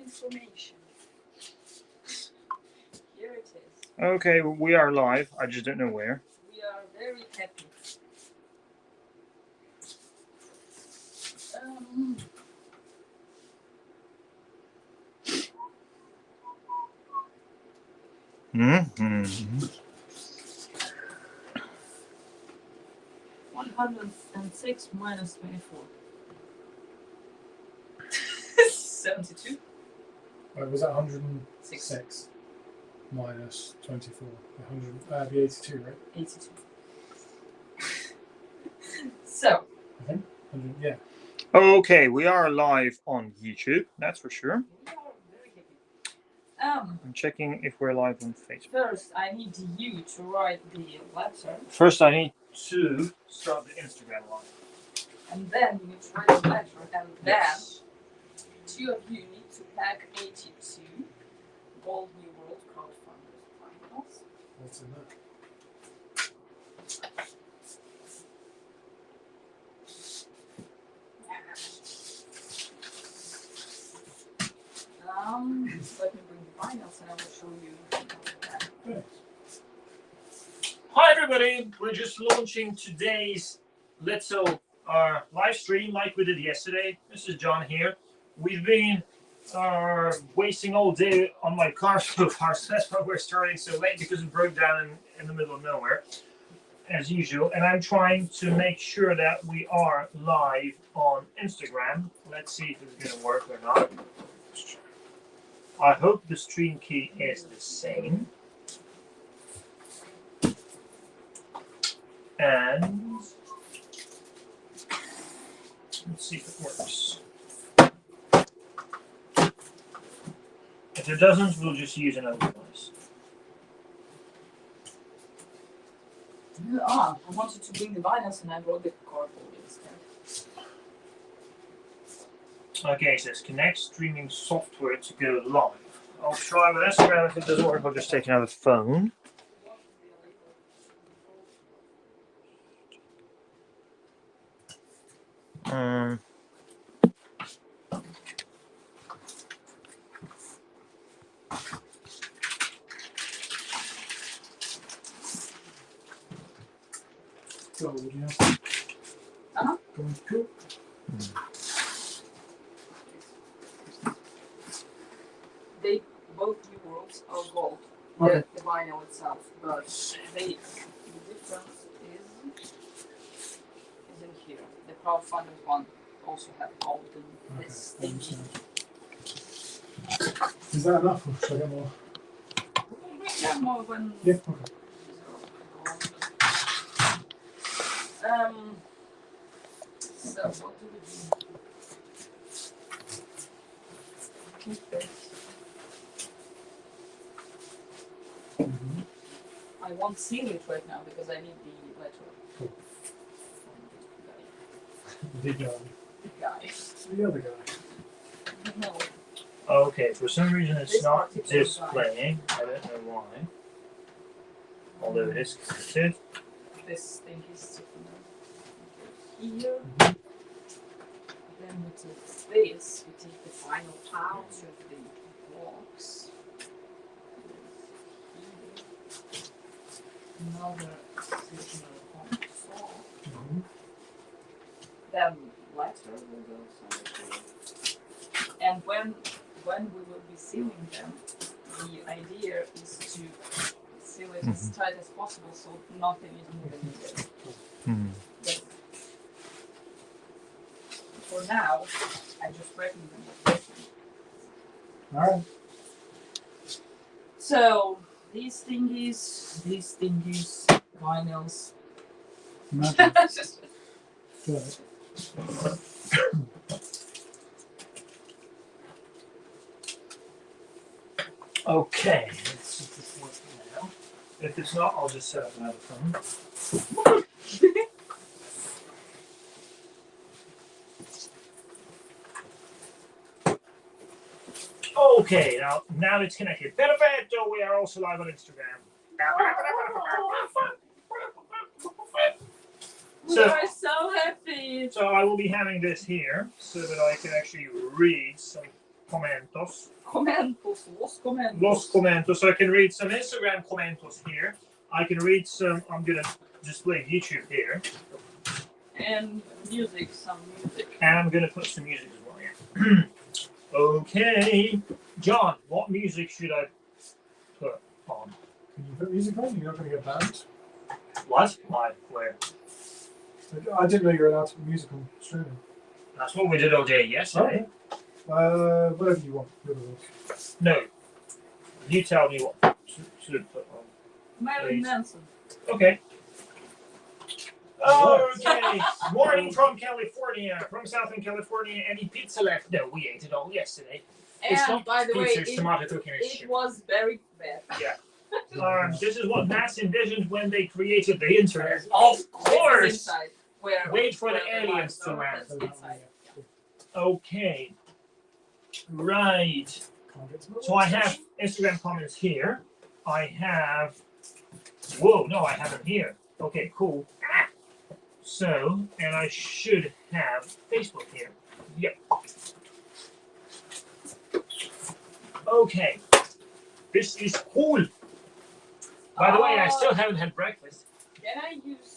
information. Here it is. Okay, we are live. I just don't know where. We are very happy. Mm-hmm. 106 minus 24. 72. Was that 106 minus 24? 100, be 82, right? 82. So. I think 100. Yeah. Okay, we are live on YouTube. That's for sure. We are very happy. I'm checking if we're live on Facebook. First, I need you to write the letter. First, I need to start the Instagram live. And then you need to write the letter, and Yes. then two of you need to pack 82 Bold New World crowdfunders finals. What's in that? Let me bring the finals and I will show you. Yeah. Hi everybody, we're just launching today's little live stream like we did yesterday. This is John here. We've been wasting all day on my car so far, so that's why we're starting so late, because it broke down in the middle of nowhere, as usual. And I'm trying to make sure that we are live on Instagram. Let's see if it's going to work or not. I hope the stream key is the same. And let's see if it works. If it doesn't, we'll just use another device. I wanted to bring the vinyls and I brought the cardboard instead. Okay, it says connect streaming software to go live. I'll try with Instagram. If it doesn't work, I'll just take another phone. Gold, yeah. Gold, cool. They both new worlds are gold. Okay. The vinyl itself, but the difference is in here. The crowdfunding one also have gold in this thing. Is that enough, or should I get more? Yeah, more when. Yeah. Okay. So what do we do? Keep it. Mm-hmm. I won't seal it right now because I need the letter. Cool. From The guy. the guy. The other guy. No. Okay, for some reason it's This not particular displaying. I don't know why. Although it is connected. This thing is sitting here. Then we take this, we take the final out of the box. Another additional console. Then letter will go somewhere. And when we will be sealing them, the idea is to seal it as tight as possible so nothing is moving in there. But for now, I just reckon them with this one. Alright. So these thingies, vinyls. Magic. Good. Okay, let's see if this works now. If it's not, I'll just set up another phone. Okay, now it's connected. Perfetto, we are also live on Instagram. We are so happy. So I will be having this here so that I can actually read some comentos. Comentos, los comentos. Los comentos. So I can read some Instagram comentos here. I can read some. I'm gonna display YouTube here, And music, some music. and I'm gonna put some music as well here. Okay, John, what music should I put on? Can you put music on? You're not going to get banned. What? Why? Where? I didn't know you were allowed to put music on streaming. That's what we did all day yesterday. Whatever you want. You're the boss. No, you tell me what should put on. Marilyn Please. Manson. Okay. Okay. Morning from California. From Southern California. Any pizza left? No, we ate it all yesterday. It's And not by the way, pizza, it's it, tomato cooking. it was very bad. This is what NASA envisioned when they created the internet. Of Of course. Inside, where, Wait for the where aliens lights to are, land. that's inside. Okay. Right. Can't get to the So I have Instagram comments here. I have. Whoa, no, I have them here. Okay, cool. So, and I should have Facebook here. Yep. Okay. This is cool. By the way, I still haven't had breakfast. Can I use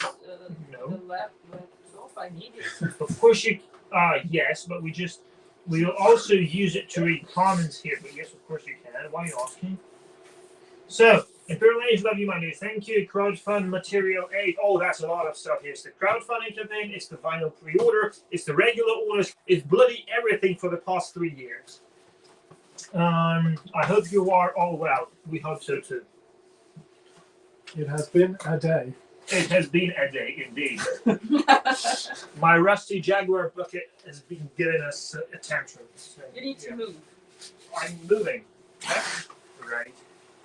No. the laptop? I need it. Of course you. Yes, but we'll also use it to read comments here. But yes, of course you can. Why are you asking? So, Imperial Age, love you, my dude. Thank you. Crowdfund material 8. Oh, that's a lot of stuff here. It's the crowdfunding campaign. It's the vinyl pre-order. It's the regular orders. It's bloody everything for the past 3 years. I hope you are all well. We hope so too. It has been a day. It has been a day indeed. My rusty Jaguar bucket has been giving us a tantrum. So, You need to move. I'm moving. Right.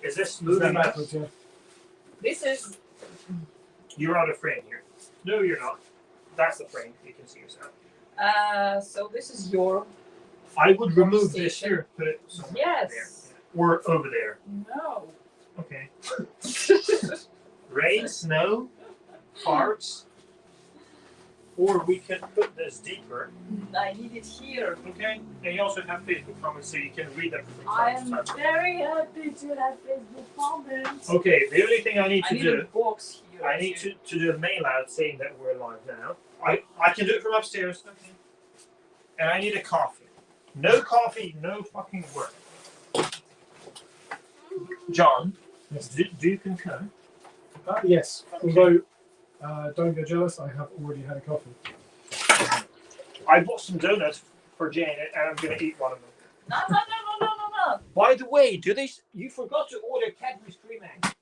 Is this Is that moving? backwards, yeah? This is You're out of frame here. No, you're not. That's the frame. You can see yourself. so this is your I would remove this here, put it somewhere yes. there. Or over there. No. Okay. Rain, snow, farts. Or we can put this deeper. I need it here. Okay. And you also have Facebook comments so you can read them from I time to am time. very happy to have Facebook comments. Okay, the only thing I need I to need do, a box here. I need to do a mail out saying that we're live now. I can do it from upstairs. Okay. And I need a coffee. No coffee, no fucking work. John, Yes. do you concur? Yes. Although, don't get jealous, I have already had a coffee. I bought some donuts for Jane and I'm going to eat one of them. No. By the way, you forgot to order Cadbury's cream egg.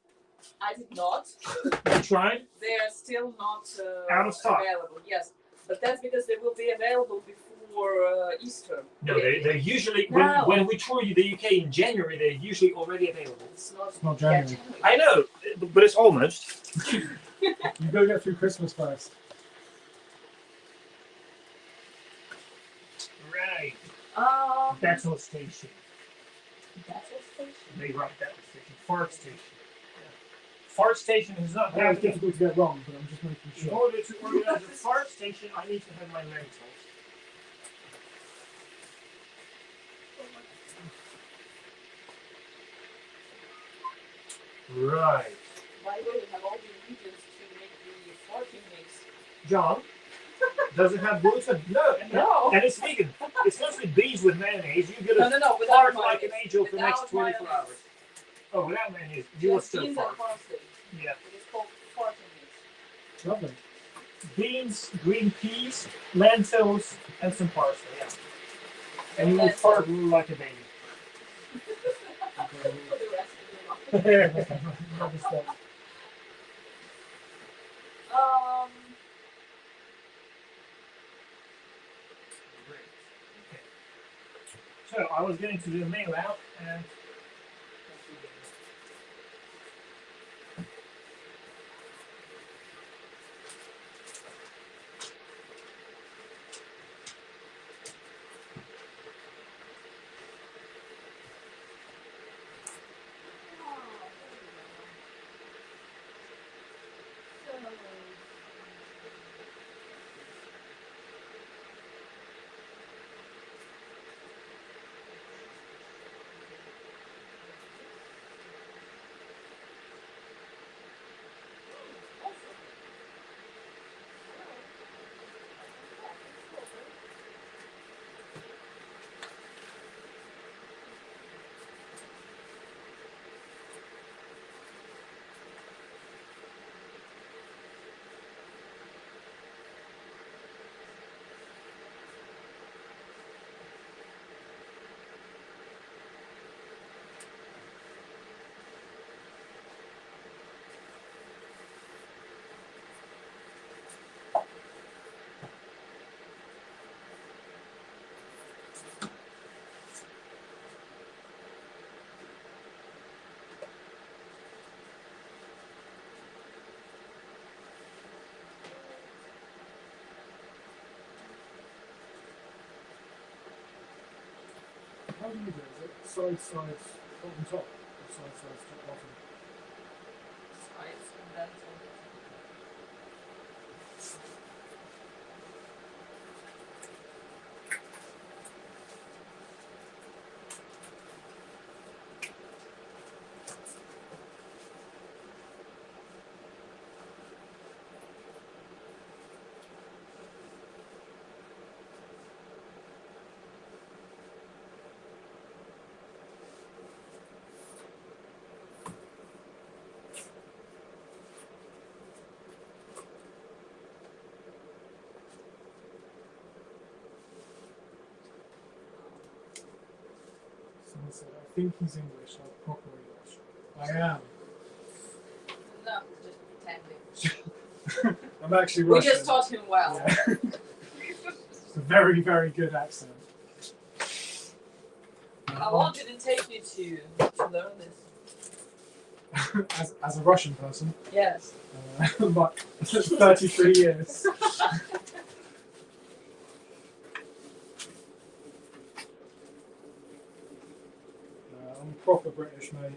I did not. You tried? They are still not Out of stock. available. Yes, but that's because they will be available before Easter. No, they're usually, No. when we tour the UK in January, they're usually already available. It's not. It's not January. I know, but it's almost. You gotta get through Christmas first. Right. Battle Battle station. station. They write battle station. Fart station. Fart station is not I know it's happening. difficult to get wrong, but I'm just making In sure. order to organize a fart station, I need to have my lentils. Right. By the way, we have all the ingredients to make the fortune mix. John, does it have gluten? No. No. And it's vegan. It's mostly beans with mayonnaise. You get No, a without fart like an mayonnaise. angel for the next Without 24 mayonnaise. hours. Oh, without mayonnaise. You will Just still beans fart. and parsley. Yeah. It is called fortune mix. Lovely. Beans, green peas, lentils, and some parsley. Yeah. And you will Lentils. fart like a baby. For the rest of your life. Lovely stuff. So I was going to do a mail out and How do you do it? Is it side, bottom, top? Or side, top, bottom? Sides and then top. Someone said, I think he's English, like proper English. I am. No, just pretending. I'm actually We Russian. just taught him well. Yeah. It's a very, very good accent. How long did it take you to learn this? As a Russian person, Yes. but 33 years. I'm proper British, mate.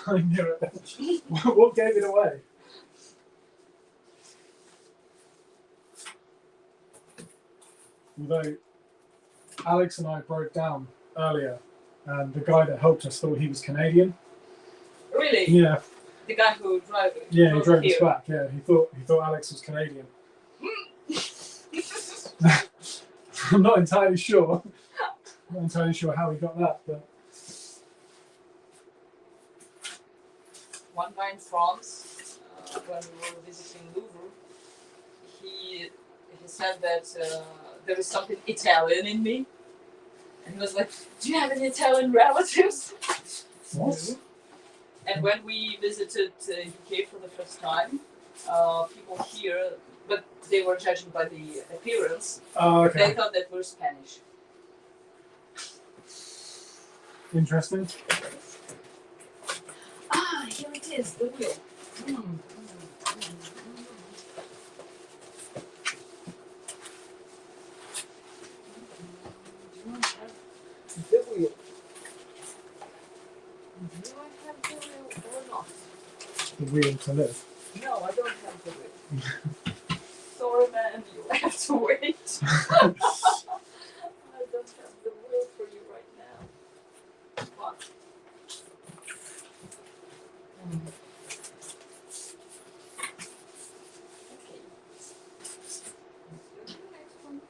I knew it. What gave it away? Although Alex and I broke down earlier, and the guy that helped us thought he was Canadian. Really? Yeah, The guy who drove. yeah, he drove here. us back. Yeah, he thought Alex was Canadian. I'm not entirely sure. Not entirely sure how he got that, but One guy in France, when we were visiting Louvre, he said that there is something Italian in me, and he was like, "Do you have any Italian relatives?" what? And when we visited UK for the first time, people here, but they were judging by the appearance. Oh, They okay. thought that we're Spanish. Interesting. Ah, here it is, the wheel. The wheel. Do I have the wheel or not? The wheel to live. No, I don't have the wheel. Sorry, man, you have to wait. I don't have the wheel for you right now. But. Okay. Let's do the next one.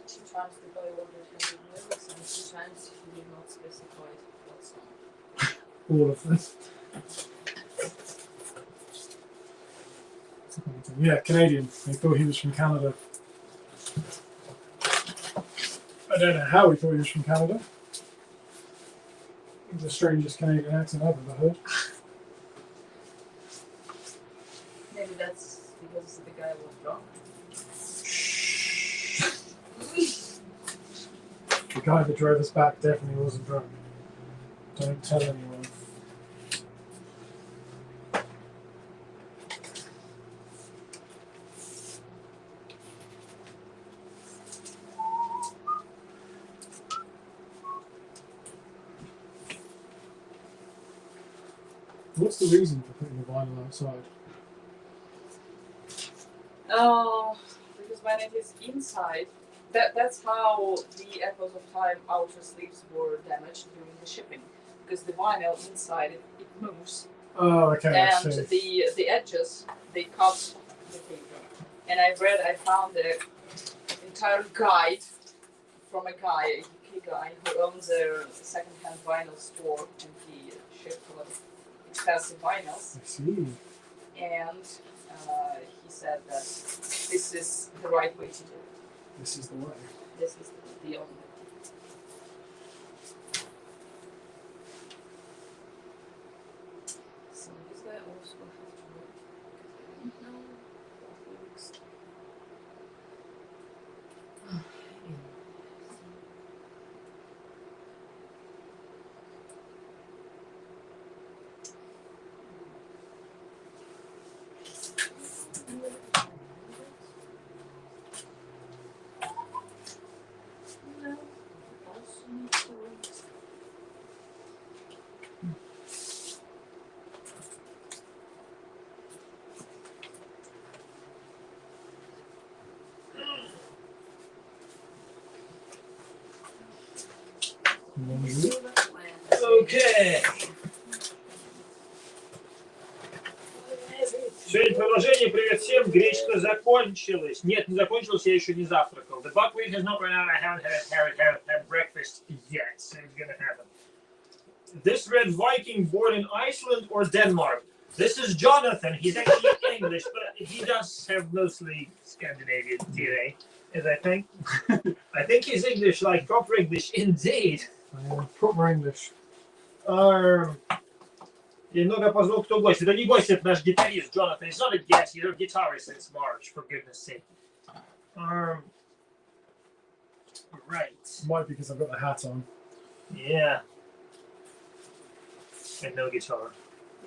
Sometimes the guy ordered 100 mils and sometimes he did not specify what song. All of them. Yeah, Canadian. They thought he was from Canada. I don't know how he thought he was from Canada. It's the strangest Canadian accent I've ever heard. Maybe that's because the guy was drunk. The guy that drove us back definitely wasn't drunk. Don't tell anyone. What's the reason for putting the vinyl outside? Oh, because when it is inside, that's how the Echoes of Time outer sleeves were damaged during the shipping. Because the vinyl inside it moves, Oh, okay. I and see. the edges they cut the paper. And I found the entire guide from a guy, a UK guy who owns a second-hand vinyl store, and he shipped a lot of expensive vinyls. I see. And he said that this is the right way to do it. This is the way. This is the only way. Okay. Сегодня продолжение. Привет всем. Гречка закончилась. Нет, не закончилась, я еще не завтракал. The buckwheat has not run out. I haven't had breakfast yet. So it's gonna happen. This red Viking born in Iceland or Denmark? This is Jonathan. He's actually English, but he does have mostly Scandinavian DNA, as I think. I think he's English, like proper English, indeed. Proper English. Немного позвал, кто гость. Это не гость, это наш гитарист, Jonathan. He's not a guest, he's a guitarist since March, for goodness sake. Right. Might be because I've got the hat on. Yeah. And no guitar.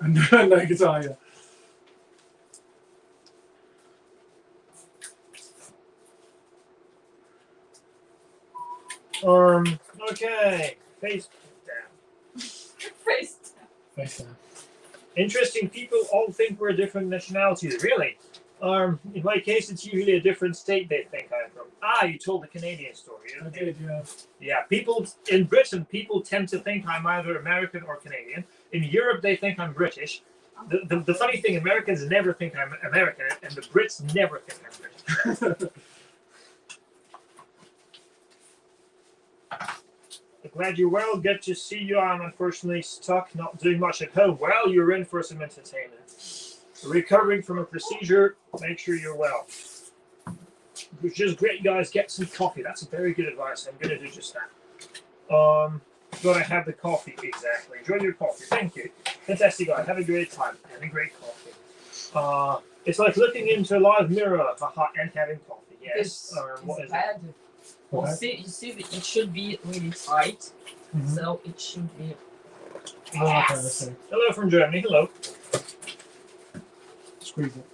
And no guitar, yeah. Okay. Face down. Face Face down. Interesting people all think we're different nationalities. Really? In my case, it's usually a different state they think I'm from. Ah, you told the Canadian story. I did, yeah. Yeah, people in Britain, people tend to think I'm either American or Canadian. In Europe, they think I'm British. The funny thing, Americans never think I'm American, and the Brits never think I'm British. Glad you're well. Good to see you. I'm unfortunately stuck, not doing much at home. Well, you're in for some entertainment. Recovering from a procedure. Make sure you're well. Which is great, guys. Get some coffee. That's a very good advice. I'm going to do just that. Gotta have the coffee. Exactly. Enjoy your coffee. Thank you. Fantastic, guys. Have a great time. Have a great coffee. It's like looking into a live mirror and having coffee. Yes. What is bad. it? Well, Okay. you see, it should be really tight, Mhm. so it should be. Oh, okay, I see. Hello from Germany. Hello. Squeeze it.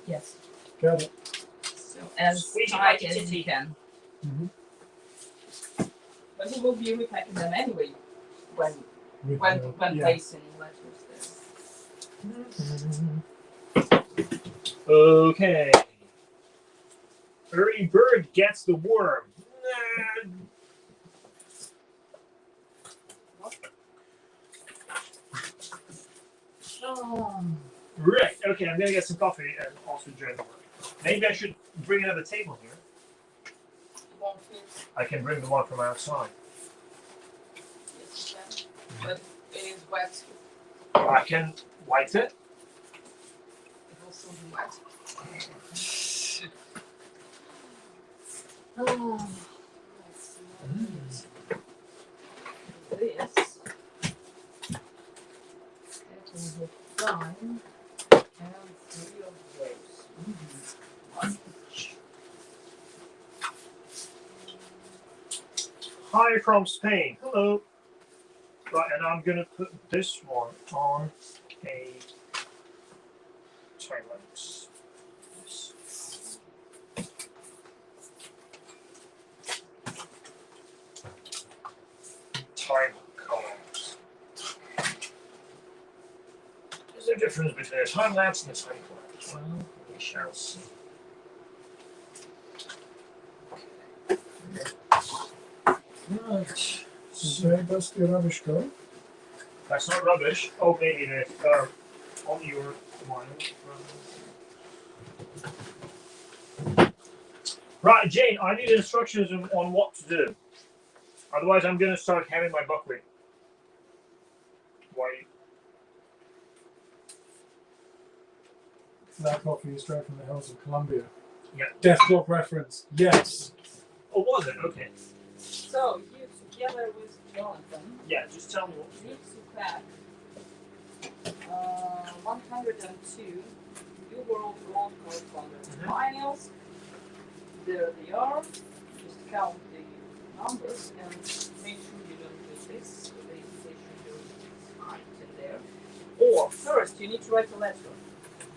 Yes. Got it. So as Squeeze it tight like as titty. you can. Mhm. But you will be repacking them anyway when With when yeah. placing letters there. Okay. Early bird gets the worm. Oh. Right. Okay, I'm gonna get some coffee and also join the work. Maybe I should bring another table here. Won't fit. I can bring the one from outside. Yes, you can. But it is wet. I can wipe it. It will also be wet. Oh. Let's see. This. It will be fine. And 3 of those. One each. Hi from Spain. Hello. Right, and I'm gonna put this one on a time lapse. Time collapse. Is there a difference between a time lapse and a time collapse? Well, we shall see. Right. Where does the rubbish go? That's not rubbish. Oh, maybe it is. On your mind. Right, Jane, I need instructions on what to do. Otherwise, I'm going to start having my buckwheat. Why? That coffee is straight from the hills of Colombia. Yeah. Death Clock reference. Yes. Oh, was it? Okay. So you together with Jonathan Yeah, just tell me what to do. need to pack 102 New World Gold correspondence vinyls. There they are. Just count the numbers and make sure you don't do this. So they should go right in there. Or first you need to write a letter.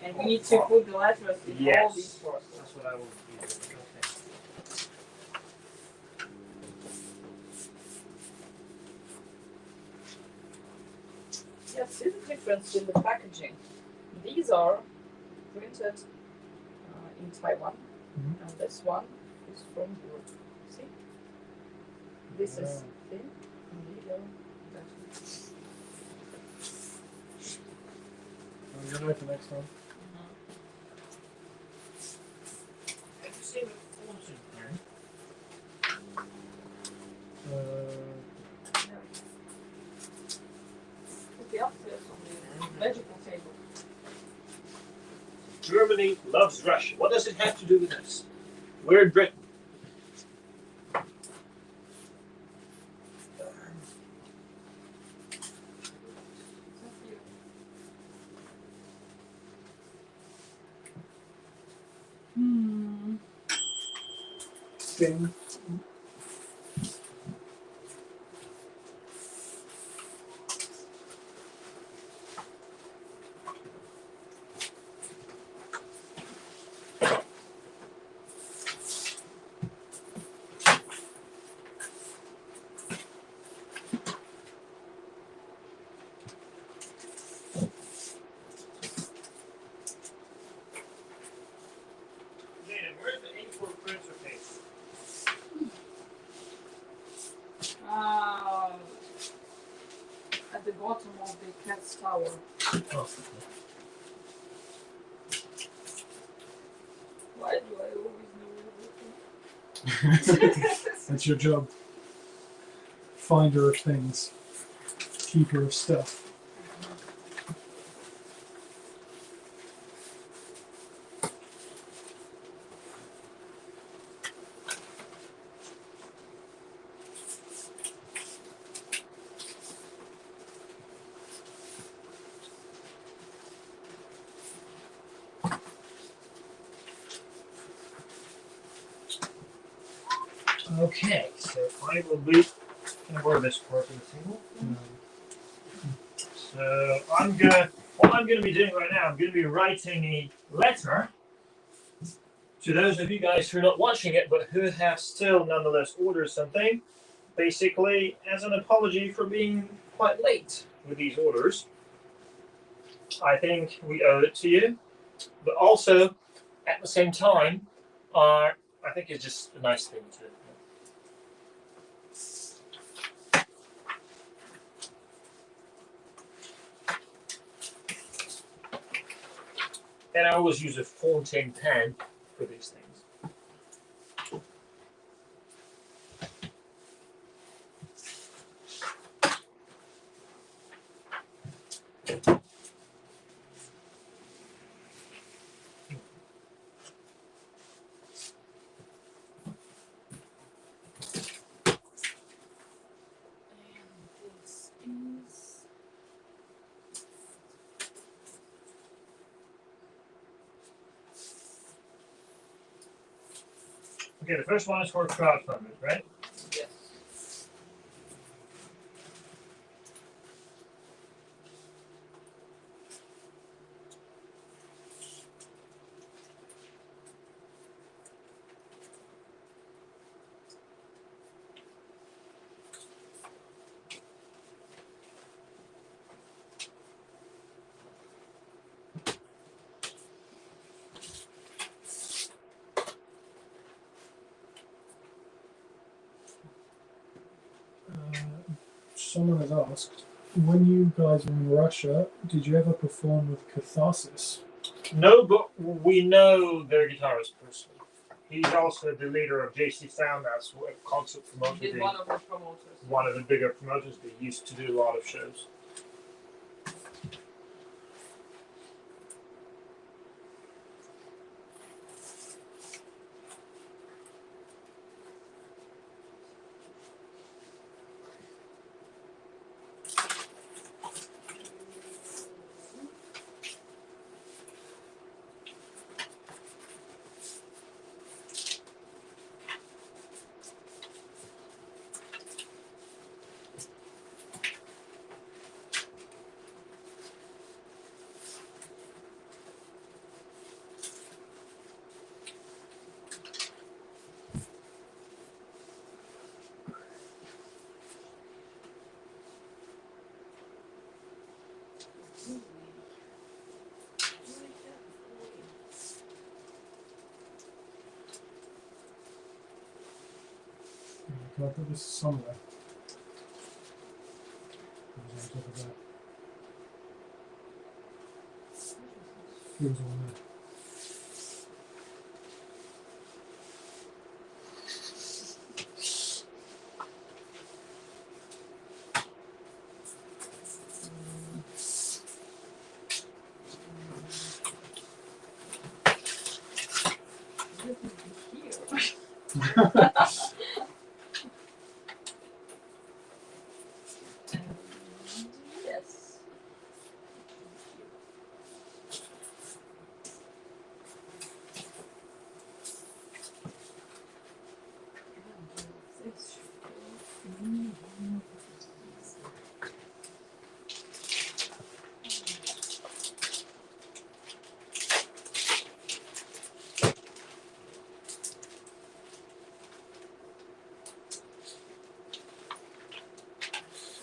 And we need to put the letters in all these sources. That's what I will be doing. Okay. Yeah, see the difference in the packaging. These are printed in Taiwan, and this one is from Europe. See? This is thin, and these are better. I'm gonna make the next one. Have you seen the Fulton pen? Put the upstairs on the vegetable table. Germany loves Russia. What does it have to do with us? We're in Britain. Thing. Jane, where's the A4 printer case? At the bottom of the cat's tower. Oh. Why do I always know everything? That's your job. Finder of things. Keeper of stuff. Okay, so I will be. Can I borrow this part of the table? So what I'm gonna be doing right now, I'm gonna be writing a letter to those of you guys who are not watching it, but who have still nonetheless ordered something, basically as an apology for being quite late with these orders. I think we owe it to you, but also at the same time, I think it's just a nice thing to. And I always use a fountain pen for these things. Okay, the first one is for crowdfunding, right? Yes. Someone has asked, when you guys were in Russia, did you ever perform with Catharsis? No, but we know their guitarist personally. He's also the leader of JC Sound. That's a concert promoter. He's one of the promoters. One of the bigger promoters. They used to do a lot of shows. Can I put this somewhere? It was on top of that. It was on there. Yes.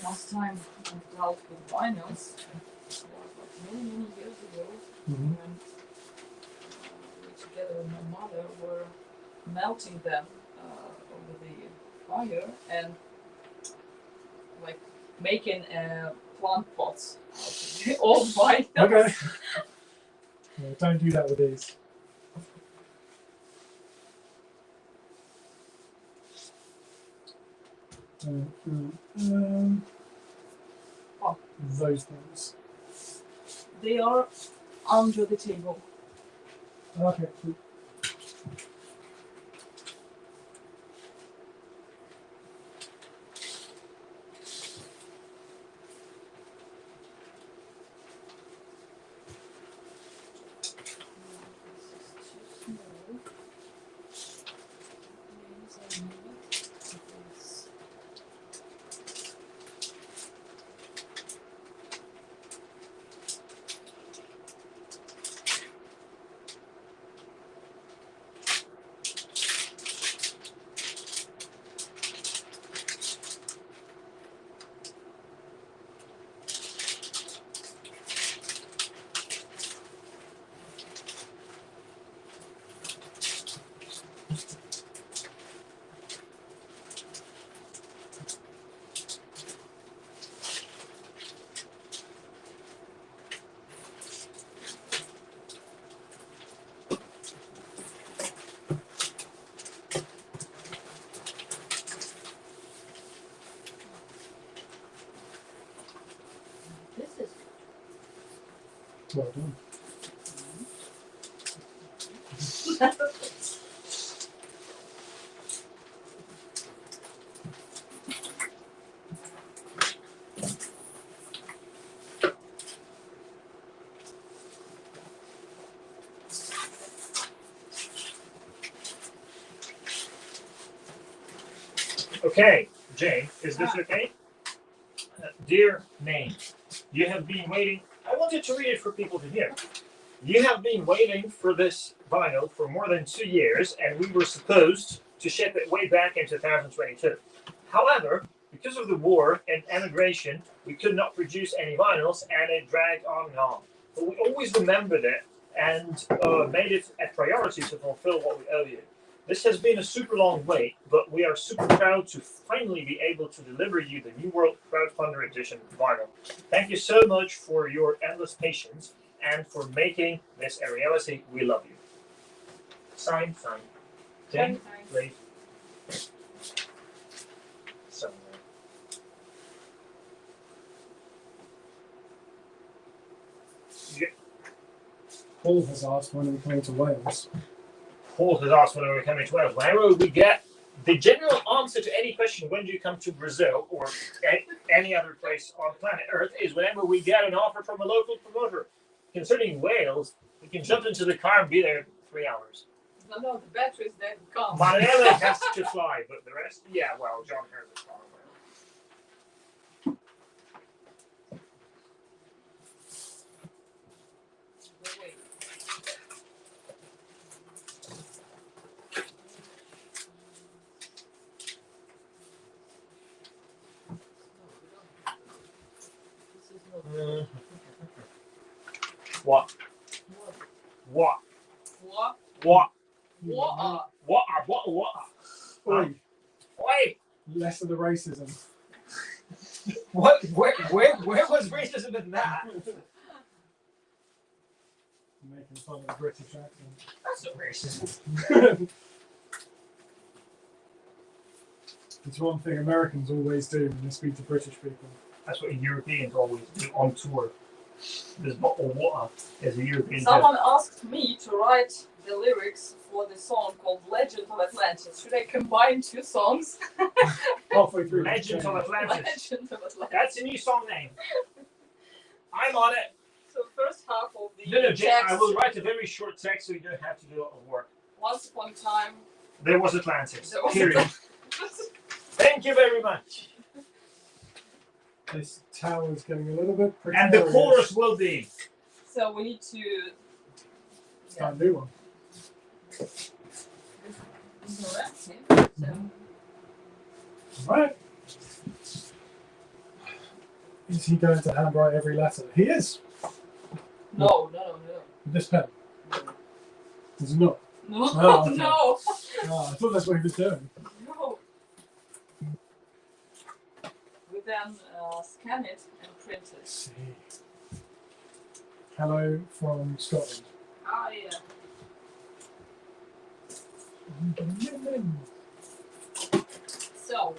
Last time I dealt with vinyls, many years ago, Mm-hmm. when we together with my mother were melting them over the fire and like making plant pots out of the old vinyls. Okay. Yeah, don't do that with these. Oh. Those things. They are under the table. Okay. Cool. This is Well done. Okay, Jane, is this okay? Dear Name, you have been waiting. I wanted to read it for people to hear. You have been waiting for this vinyl for more than 2 years, and we were supposed to ship it way back in 2022. However, because of the war and emigration, we could not produce any vinyls, and it dragged on and on. But we always remembered it and made it a priority to fulfill what we owe you. This has been a super long wait, but we are super proud to finally be able to deliver you the New World Crowdfunder Edition vinyl. Thank you so much for your endless patience and for making this a reality. We love you. Sign. Jane, please. Somewhere. Yeah. Paul has asked when are we coming to Wales. Paul has asked when we're coming to Wales. Whenever we get the general answer to any question, when do you come to Brazil or any other place on planet Earth, is whenever we get an offer from a local promoter. Concerning Wales, we can jump into the car and be there in 3 hours. No, the batteries then come. Manela has to fly, but the rest, yeah, well, John has a car. Wait. This is not. What? What? What? What? What? What? What? Oi, Wait. less of the racism. What? Where was racism in that? Making fun of the British accent. That's not racism. It's one thing Americans always do when they speak to British people. That's what Europeans always do on tour. There's bottled water as a European. Someone asked me to write the lyrics for the song called Legend of Atlantis. Should I combine two songs? Halfway through. Legend of Atlantis. Legend of Atlantis. That's a new song name. I'm on it. So first half of the No, Jay, text. I will write a very short text so you don't have to do a lot of work. Once upon a time. There was Atlantis. There was Period. Thank you very much. This tower's getting a little bit And the precarious. chorus will be. So we need to. Start a new one. Interactive. So Right. Is he going to handwrite every letter? He is. no. With this pen. Is he not? No. Oh, okay. No. Oh, I thought that's what he was doing. No. We then scan it and print it. Let's see. Hello from Scotland. Ah, yeah. So,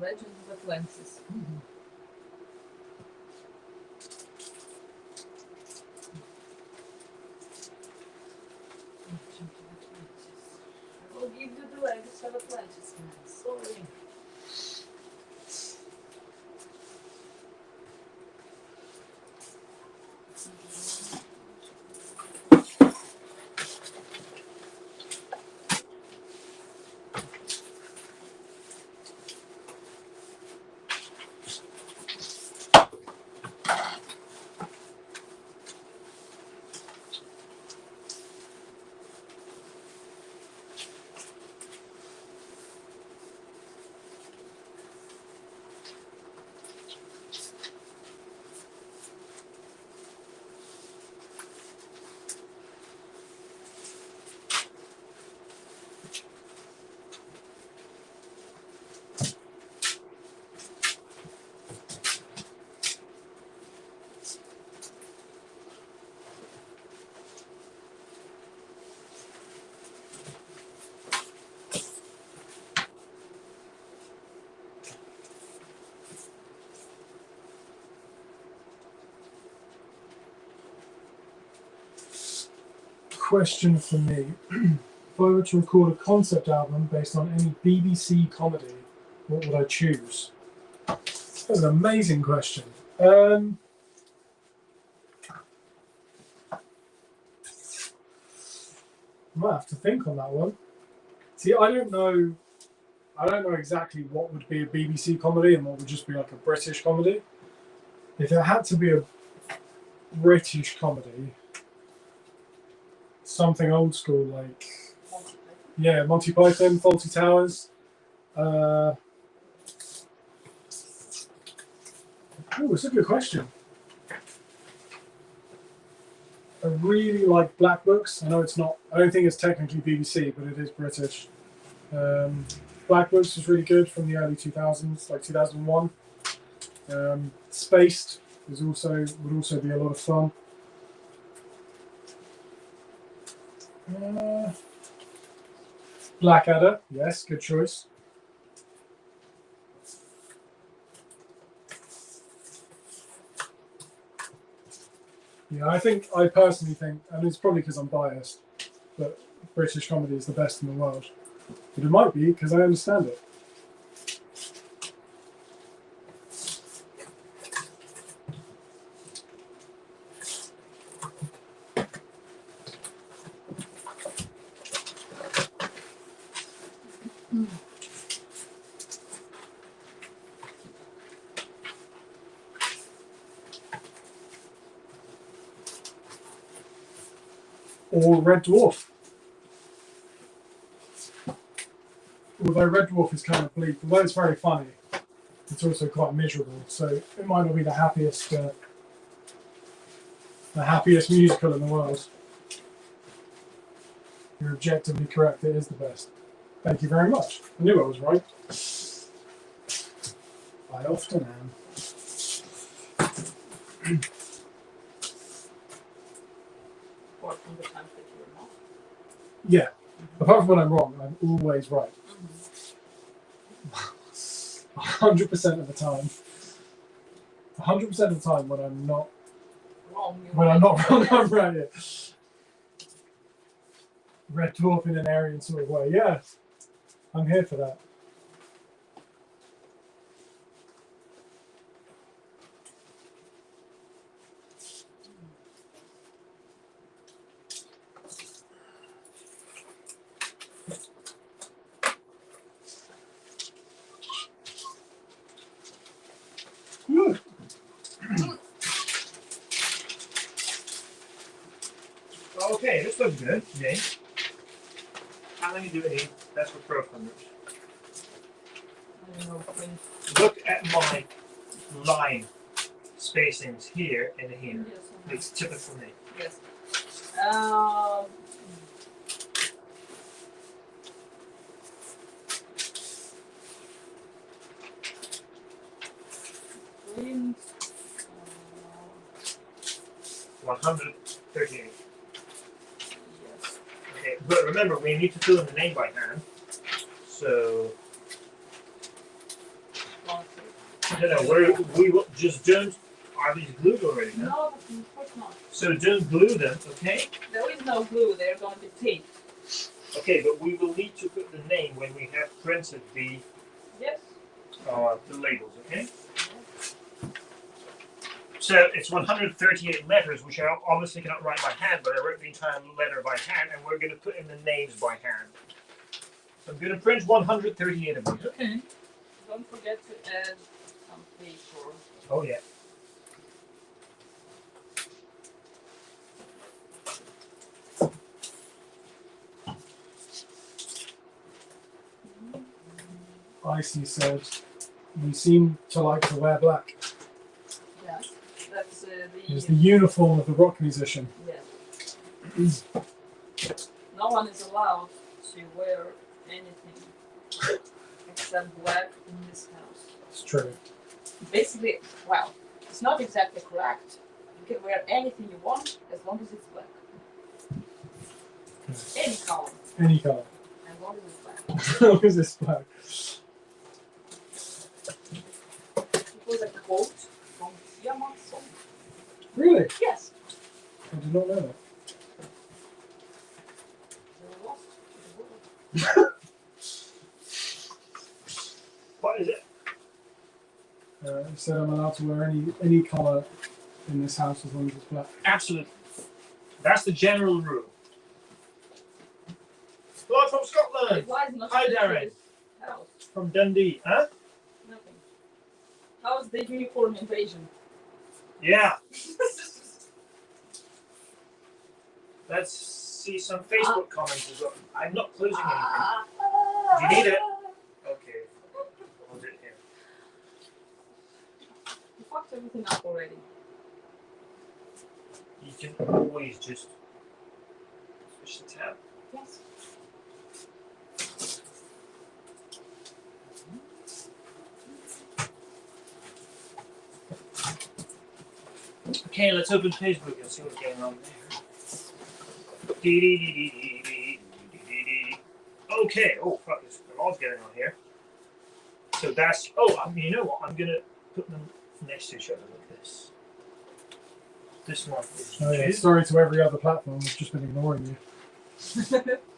Legend of Atlantis. I will give you the Legend of Atlantis, man. Sorry. Question for me. If I were to record a concept album based on any BBC comedy, what would I choose? That's an amazing question. I might have to think on that one. See, I don't know exactly what would be a BBC comedy and what would just be like a British comedy. If it had to be a British comedy, something old school like Monty Python, Fawlty Towers. Oh, it's a good question. I really like Black Books. I know it's not. I don't think it's technically BBC, but it is British. Black Books was really good from the early 2000s, like 2001. Spaced would also be a lot of fun. Blackadder, yes, good choice. Yeah, I personally think, and it's probably because I'm biased, but British comedy is the best in the world. But it might be because I understand it. Or Red Dwarf. Although Red Dwarf is kind of bleak, although it's very funny, it's also quite miserable, so it might not be the happiest the happiest musical in the world. You're objectively correct. It is the best. Thank you very much. I knew I was right. I often am. Apart from the times that you're not. Yeah. Apart from when I'm wrong, I'm always right. 100% of the time. 100% of the time when I'm not Wrong. You're when right. I'm not wrong, I'm right. Yeah. Red dwarf in an Aryan sort of way. Yeah. I'm here for that. Good. Okay, this looks good, Jane. How many do we need? That's for pro funders. I don't know when. Look at my line spacings here and here. Yes, I know. It's typical me. Yes. Print. 138. Yes. Okay, but remember, we need to fill in the name by hand. So, we will just don't. Are these glued already? No? No, of course not. So don't glue them, okay? There is no glue. They're going to be taped. Okay, but we will need to put the name when we have printed the Yes. labels, okay? So it's 138 letters, which I obviously cannot write by hand, but I wrote the entire letter by hand, and we're going to put in the names by hand. So I'm going to print 138 of these. Okay. Don't forget to add some paper. Oh yeah. Icy said, "You seem to like to wear black. Yes. That's It's the uniform of the rock musician." Yes. No one is allowed to wear anything except black in this house. It's true. Basically, well, it's not exactly correct. You can wear anything you want as long as it's black. Any color, Any color. as long as it's black. As long as it's black. It was a quote from Yamato. Really? Yes. I did not know that. They were lost to the world. What is it? He said I'm allowed to wear any color in this house as long as it's black. Absolutely. That's the general rule. Hello from Scotland. Why is not Hi, the Darren. house? From Dundee. Huh? Nothing. How's the uniform invasion? Yeah. Let's see some Facebook comments as well. I'm not closing anything. Do you need it? Okay. Hold it here. You fucked everything up already. You can always just switch the tab. Yes. Okay, let's open Facebook and see what's going on there. Okay, oh fuck, there's a lot going on here. So that's, you know what, I'm gonna put them next to each other like this. This one is Oh yeah. Jude. Sorry to every other platform. I've just been ignoring you.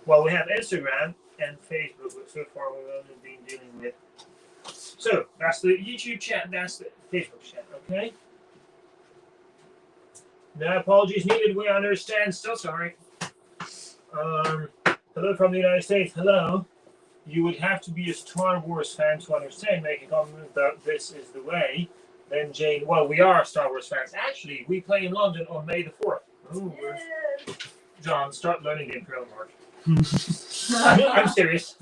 Well, we have Instagram and Facebook, but so far we've only been dealing with. So that's the YouTube chat, that's the Facebook chat, okay? No apologies needed, we understand, still sorry. Hello from the United States, hello. You would have to be a Star Wars fan to understand, make a comment about this is the way. Then Jane, well, we are Star Wars fans. Actually, we play in London on May the 4th. Ooh, John, start learning the Imperial March. I'm serious.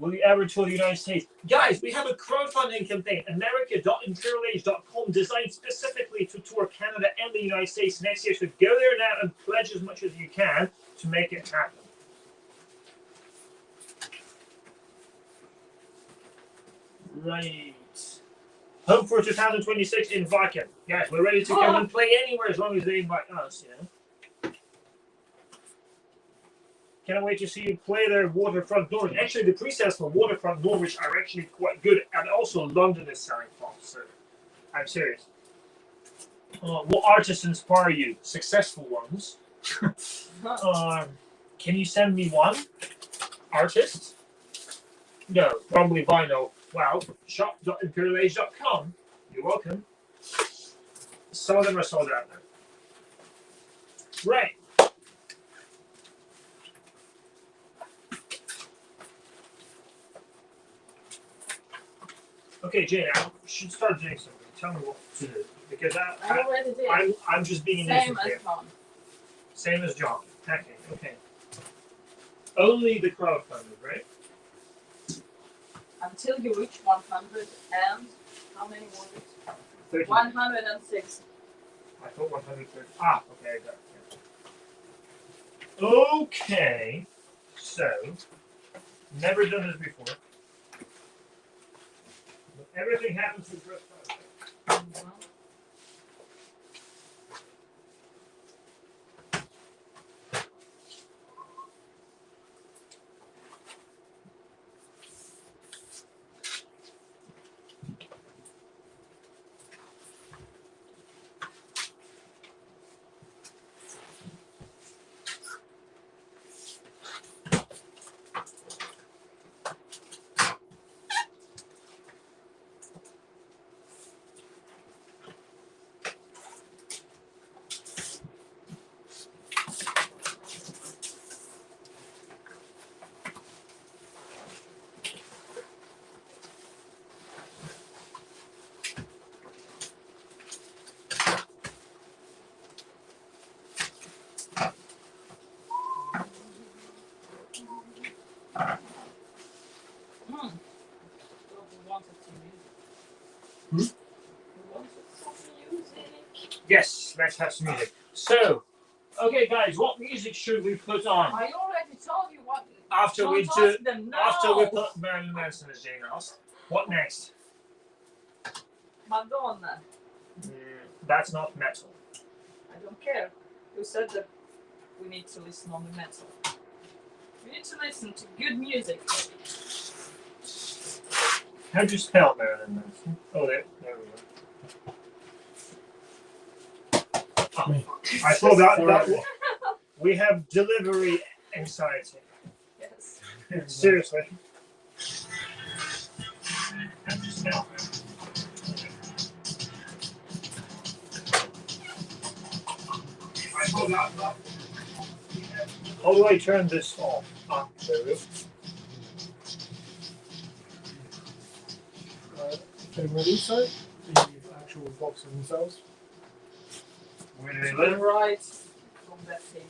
will you ever tour the United States? Guys, we have a crowdfunding campaign, america.imperialage.com, designed specifically to tour Canada and the United States next year. So go there now and pledge as much as you can to make it happen. Right. Home for 2026 in Vakken. Guys, we're ready to come and play anywhere as long as they invite us, you know. Can't wait to see you play their Waterfront Norwich. Actually, the pre-sales for Waterfront Norwich are actually quite good, and also London is selling fast. So I'm serious. What artists inspire you? Successful ones. Can you send me one? Artist? No, probably vinyl. Wow, shop.imperialage.com. You're welcome. Some of them are sold out there. Right. Okay, Jane, I should start doing something. Tell me what to do. Because I already did. I'm just being Same innocent as here. John. Same as John. Okay. Only the crowdfunded, right? Until you reach 100 and how many was it? 30. 106. I thought 130. Ah, okay, I got it. Okay. So, never done this before. But everything happens with crowdfunding. Yes, let's have some music. So, okay, guys, what music should we put on I already told you what. after we Don't do? ask them now. After we put Marilyn Manson as Jane asked, what next? Madonna. That's not metal. I don't care. You said that we need to listen on the metal. We need to listen to good music. How do you spell Marilyn Manson? Oh, there we go. Oh, I thought that we have delivery anxiety. Yes. Seriously. How do you spell? I thought that. How do I turn this off? Ah, there we go. Okay, ready, so the actual boxes themselves. Where do they To live? the right from that table.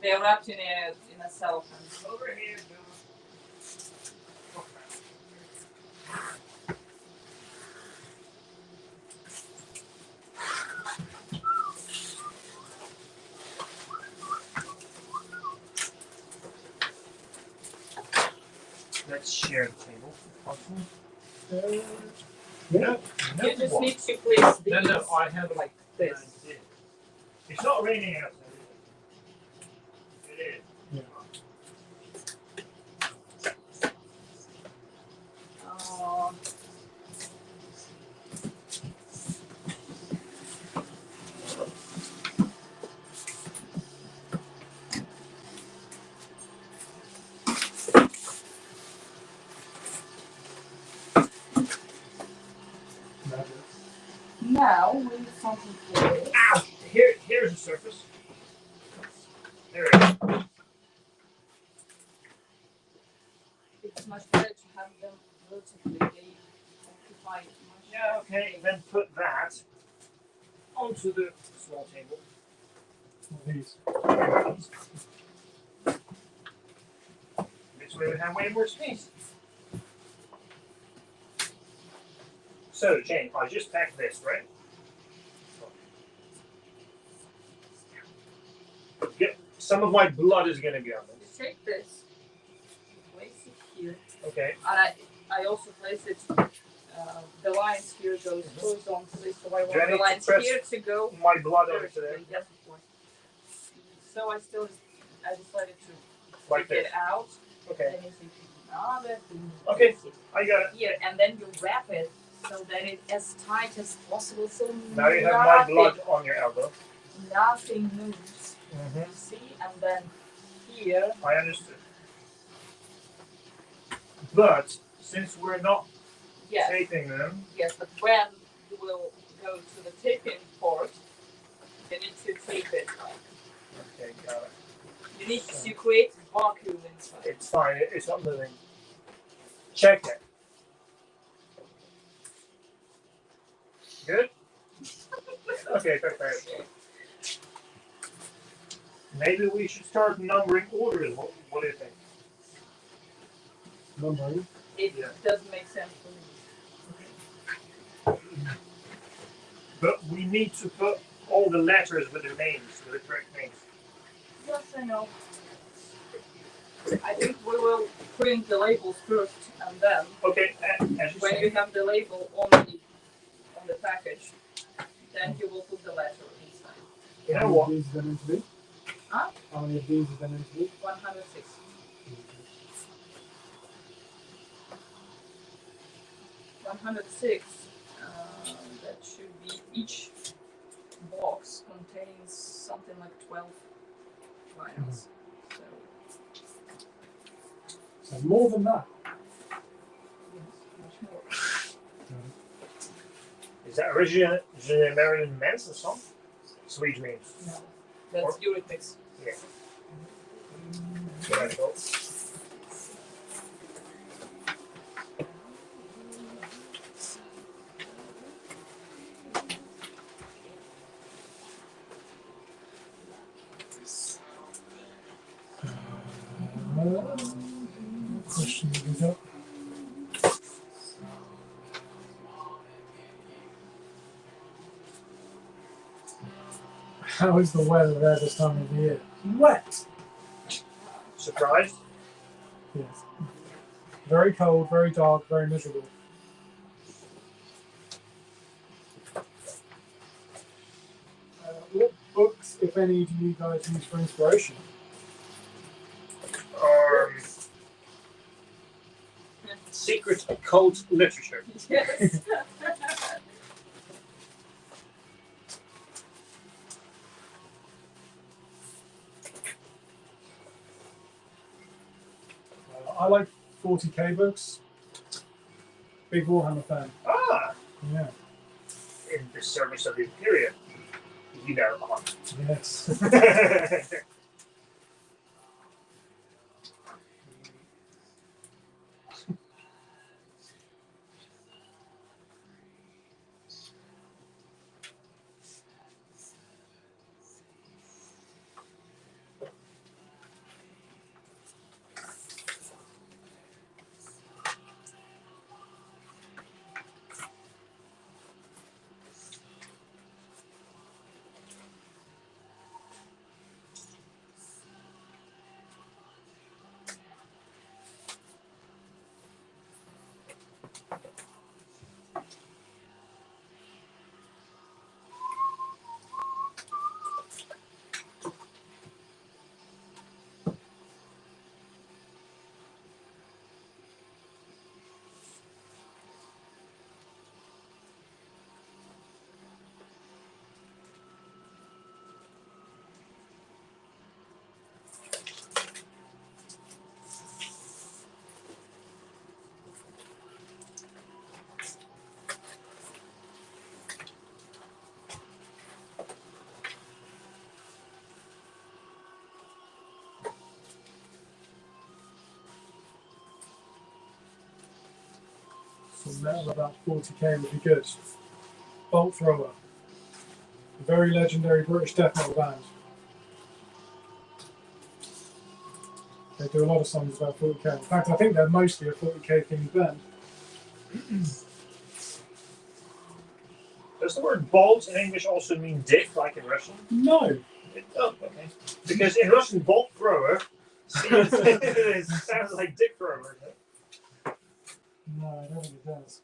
They are wrapped in a cellophane. Over here, Bill. Let's share the table. Yeah. You just need to place these. No, I have like this. It's not raining outside. It is. Yeah. Oh. Now we need something for this. Ow! Here's the surface. There it is. It's much better to have them vertically. They occupy much. Yeah, okay. Then put that onto the small table. These. A bit So we would have way more space. So, Jane, I just packed this, right? Get, some of my blood is going to be on You this. take this, place it here, Okay. and I also place it. The lines here goes horizontally, so I Do I want need the to lines press here to go my blood onto vertically. there. Yes, of course. So I decided to Like take this. it out. Okay. Then you see another thing. Okay. I got it. Here, and then you wrap it so that it's as tight as possible. So Now you have my blood on your elbow. Nothing moves. Mm-hmm. You see, and then here. I understood. But since we're not Yes. taping them, Yes, but when you will go to the taping port, you need to tape it. okay, got it. You need to create vacuum inside. It's fine. It's not moving. Check it. Good. Okay, perfect. Maybe we should start numbering orders. What do you think? Numbering. It doesn't make sense for me. But we need to put all the letters with their names, with the correct names. Yes, I know. I think we will print the labels first, and then Okay, as you when say. you have the label on the package, then you will put the letter inside. You know How what? many of these are there meant to be? Huh? How many of these are there meant to be? 106. 106. That should be each box contains something like 12 vials. So So more than that. yes, much more. Is that originally Marilyn Manson song? Sweet Dreams. No, that's Eurythmics. Yeah. That's what I thought. Question have we got? How is the weather there this time of year? Wet. Surprised? Yes. Very cold, very dark, very miserable. What books, if any, do you guys use for inspiration? Secret occult literature. Yes. I like 40k books. Big Warhammer fan. Ah, Yeah. in the service of the Imperium. You know. Yes. So metal about 40k would be good. Bolt Thrower. A very legendary British death metal band. They do a lot of songs about 40k. In fact, I think they're mostly a 40k themed band. Does the word bolt in English also mean dick, like in Russian? No. Oh, okay. Because in Russian, bolt thrower it sounds like dick thrower. No, I don't think it does.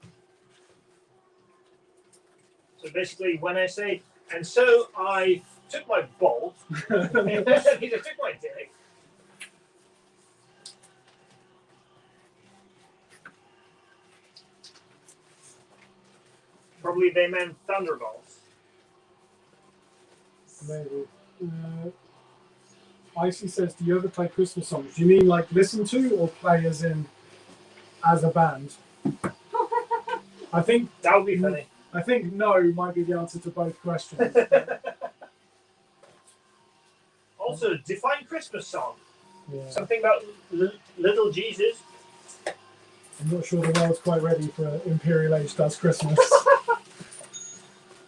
So basically, when I say, and so I took my bolt, I took my dick. Probably they meant thunderbolts. Maybe. Icy says, do you ever play Christmas songs? Do you mean like listen to or play as in as a band? I think That would be funny. I think no might be the answer to both questions. Also, define Christmas song. Yeah. Something about little Jesus. I'm not sure the world's quite ready for Imperial Age Does Christmas.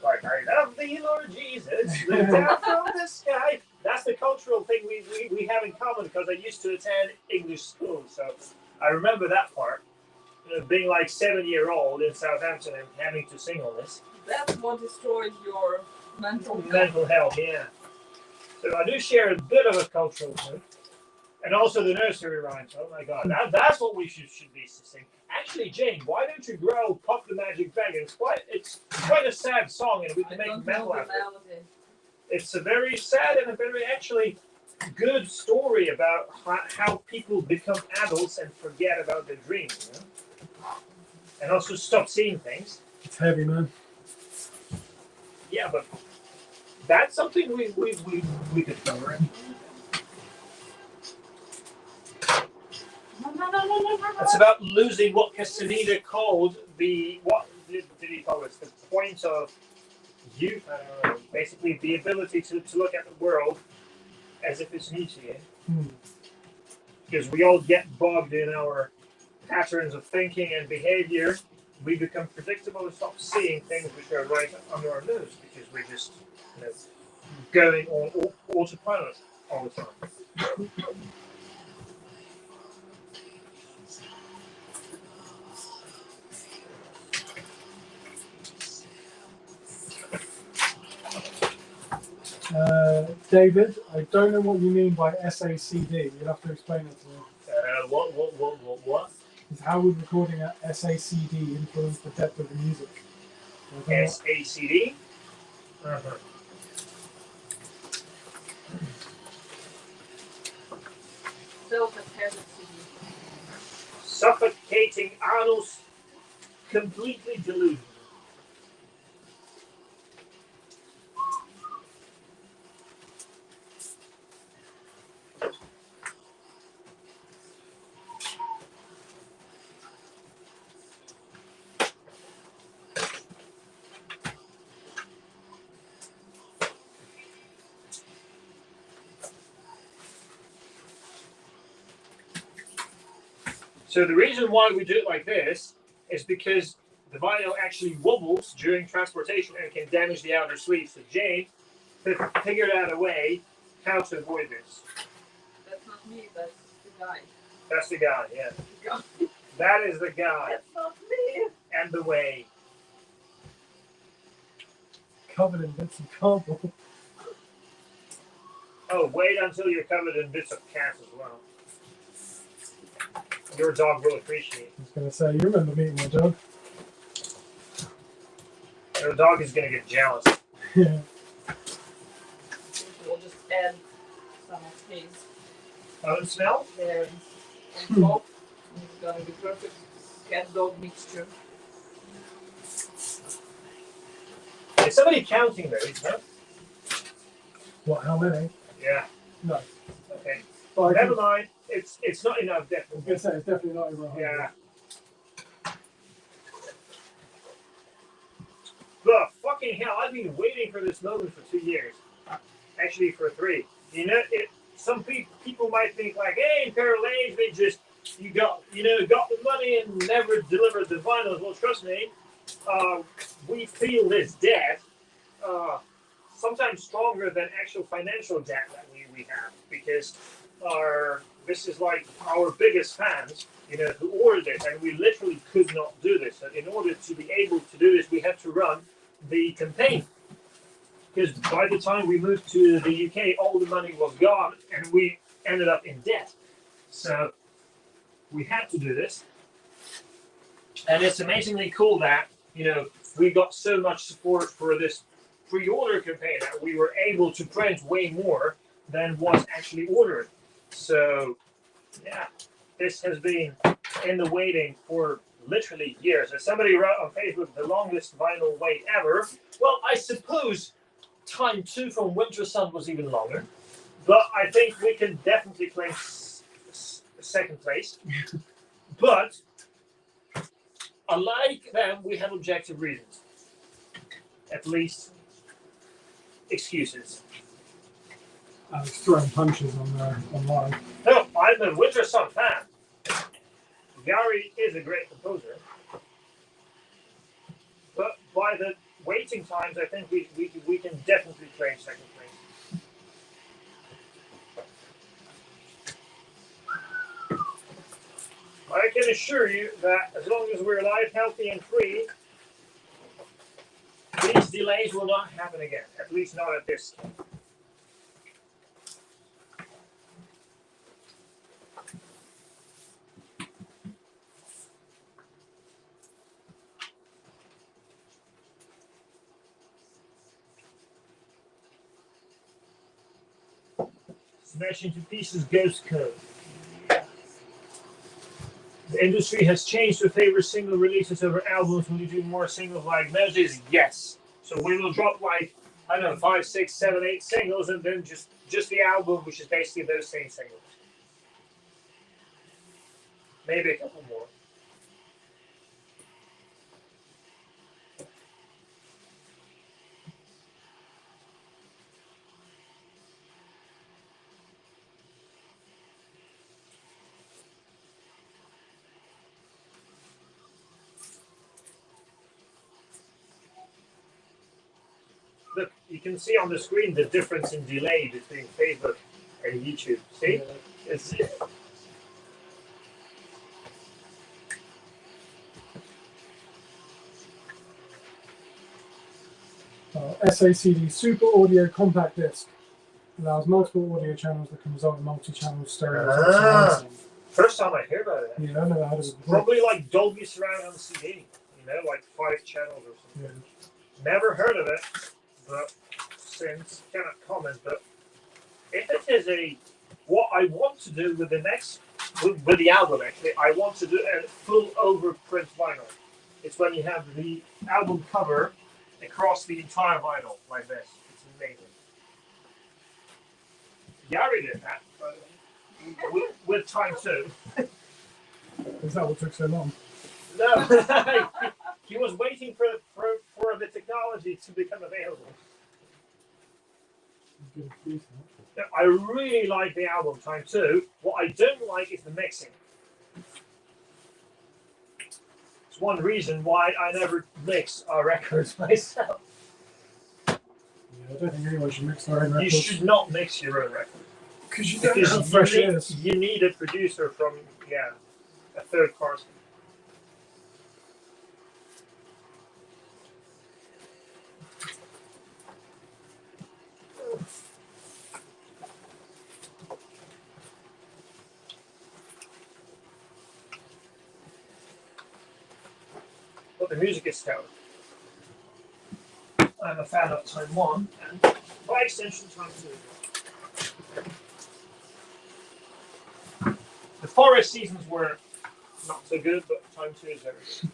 Like, I love thee, Lord Jesus, look down from the sky. That's the cultural thing we have in common because I used to attend English school, so I remember that part. Being like 7-year-old in Southampton and having to sing all this. That's what destroyed your mental health, yeah. So I do share a bit of a cultural thing. And also the nursery rhymes. Oh my god, that's what we should be sing. Actually, Jane, why don't you grow Pop the Magic Bag? It's quite a sad song, and we can make metal out of it. It's a very sad and a very actually good story about how people become adults and forget about their dreams, you know? And also stop seeing things. It's heavy, man. Yeah, but that's something we could cover. It's about losing what Castaneda called what did he call it? The point of youth. I don't know. Basically, the ability to look at the world as if it's new to you. Because we all get bogged in our patterns of thinking and behavior. We become predictable and stop seeing things which are right under our nose because we're just going on autopilot all the time. David, I don't know what you mean by SACD. You'll have to explain it to me. What? How would recording at SACD influence the depth of the music? SACD? Suffocating anus, completely delusional. So the reason why we do it like this is because the vinyl actually wobbles during transportation and can damage the outer sleeve. So Jane figured out a way how to avoid this. That's not me, that's the guy. That's the guy, yeah. The guy. That is the guy. That's not me. And the way. Covered in bits of cardboard. Oh, wait until you're covered in bits of cat as well. Your dog will appreciate it. I was going to say, you remember meeting my dog. Your dog is going to get jealous. Yeah. We'll just add some of his Own smell? there on top. It's gonna be perfect cat dog mixture. Is somebody counting those, huh? What, how many? Yeah. No. Okay. But Never mind. It's not enough, I was going definitely. to say, it's definitely not over 100. Yeah. But fucking hell, I've been waiting for this moment for 2 years. Actually, for 3. You know, some people might think like, hey, Imperial Age, they just got the money and never delivered the vinyls. Well, trust me, we feel this debt sometimes stronger than actual financial debt that we have because our this is like our biggest fans, who ordered it, and we literally could not do this. And in order to be able to do this, we had to run the campaign. Because by the time we moved to the UK, all the money was gone, and we ended up in debt. So we had to do this. And it's amazingly cool that, we got so much support for this pre-order campaign that we were able to print way more than was actually ordered. So, yeah, this has been in the waiting for literally years. As somebody wrote on Facebook, the longest vinyl wait ever. Well, I suppose Time 2 from Winter Sun was even longer. But I think we can definitely claim second place. But unlike them, we have objective reasons. At least excuses. Alex throwing punches online. No, I'm a Winter Sun fan. Gary is a great composer. But by the waiting times, I think we can definitely claim second place. I can assure you that as long as we're alive, healthy, and free, these delays will not happen again. At least not at this scale. Smash into pieces, Ghost Code. The industry has changed to favor single releases over albums. Will you do more singles like Moses? Yes. So we will drop like, I don't know, 5, 6, 7, 8 singles, and then just the album, which is basically those same singles. Maybe a couple more. Look, you can see on the screen the difference in delay between Facebook and YouTube. See? Yeah. It's, SACD Super Audio Compact Disc allows multiple audio channels that can result in multi-channel stereo. first time I hear about it. Yeah, I never heard of it before. Probably like Dolby Surround on CD. Like 5 channels or something. Yeah. Never heard of it, but since cannot comment. But if it is what I want to do with the next, with the album actually, I want to do a full overprint vinyl. It's when you have the album cover across the entire vinyl like this. It's amazing. Gary did that, but with Time 2. Is that what took so long? No, he was waiting for the technology to become available. Good excuse, huh? I really like the album Time 2. What I don't like is the mixing. It's one reason why I never mix our records myself. Yeah, I don't think anyone should mix their own records. You should not mix your own records. Because you don't have fresh ears. You need a producer from, a third person. But the music is stellar. I'm a fan of Time 1 and by extension Time 2. The Forest seasons were not so good, but Time 2 is very good.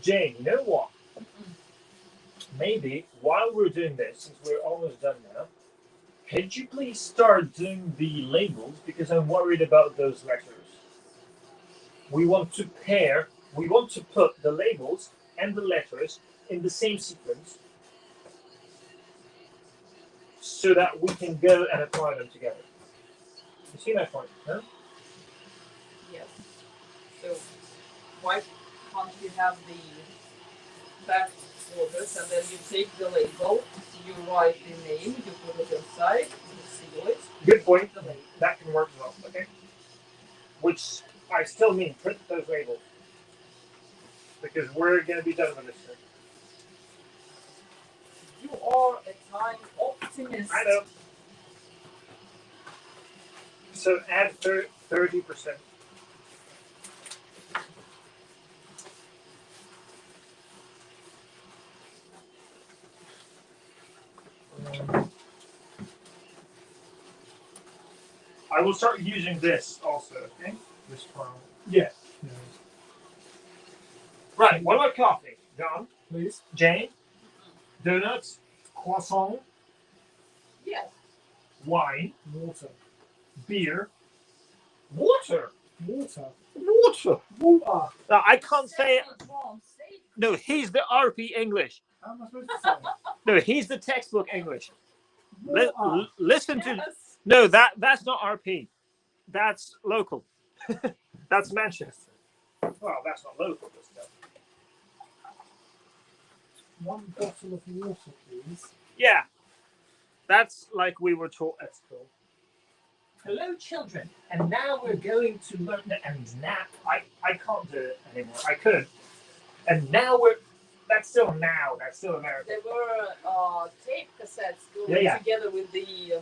Jane, you know what? Maybe while we're doing this, since we're almost done now, could you please start doing the labels because I'm worried about those letters. We want to pair we want to put the labels and the letters in the same sequence so that we can go and apply them together. You see my point, no? Yes. So why can't you have the back orders and then you take the label, you write the name, you put it inside, you seal it. Good point. The label. That can work as well, okay? Which I still mean print those labels. Because we're going to be done with this thing. You are a time optimist. I know. So add 30%. I will start using this also, okay? This file. Yeah. Yeah. Right, what about coffee? John, Please. Jane, donuts, croissant, Yes. wine, Water. beer, water. Water. Water. Water. Now, I can't say it. Say John, say No, he's the RP English. How am I supposed to say it? No, he's the textbook English. Water. Listen to. yes. No, that's not RP. That's local. That's Manchester. Well, that's not local, but still. One bottle of water, please. Yeah. That's like we were taught at school. Hello, children. And now we're going to learn. And now I can't do it anymore. I could. And now we're. That's still now. That's still American. There were tape cassettes going Yeah. together with the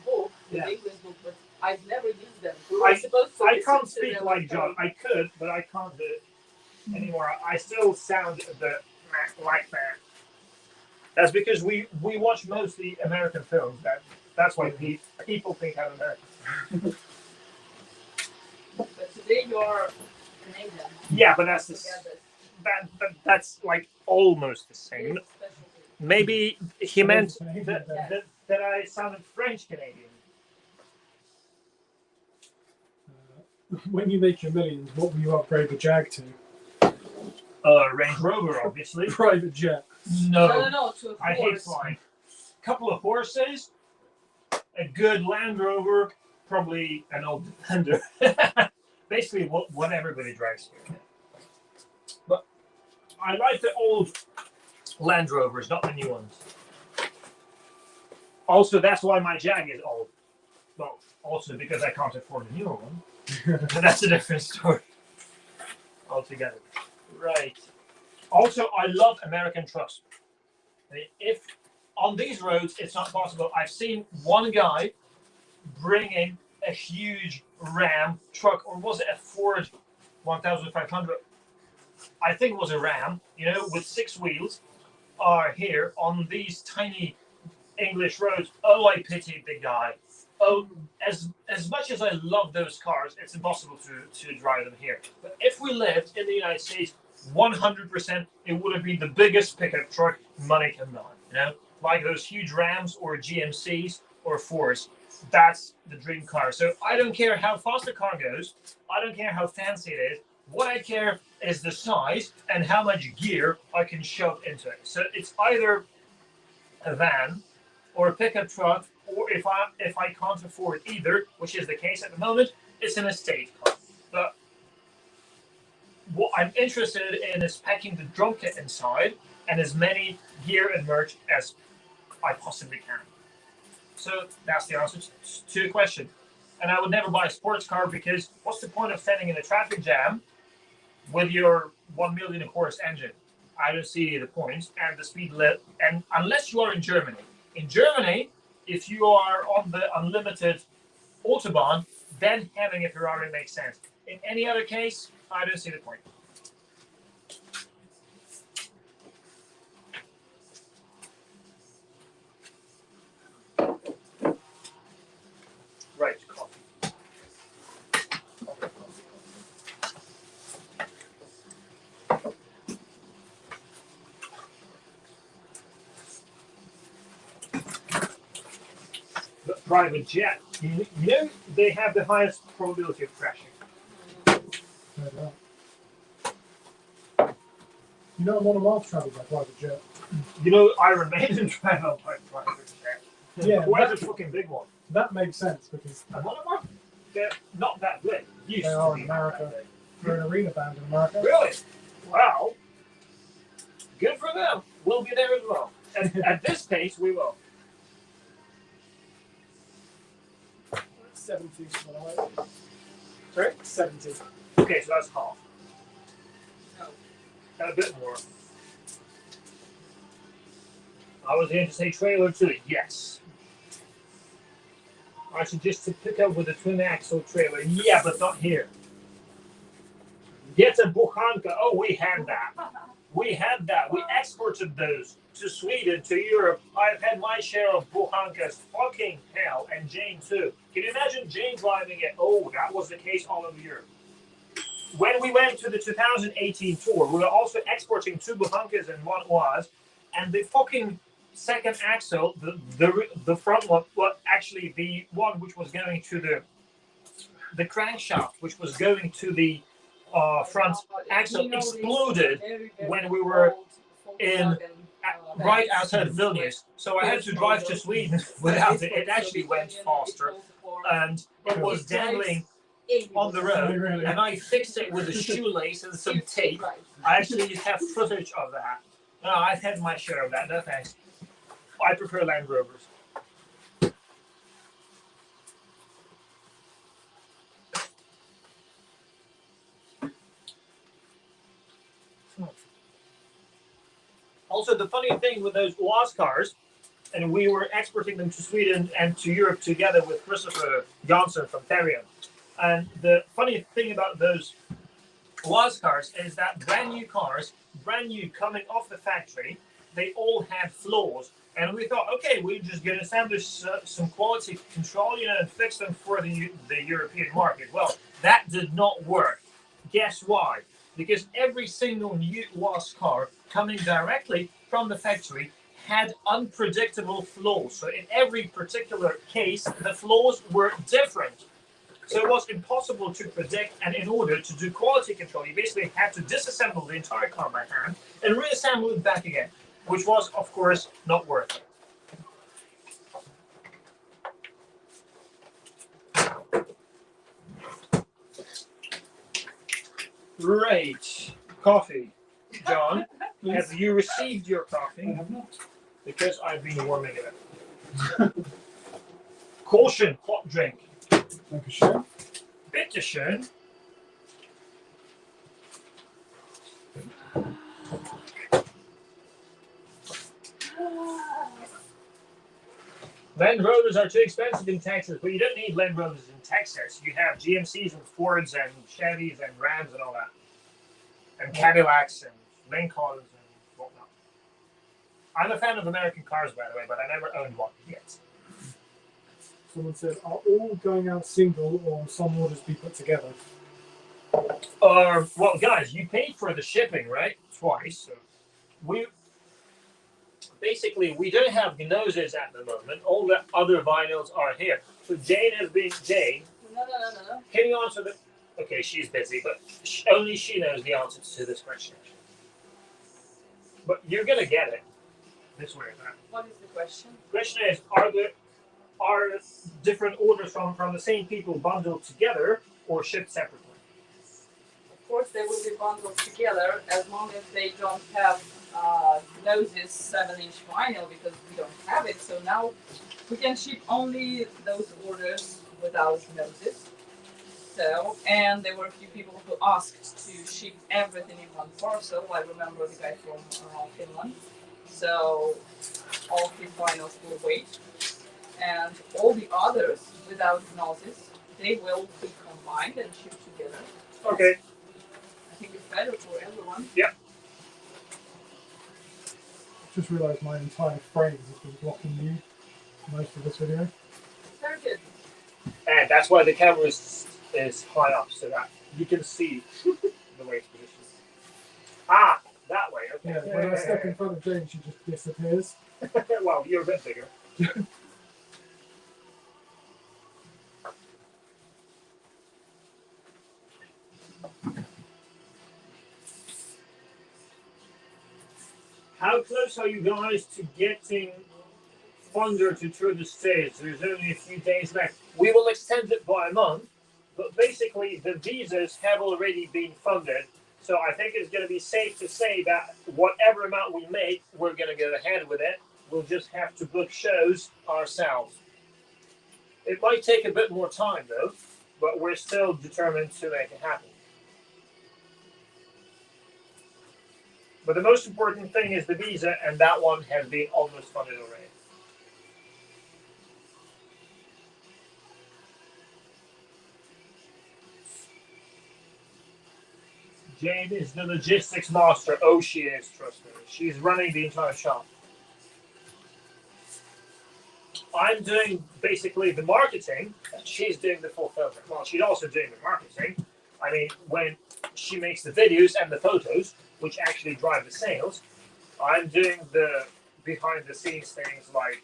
book, with Yeah. the English book, but I've never used them. We were supposed to I listen can't to speak them like at John. home. I could, but I can't do it anymore. I still sound a bit like that. That's because we watch mostly American films. That's why people think I'm American. But today you're Canadian. Yeah, but that's the, Together. that's like almost the same. It's specialty. Maybe he meant Canadian, that I sounded French Canadian. When you make your millions, what will you upgrade the Jag to? Range Rover, obviously. Private jet. No, to a I hate horse. flying. Couple of horses, a good Land Rover, probably an old Defender. Basically, what everybody drives here. But I like the old Land Rovers, not the new ones. Also, that's why my Jag is old. Well, also because I can't afford a newer one. But that's a different story altogether. Right. Also, I love American trucks. If on these roads it's not possible, I've seen one guy bringing a huge Ram truck, or was it a Ford 1500? I think it was a Ram, with 6 wheels, are here on these tiny English roads. Oh, I pity the guy. Oh, as much as I love those cars, it's impossible to drive them here. But if we lived in the United States, 100% it would have been the biggest pickup truck money can buy. Like those huge Rams or GMCs or Fords. That's the dream car. So I don't care how fast the car goes. I don't care how fancy it is. What I care is the size and how much gear I can shove into it. So it's either a van or a pickup truck, or if I can't afford either, which is the case at the moment, it's an estate car. But what I'm interested in is packing the drum kit inside and as many gear and merch as I possibly can. So that's the answer to your question. And I would never buy a sports car because what's the point of standing in a traffic jam with your 1 million horse engine? I don't see the point. And the speed limit. And unless you are in Germany. In Germany, if you are on the unlimited Autobahn, then having a Ferrari makes sense. In any other case, I don't see the point. Right, coffee. The private jet, they have the highest probability of crashing. You know, monomoth travelled by private jet. You know, Iron Maiden travel by private jet. Yeah, Quite a that, fucking big one. that makes sense because And one of them, they're not that big. Used They to are be in not America. that big. they're an arena band in America. Really? Wow. Good for them. We'll be there as well. At this pace, we will. 70, by the way. Sorry? 70. Okay, so that's half. No. And a bit more. I was going to say trailer too. Yes. I suggest to pick up with a twin axle trailer. Yeah, but not here. Get a Buchanka. Oh, we had that. We had that. We exported those to Sweden, to Europe. I've had my share of Buchankas. Fucking hell. And Jane too. Can you imagine Jane driving it? Oh, that was the case all over Europe. When we went to the 2018 tour, we were also exporting 2 Buchankas and 1 was, and the fucking second axle, the front one, well, actually the one which was going to the crankshaft, which was going to the front axle, exploded when we were in right outside of Vilnius. So I had to drive to Sweden without it. It actually went faster, and it was dangling on the road, Really? and I fixed it with a shoelace and some tape. I actually have footage of that. No, I've had my share of that. No thanks. I prefer Land Rovers. Also, the funny thing with those UAZ cars, and we were exporting them to Sweden and to Europe together with Christopher Jansson from Therion. And the funny thing about those UAZ cars is that brand new cars, brand new coming off the factory, they all had flaws. And we thought, okay, we're just going to establish some quality control, and fix them for the European market. Well, that did not work. Guess why? Because every single new UAZ car coming directly from the factory had unpredictable flaws. So in every particular case, the flaws were different. So it was impossible to predict, and in order to do quality control, you basically had to disassemble the entire car by hand and reassemble it back again, which was, of course, not worth it. Right. Coffee. John, have you received your I coffee? have not. Because I've been warming it up. Caution, hot drink. Thank you, Sean. Bitteschön. Land Rovers are too expensive in Texas, but you don't need Land Rovers in Texas. You have GMCs and Fords and Chevys and Rams and all that. And Cadillacs and Lincolns and whatnot. I'm a fan of American cars, by the way, but I never owned one yet. Someone said, are all going out single or some orders be put together? Well, guys, you paid for the shipping, right? Twice. So we don't have noses at the moment. All the other vinyls are here. So Jane. No. Hang on to the. Okay, she's busy, but only she knows the answer to this question. But you're gonna get it this way or that. What is the question? The question is: are different orders from the same people bundled together or shipped separately? Of course, they will be bundled together as long as they don't have noses 7-inch vinyl, because we don't have it. So now we can ship only those orders without noses. So, and there were a few people who asked to ship everything in one parcel. I remember the guy from Finland. So all 3 vinyls will wait. And all the others without noses, they will be combined and shipped together. Okay. I think it's better for everyone. Just realised my entire frame has been blocking you most of this video. Very good. And that's why the camera is high up, so that you can see the way it's positioned. Ah, that way. Okay. Yeah, when I step in front of Jane, she just disappears. Well, you're a bit bigger. How close are you guys to getting Thunder to tour the States? There's only a few days left. We will extend it by a month, but basically the visas have already been funded. So I think it's going to be safe to say that whatever amount we make, we're going to go ahead with it. We'll just have to book shows ourselves. It might take a bit more time though, but we're still determined to make it happen. But the most important thing is the visa, and that one has been almost funded already. Jane is the logistics master. Oh, she is, trust me. She's running the entire shop. I'm doing basically the marketing, and she's doing the fulfillment. Well, she's also doing the marketing. I mean, when she makes the videos and the photos, which actually drive the sales, I'm doing the behind the scenes things like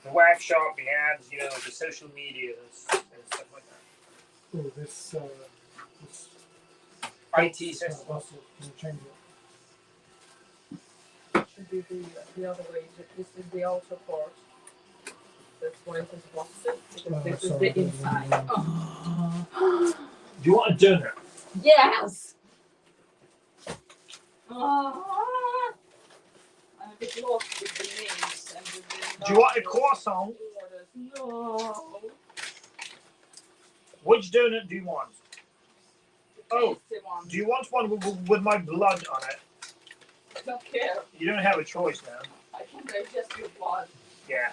the web shop, the ads, the social media and stuff like that. Oh, this IT system. Can you change it? Should be the other way. This is the outer part. That's why it is busted, because this is the inside. Oh. Do you want a donut? Yes! I'm a bit lost with the names and with the Do you want a croissant? orders. No. Which donut do you want? Oh, Tasty one. do you want one with my blood on it? I don't care. You don't have a choice, man. I can digest your blood. Yeah.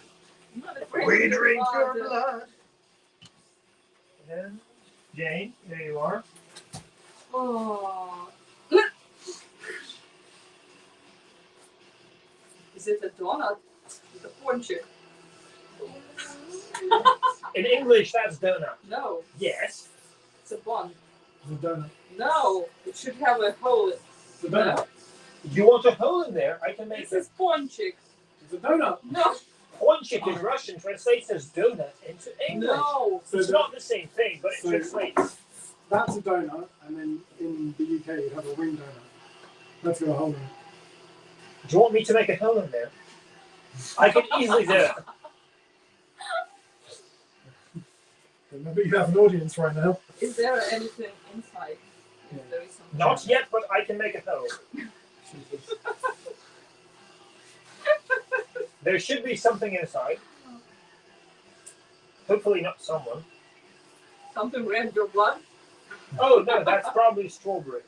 I'm not afraid We of your drink blood. your blood. And Jane, there you are. Oh. Is it a donut? With a ponchik? In English, that's donut. No, Yes. it's a bun. It's a donut. No, it should have a hole. It's a donut. You want a hole in there? I can make This it. is ponchik. It's a donut. No, Ponchik in Russian translates as donut into English. no. So It's the- not the same thing, but it so- translates. That's a donut, and then in the UK you have a wing donut. That's got a hole in it. Do you want me to make a hole in there? I can easily do it. Remember, you have an audience right now. Is there anything inside? Yeah. There is something. Not yet, but I can make a hole. Jesus. There should be something inside. Hopefully not someone. Something red your blood? Oh no, that's probably strawberry.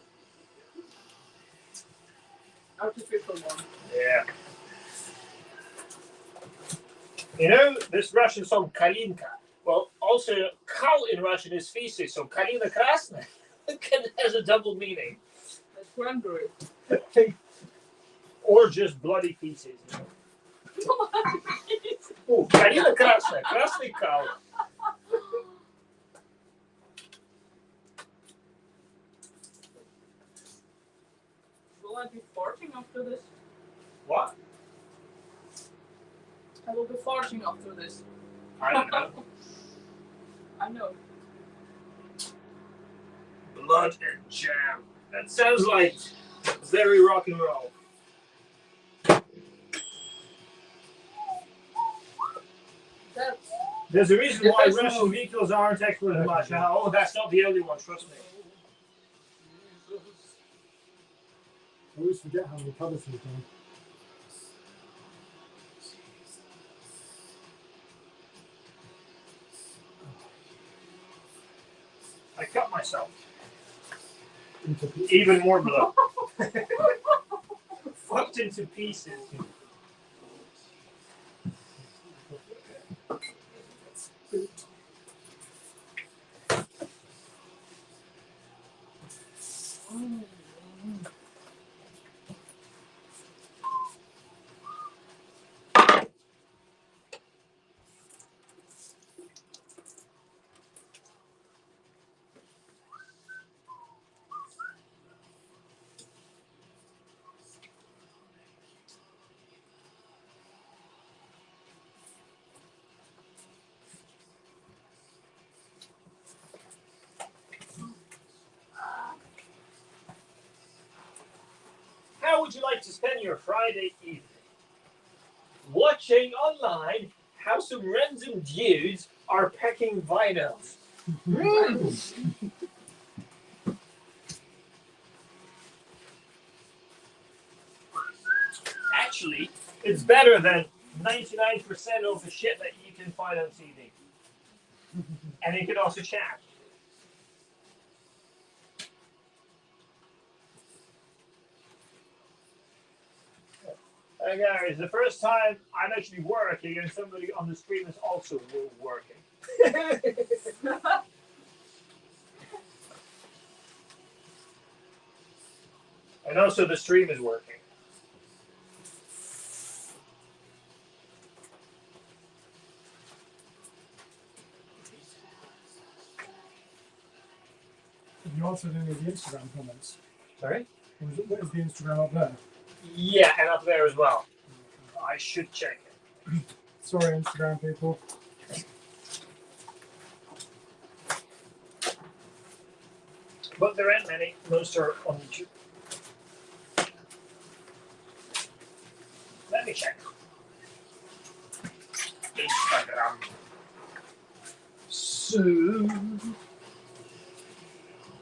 Artificial one. Yeah. You know this Russian song Kalinka? Well, also cow in Russian is feces, so Kalina Krasna has a double meaning. That's cranberry. Or just bloody feces. Oh, Kalina Krasna, Krasny cow. Will I be farting after this? What? I will be farting after this. I don't know. I know. Blood and jam. That sounds like very rock and roll. That's There's a reason why There's Russian no- vehicles aren't exported much. Oh, that's not the only one, trust me. I always forget how many covers we've done. I cut myself. Into pieces. Even more blood. Fucked into pieces. would you like to spend your Friday evening? Watching online how some random dudes are packing vinyls. Actually, it's better than 99% of the shit that you can find on TV. And you can also chat. Hey guys, the first time I'm actually working and somebody on the stream is also working. And also the stream is working. Have you answered any of the Instagram comments? Sorry? What is the Instagram up there? Yeah, and up there as well. I should check it. Sorry, Instagram people. But there aren't many. Most are on YouTube. Let me check. Instagram. So,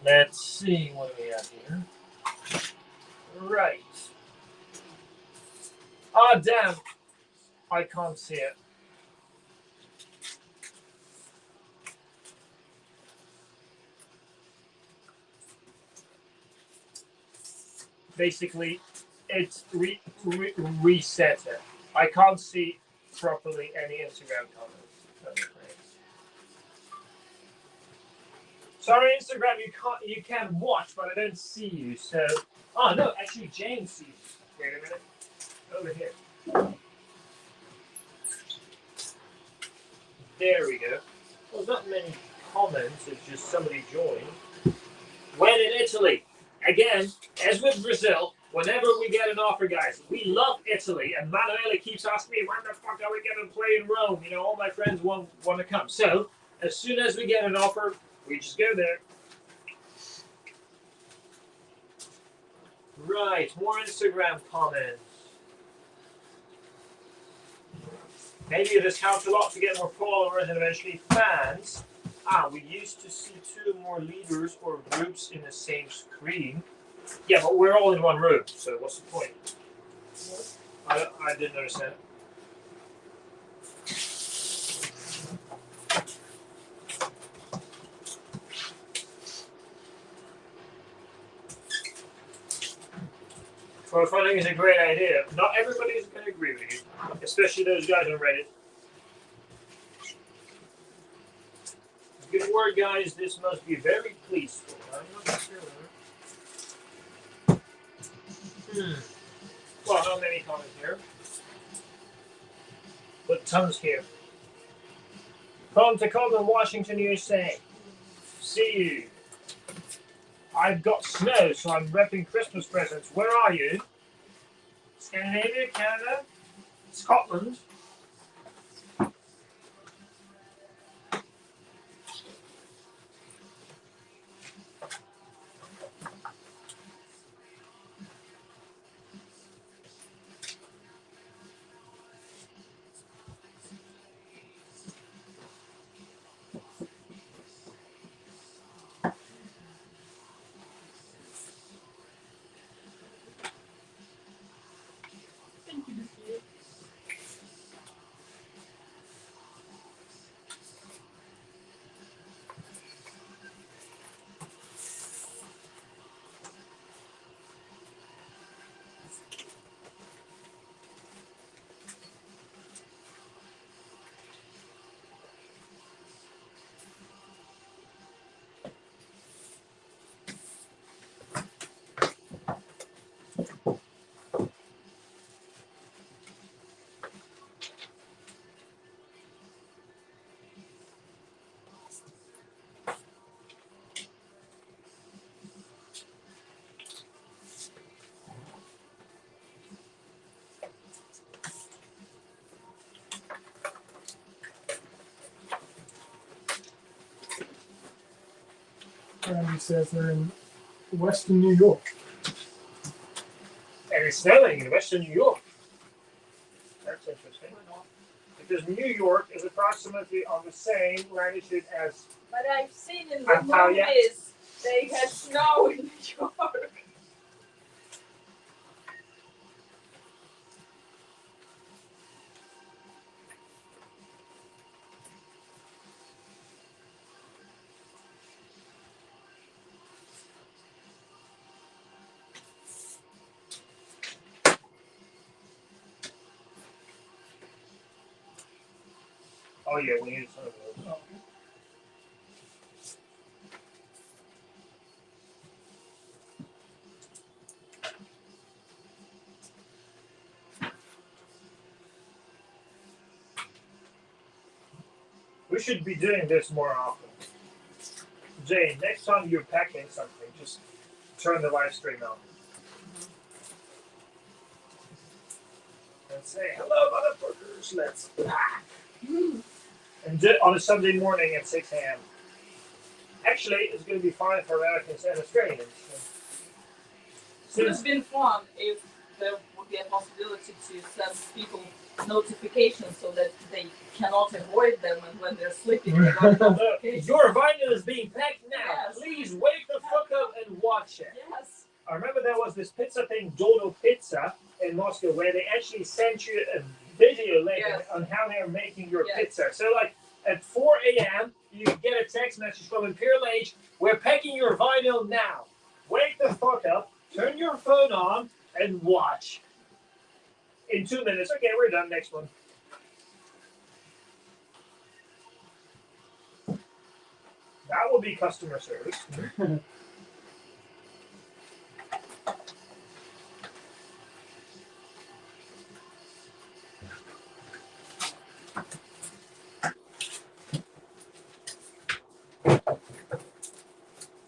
let's see what we have here. Right. Ah, damn. I can't see it. Basically, it's reset it. I can't see properly any Instagram comments. Sorry, Instagram, you can't watch, but I don't see you. So, oh no, actually, James sees you. Wait a minute, over here. There we go. Well, not many comments. It's just somebody joined. When in Italy, again, as with Brazil, whenever we get an offer, guys, we love Italy. And Manuela keeps asking me, when the fuck are we going to play in Rome? You know, all my friends want to come. So, as soon as we get an offer, we just go there. Right, more Instagram comments. Maybe this helps a lot to get more followers and eventually fans. We used to see 2 more leaders or groups in the same screen. Yeah, but we're all in one room, so what's the point? I didn't understand. Crowdfunding is a great idea. Not everybody is going to agree with you, especially those guys on Reddit. Good word, guys. This must be very peaceful. I'm not sure. Well, not many comments here, but tons here. From Tacoma, Washington, USA. See you. I've got snow, so I'm repping Christmas presents. Where are you? Scandinavia, Canada, Scotland. Randy says they're in Western New York. And And it's snowing in western New York. That's interesting. Why not? Because New York is approximately on the same latitude as. But I've seen in the Antalya. movies they had snow in New York. Oh yeah, we need some of those. We should be doing this more often. Jane, next time you're packing something, just turn the live stream on. And say, hello, motherfuckers, let's pack. And do it on a Sunday morning at 6 a.m. Actually, it's going to be fine for Americans and Australians. It would have been fun if there would be a possibility to send people notifications so that they cannot avoid them, and when they're sleeping, they got notifications. Your vinyl is being packed now. Yes. Please wake the fuck up and watch it. Yes. I remember there was this pizza thing, Dodo Pizza, in Moscow, where they actually sent you a video link Yes. on how they're making your Yes. pizza. So, like, at 4 a.m., you get a text message from Imperial Age, we're packing your vinyl now. Wake the fuck up, turn your phone on, and watch. In 2 minutes, okay, we're done, next one. That will be customer service.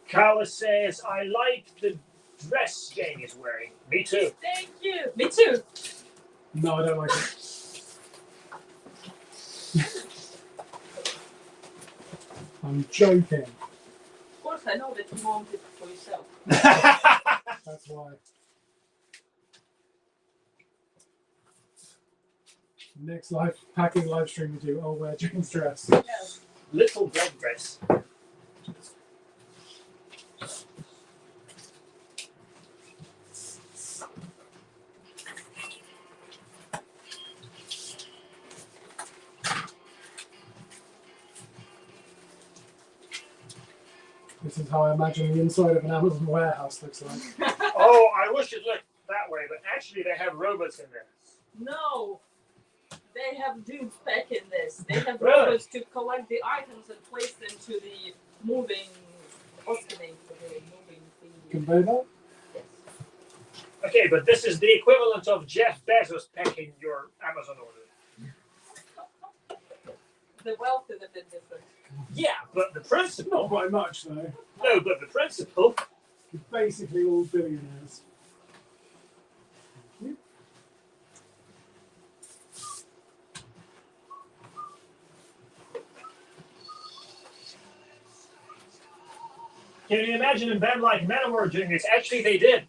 Carla says, I like the dress Jane is wearing. Me too. Thank you. Me too. No, I don't like it. I'm joking. Of course, I know that you want it for yourself. That's why. Next packing live stream we do, I'll wear Jane's dress. Yes. Little black dress. This is how I imagine the inside of an Amazon warehouse looks like. Oh, I wish it looked that way, but actually they have robots in there. No. They have dudes packing this. They have Really? robots to collect the items and place them to the moving. What's the name for the moving thing? Conveyor belt? Yes. Okay, but this is the equivalent of Jeff Bezos packing your Amazon order. The wealth is a bit different. Yeah, but the principle. Not by much though. No, but the principle. Basically all billionaires. Can you imagine a band like Manowar doing this? Actually, they did.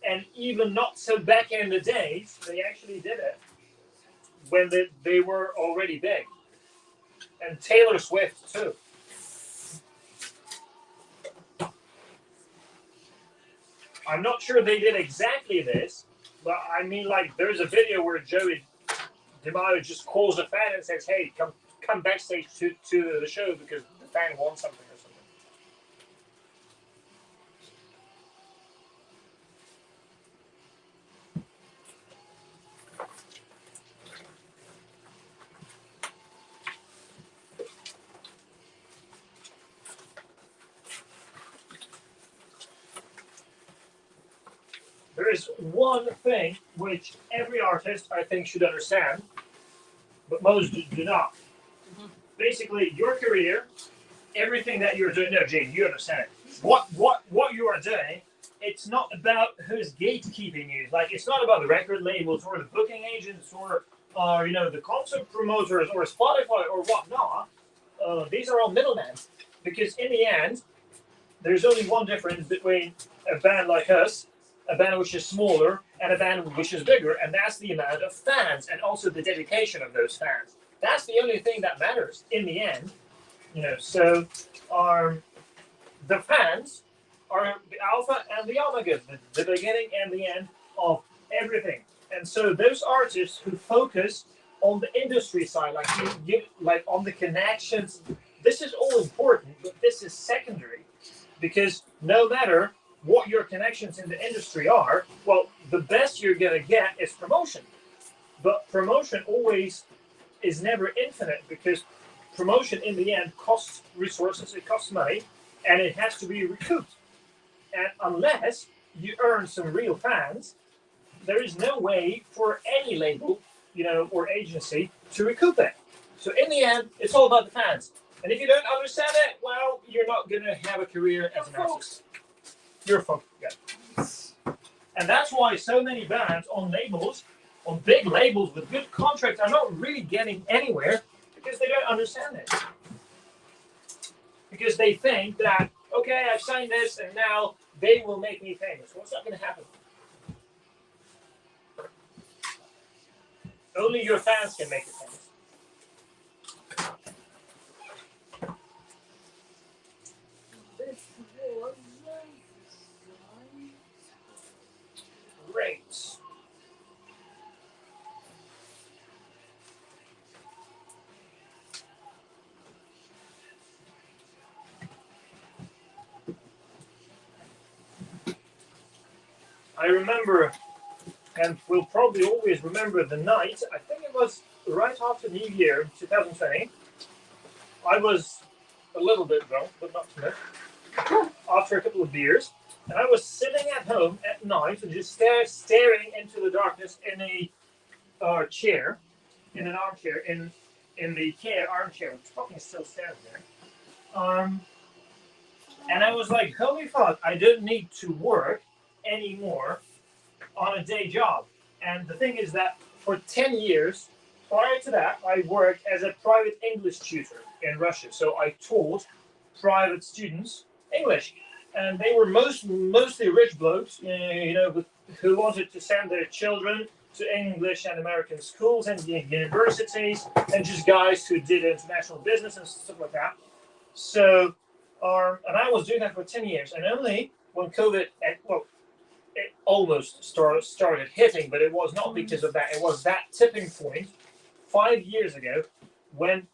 And even not so back in the days, they actually did it when they were already big. And Taylor Swift, too. I'm not sure they did exactly this, but I mean, like, there's a video where Joey DeMaio just calls a fan and says, hey, come backstage to the show because the fan wants something or something. There is one thing which every artist, I think, should understand, but most do not. Mm-hmm. Basically, your career, everything that you're doing. No, Jane, you understand it. What you are doing, it's not about who's gatekeeping you. Like, it's not about the record labels or the booking agents or the concert promoters or Spotify or whatnot. These are all middlemen. Because in the end, there's only one difference between a band like us a band which is smaller, and a band which is bigger, and that's the amount of fans and also the dedication of those fans. That's the only thing that matters in the end, you know. So, the fans are the alpha and the omega, the beginning and the end of everything. And so those artists who focus on the industry side, like on the connections, this is all important, but this is secondary, because no matter what your connections in the industry are, well, the best you're gonna get is promotion. But promotion always is never infinite, because promotion in the end costs resources, it costs money, and it has to be recouped. And unless you earn some real fans, there is no way for any label, you know, or agency to recoup that. So in the end, it's all about the fans. And if you don't understand it, well, you're not gonna have a career as an artist. You're folk, yeah. And that's why so many bands on labels, on big labels with good contracts, are not really getting anywhere, because they don't understand it. Because they think that, okay, I've signed this and now they will make me famous. Well, it's not going to happen. Only your fans can make you famous. Great. I remember, and will probably always remember the night, I think it was right after New Year 2020. I was a little bit drunk, but not too much, after a couple of beers. And I was sitting at home at night and just staring into the darkness in a chair, in an armchair, in the care armchair, which fucking still stands there. And I was like, holy fuck, I don't need to work anymore on a day job. And the thing is that for 10 years, prior to that, I worked as a private English tutor in Russia. So I taught private students English. And they were mostly rich blokes, you know, who wanted to send their children to English and American schools and universities, and just guys who did international business and stuff like that. So, and I was doing that for 10 years. And only when COVID, it almost started hitting, but it was not because of that. It was that tipping point 5 years ago when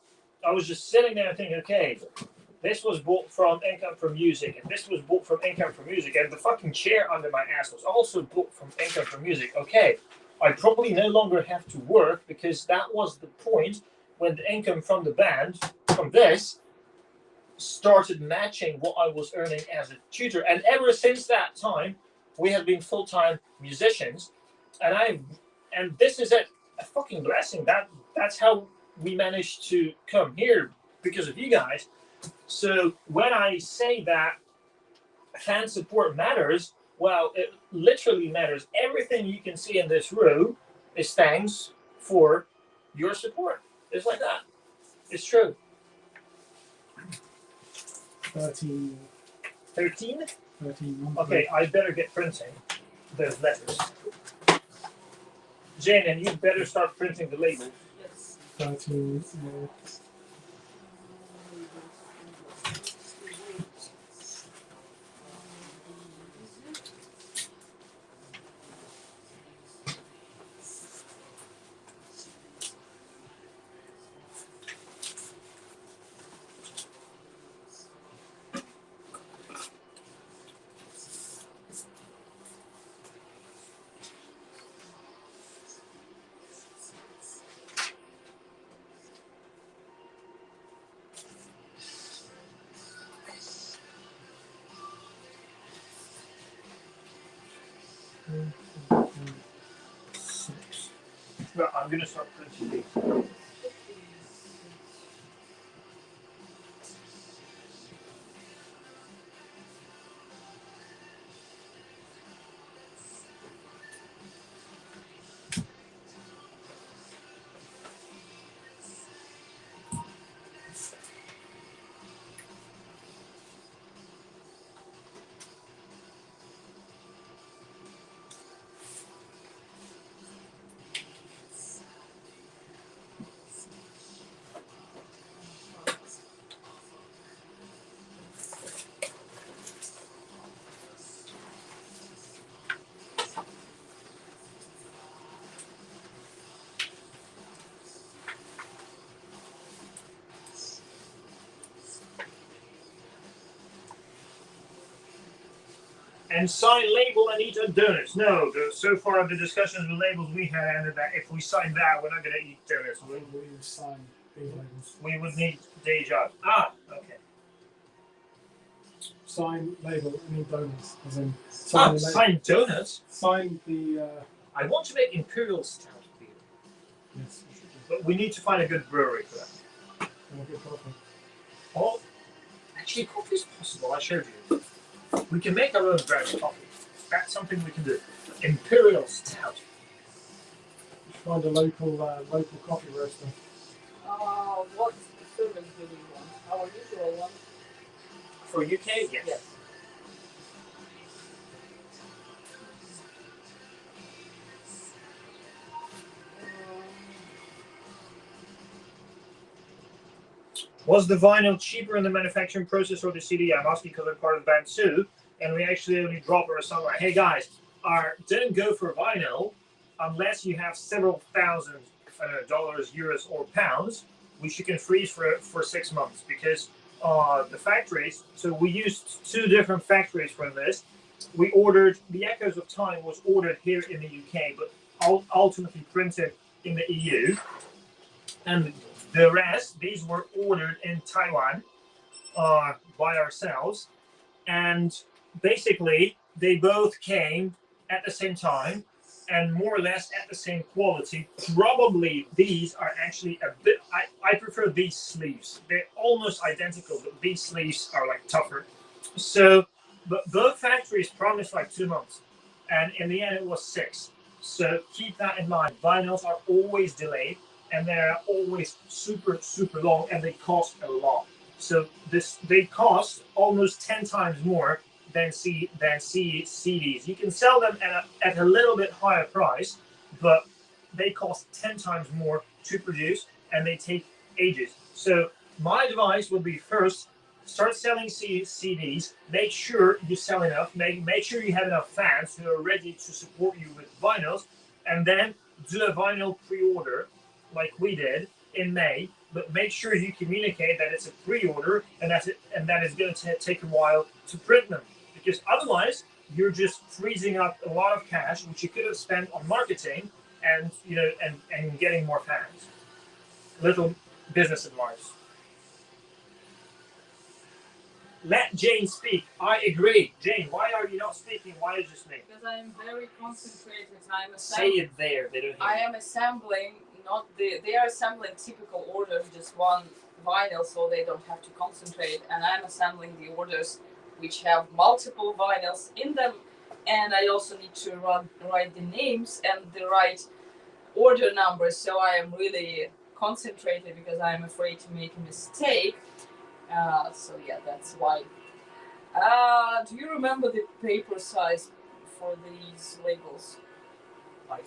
I was just sitting there thinking, okay, this was bought from income from music, and this was bought from income from music, and the fucking chair under my ass was also bought from income from music. Okay, I probably no longer have to work, because that was the point when the income from the band, from this, started matching what I was earning as a tutor. And ever since that time, we have been full-time musicians, and this is a fucking blessing. That's how we managed to come here, because of you guys. So when I say that fan support matters, well, it literally matters. Everything you can see in this room is thanks for your support. It's like that. It's true. 13. 13? 13. Okay, I better get printing those letters. Jane, and you better start printing the labels. Yes. 13. Well, I'm going to start printing these. And sign label and eat donuts. No, so far the discussions with labels we had ended that if we sign that, we're not going to eat donuts. We would sign these labels. We would need day job. Ah, okay. Sign label and eat donuts. As in sign, Sign donuts? Sign the. I want to make Imperial Stout beer. Yes. But we need to find a good brewery for that. And a good coffee. Oh, actually, coffee is possible. I showed you. We can make our own brand of coffee. That's something we can do. Imperial Stout. Find a local coffee roaster. What service do we want? Our usual one? For UK? Yes. Yes. Was the vinyl cheaper in the manufacturing process or the CD? I'm asking because I'm part of the band too, and we actually only drop our song like, hey guys, don't go for vinyl unless you have several thousand dollars, euros, or pounds, which you can freeze for 6 months because the factories. So we used 2 different factories for this. We ordered the Echoes of Time was ordered here in the UK, but ultimately printed in the EU, and the rest, these were ordered in Taiwan by ourselves. And basically, they both came at the same time and more or less at the same quality. Probably these are actually a bit, I prefer these sleeves. They're almost identical, but these sleeves are like tougher. So, but both factories promised like 2 months. And in the end, it was 6. So keep that in mind. Vinyls are always delayed. And they're always super, super long, and they cost a lot. So they cost almost 10 times more than CDs. You can sell them at a little bit higher price, but they cost 10 times more to produce, and they take ages. So my advice would be first, start selling CDs. Make sure you sell enough. Make sure you have enough fans who are ready to support you with vinyls, and then do a vinyl pre-order like we did in May, but make sure you communicate that it's a pre-order and that it's going to take a while to print them, because otherwise you're just freezing up a lot of cash which you could have spent on marketing and and getting more fans. Little business advice. Let Jane speak. I agree. Jane, why are you not speaking? Why is just me? Because I'm very concentrated. Say it there. They don't hear I am assembling. They are assembling typical orders, just one vinyl, so they don't have to concentrate. And I'm assembling the orders which have multiple vinyls in them, and I also need to write the names and the right order numbers. So I am really concentrated because I'm afraid to make a mistake. So yeah, that's why. Do you remember the paper size for these labels? I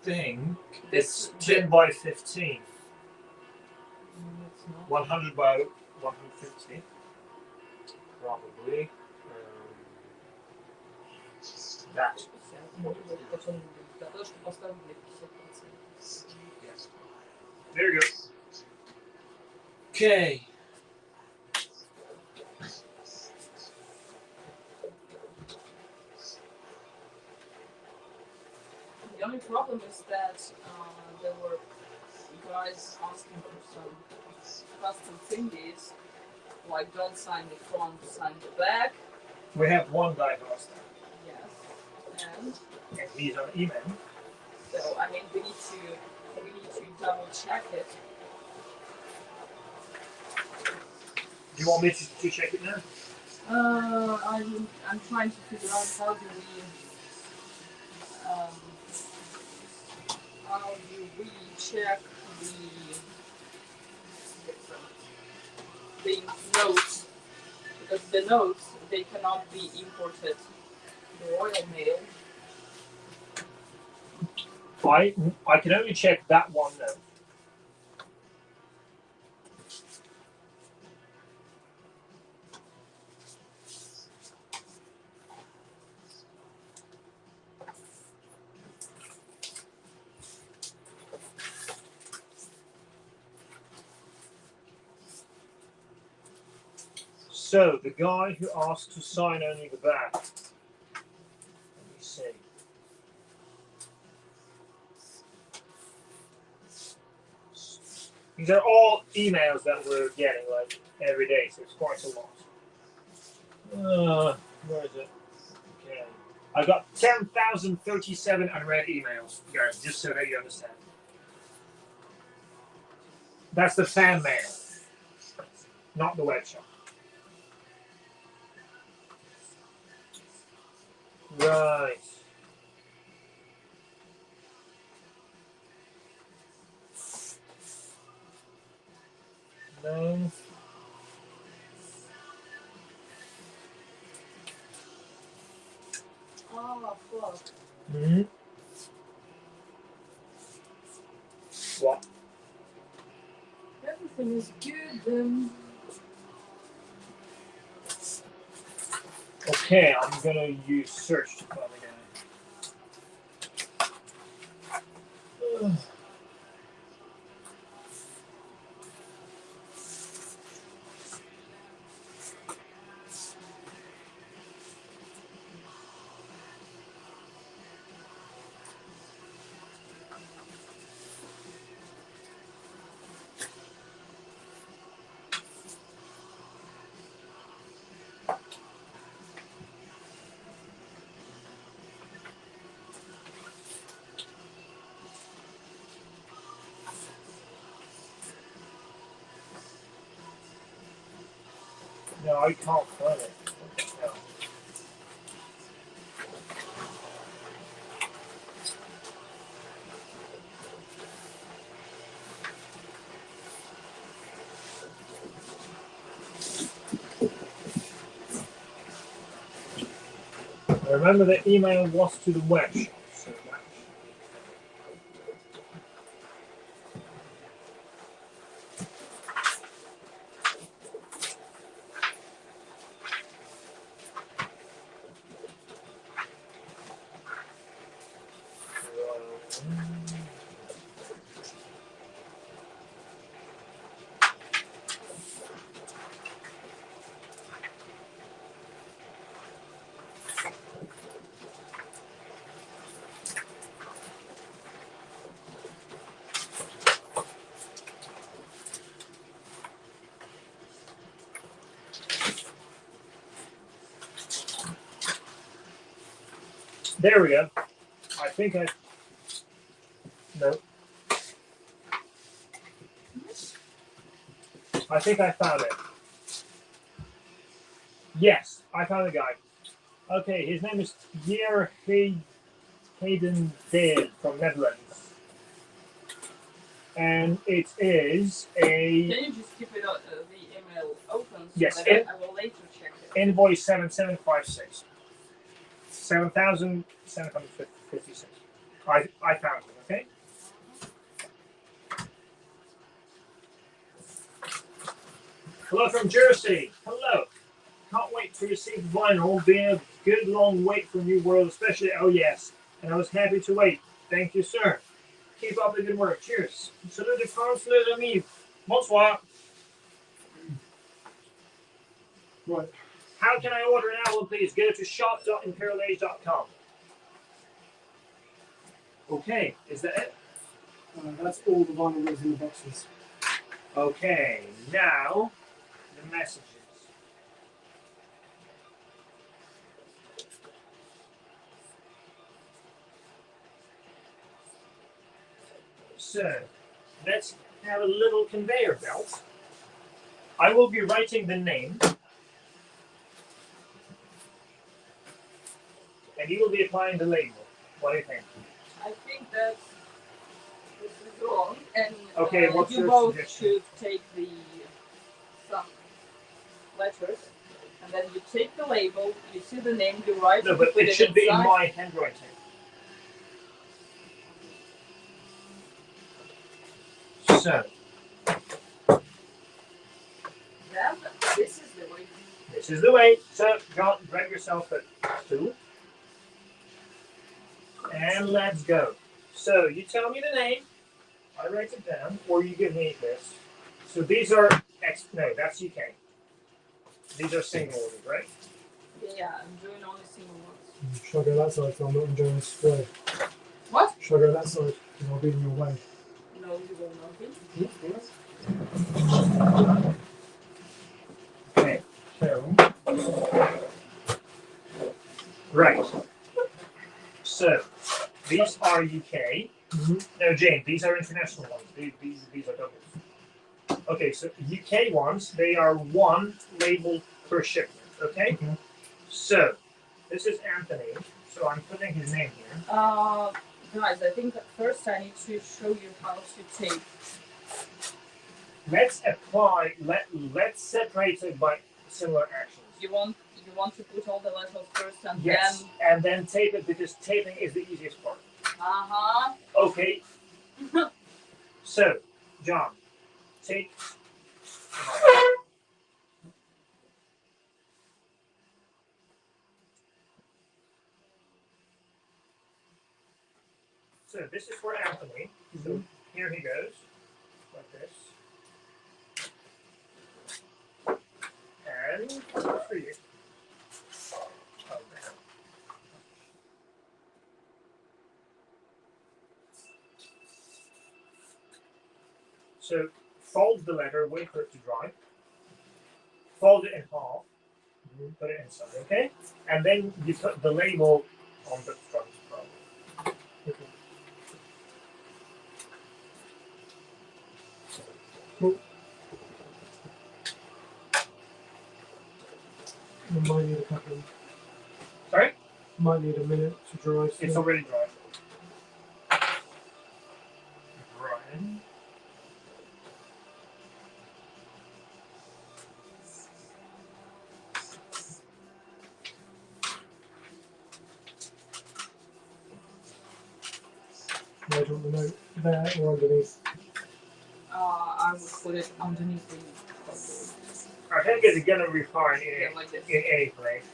think This- it's 10 by 15. 100 by 150. Probably. That. Yes. There you go. Okay. The only problem is that there were guys asking for some custom thingies, like don't sign the front, sign the back. We have one guy who asked that. Yes. And he's on email. So I mean we need to double check it. Do you want me to check it now? I'm trying to figure out how do we check the notes, because the notes, they cannot be imported the Royal Mail. I can only check that one note. So the guy who asked to sign only the back, These are all emails that we're getting like every day, so it's quite a lot. Where is it? Okay. I got 10,037 unread emails, guys, just so that you understand. That's the fan mail, not the web shop. Right. No. Oh, fuck. Hmm. What? Everything is good. Okay, I'm gonna use search to find the guy. No, I can't find it. What the hell? I remember the email was to the web shop, so that there we go. I think I. No. I think I found it. Yes, I found the guy. Okay, his name is Pierre Hayden Dale from Netherlands. And it is a Can you just keep it the email open so Yes, that I will later check it? invoice 7756. 7,756. I found it, okay? Hello from Jersey. Hello. Can't wait to receive vinyl. Been a good long wait for New World, especially. Oh, yes. And I was happy to wait. Thank you, sir. Keep up the good work. Cheers. Salut de France, les amis. Bonsoir. Right. How can I order an album, please? Go to shop.imperialage.com. Okay, is that it? That's all the vinyl that's in the boxes. Okay, now the messages. So, let's have a little conveyor belt. I will be writing the name, and you will be applying the label. What do you think? I think that this is wrong, and Okay, what's you your both suggestion? should take some letters, and then you take the label, you see the name, you write No, it, but you put it should be in inside. my handwriting. So, Then this is the way. this is the way. So, John, grab yourself a stool. And let's go. So, you tell me the name. I write it down, or you give me this. So, these are no, that's UK. These are single orders, right? Yeah, I'm doing only single ones. Should I go that side so I'm not in Joan's way? What? Should I go that side because I'll be in your way? No, you will not be. Yes. Okay, so right. So these are UK. No, Jane, these are international ones. These are doubles. Okay, so UK ones, they are one label per shipment. Okay. Okay. So this is Anthony. So I'm putting his name here. Guys, I think at first I need to show you how to tape. Let's apply. Let's separate it by similar actions. You want to put all the letters first and Yes, then. and then tape it because taping is the easiest part. Uh-huh. Okay. So, John, take. So this is for Anthony. So here he goes, like this. And for you. Oh, man. So fold the letter, wait for it to dry. Fold it in half. Put it inside, okay? And then you put the label on the front. Okay. Cool. I might need a couple. Sorry? Might need a minute to dry. It's already dry. Brian. Where do you want the note? There or underneath? I would put it underneath the. I think it's gonna be fine Yeah, like this. in any place.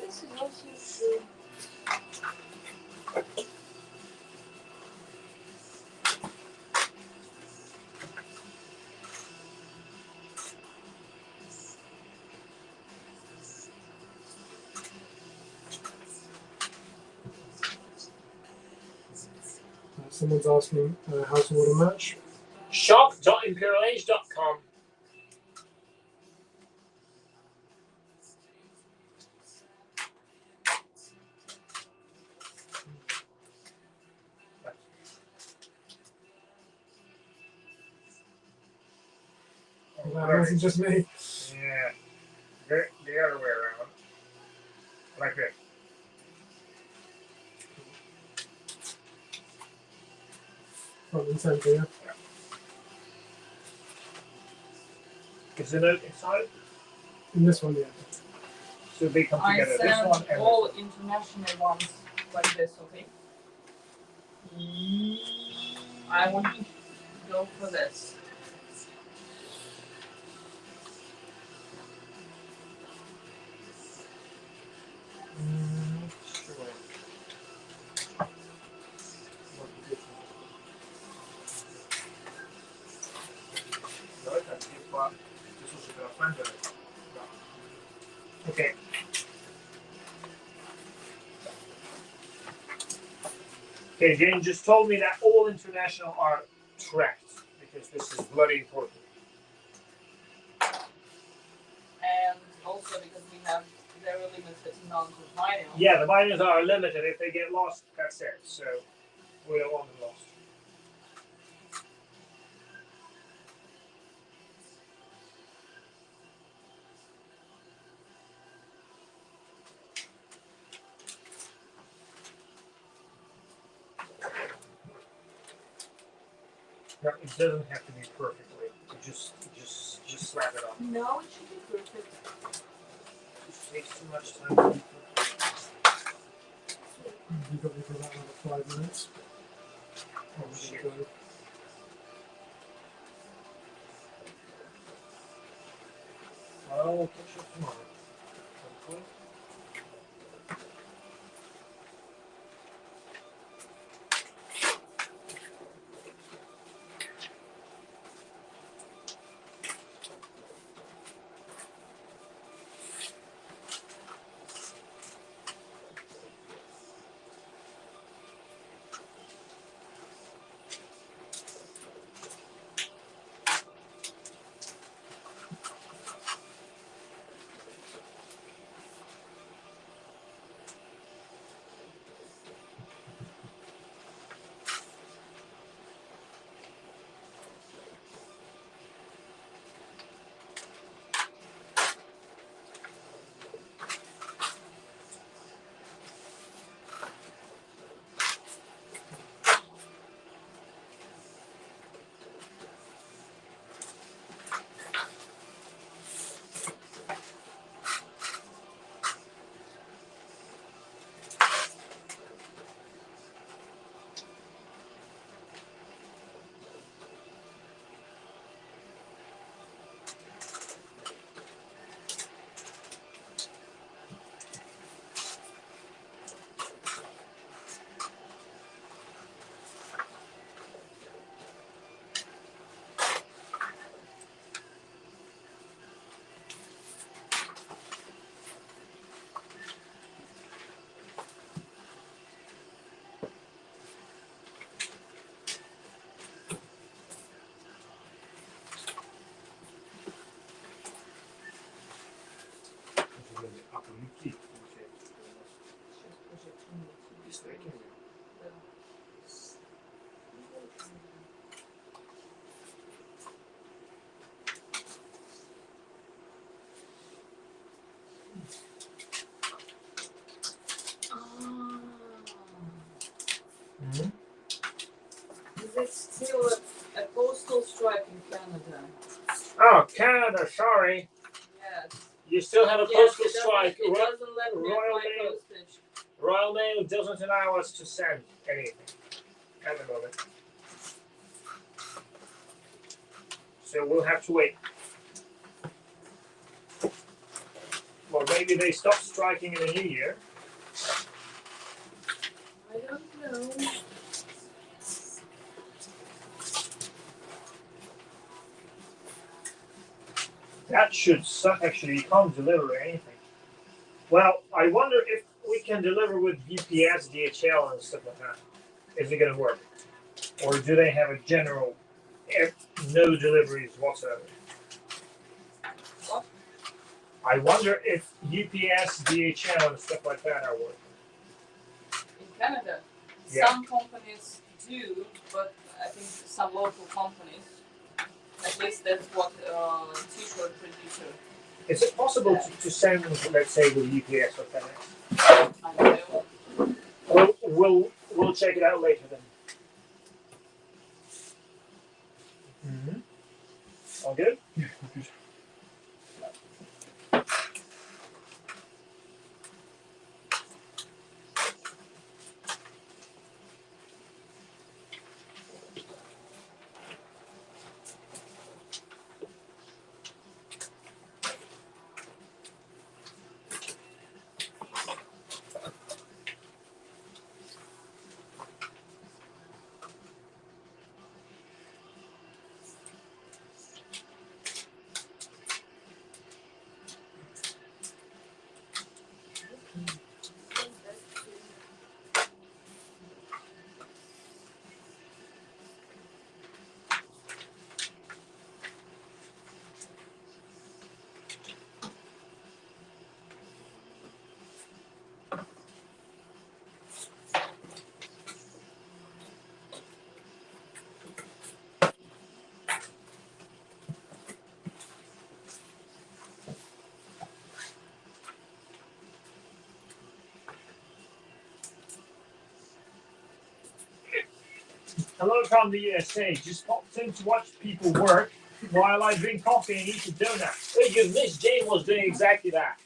This is also true. Someone's asking how to order merch. Shop.imperialage.com. That wasn't just me. Yeah. The other way around. Like this. Front and centre, yeah. Is the note inside? In this one, yeah. So they come I together. This send one and all international ones like this, okay? I would go for this. Okay. Okay, Jane just told me that all international are tracked because this is bloody important. And also because we have very limited amount of vinyl. Yeah, the vinyls are limited. If they get lost, that's it. So we don't want them lost. No, it doesn't have to be perfectly. Just slap it on. No, it should be perfect. It takes too much time. You got me for that another 5 minutes. Oh, Shit. go. I'll catch you tomorrow. Hopefully. is still a postal strike in Canada. Oh, Canada, sorry. Yes. You still have a Yes, postal it doesn't- strike. It doesn't let me Royal apply Mail. postage. Royal Mail doesn't allow us to send anything at the moment. So we'll have to wait. Well, maybe they stop striking in the new year. I don't know. That should suck, actually. You can't deliver anything. Well, I wonder if we can deliver with UPS, DHL, and stuff like that. Is it going to work? Or do they have a general no deliveries whatsoever? What? I wonder if UPS, DHL, and stuff like that are working. In Canada, Yeah. some companies do, but I think some local companies, at least that's what T-shirt producer. Is it possible to send, let's say, with UPS or FedEx? I know. We'll check it out later then. Mm-hmm. All good? Yeah, good. Hello from the USA. Just popped in to watch people work while I drink coffee and eat a donut. Hey, you missed Jane was doing exactly that.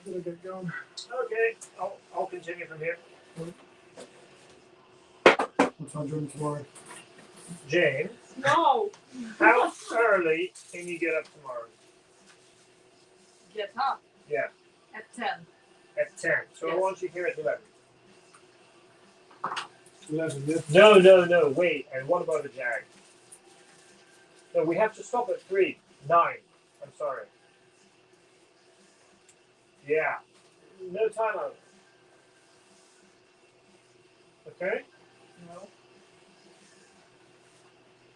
Gotta get going. Okay, I'll continue from here. What time do you want tomorrow? Jane, No. how early can you get up tomorrow? Get up. Yeah. At 10. At 10. So I Yes. want you here at 11. 11, yeah? No, wait. And what about the Jag? No, we have to stop at 3. 9. I'm sorry. Yeah. No time out. Okay? No.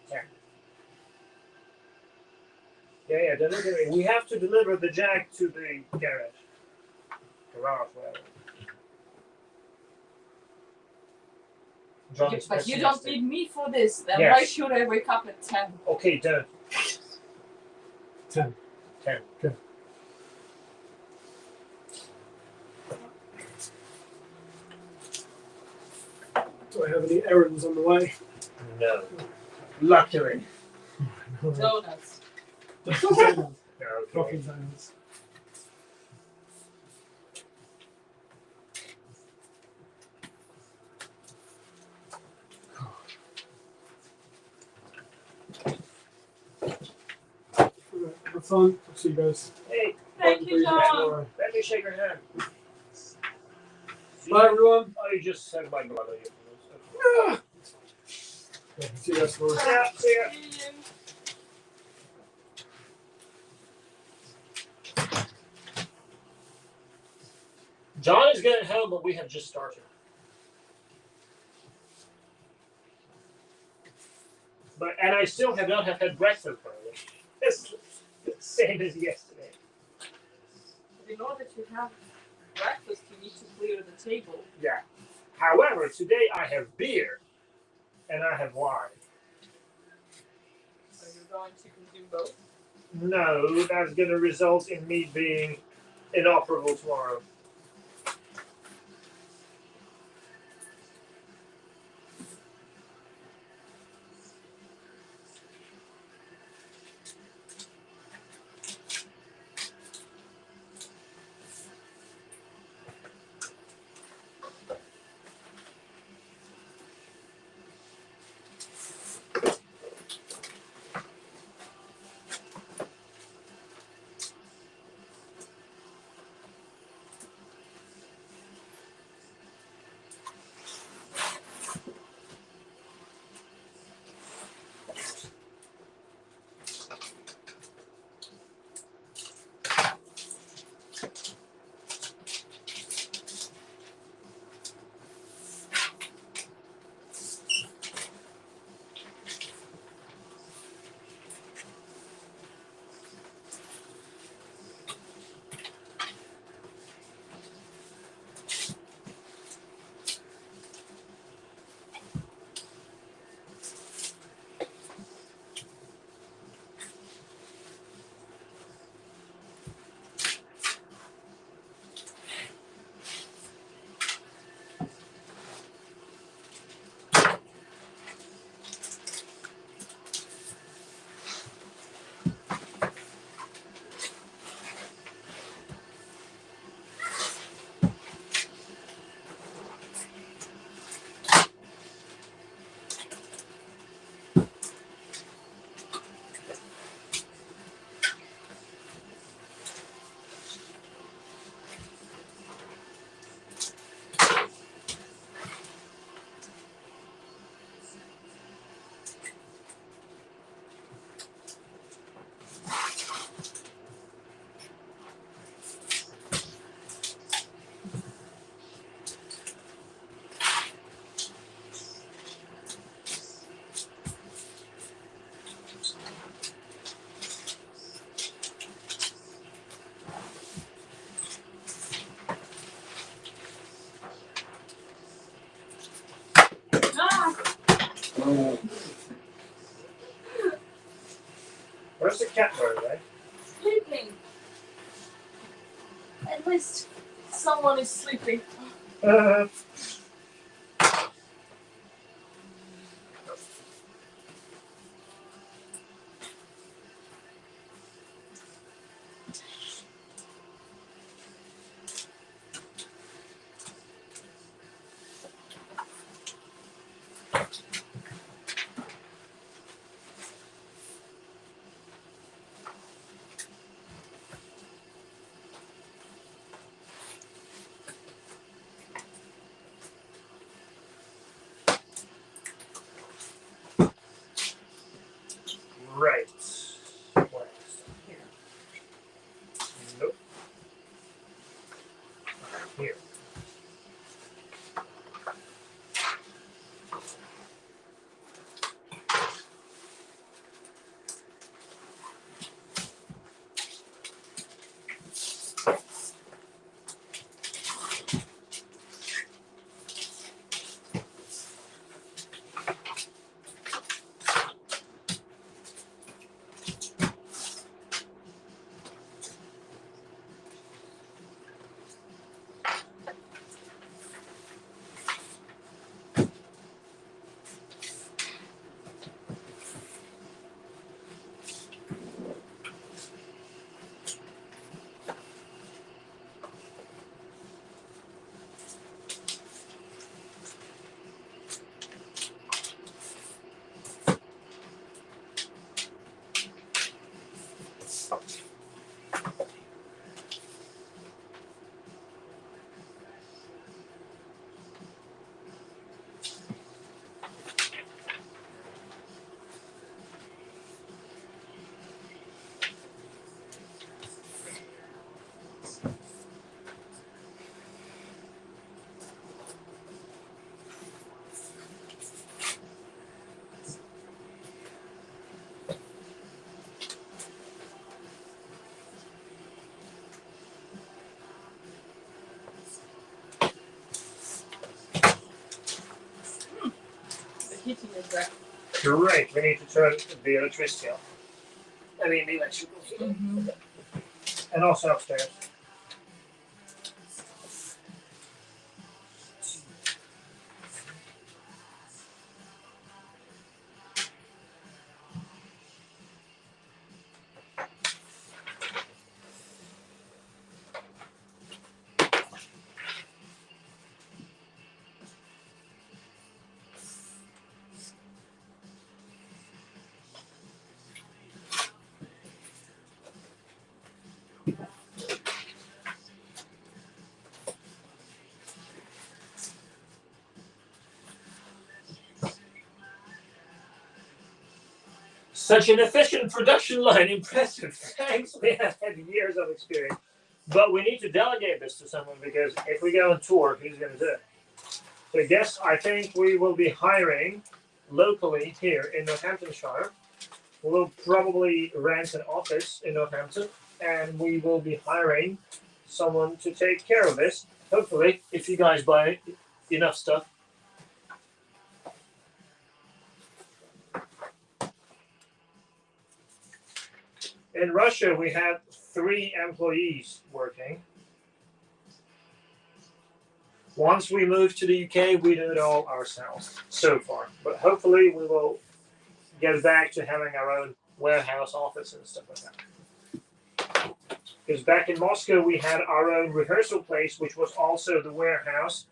10. Yeah, delivery. We have to deliver the Jag to the garage. Garage, whatever. John is But you don't pessimistic. need me for this. Then Yes. why should I wake up at 10? Okay, don't. 10. 10. Okay. Do I have any errands on the way? No. Luckily. Donuts. Donuts. No, Coffee donuts. Have fun. I'll see you guys. Hey, Thank you, John. Tomorrow. let me shake your hand. Bye, everyone. Oh, you just said my brother. Yeah, see you guys tomorrow. Yeah, see ya. See you. John is getting home, but we have just started. And I still have not had breakfast, by the way. It's the same as yesterday. In order to have breakfast, you need to clear the table. Yeah. However, today I have beer and I have wine. So you're point you can do both? No, that's going to result in me being inoperable tomorrow. Ah! Where's the cat bird, eh? Sleeping. At least someone is sleeping. Uh, right. What is here? Nope. Here. The heating is there. Great. We need to turn the electricity off. I mean, the electrical heating. Mm-hmm. And also upstairs. Such an efficient production line. Impressive. Thanks. We have had years of experience. But we need to delegate this to someone because if we go on tour, who's going to do it? So I think we will be hiring locally here in Northamptonshire. We'll probably rent an office in Northampton and we will be hiring someone to take care of this. Hopefully, if you guys buy enough stuff. In Russia, we have 3 employees working. Once we move to the UK, we do it all ourselves so far. But hopefully, we will get back to having our own warehouse office and stuff like that. Because back in Moscow, we had our own rehearsal place, which was also the warehouse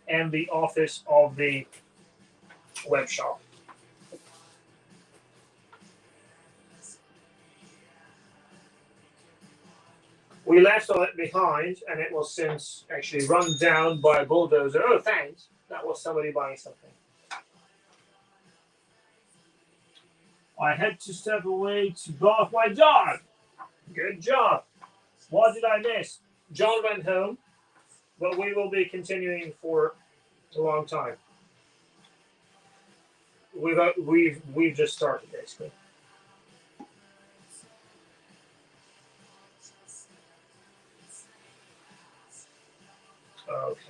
and the office of the web shop. We left all it behind, and it was since actually run down by a bulldozer. Oh, thanks. That was somebody buying something. I had to step away to bath my dog. Good job. What did I miss? John went home, but we will be continuing for a long time. We've just started basically. Okay.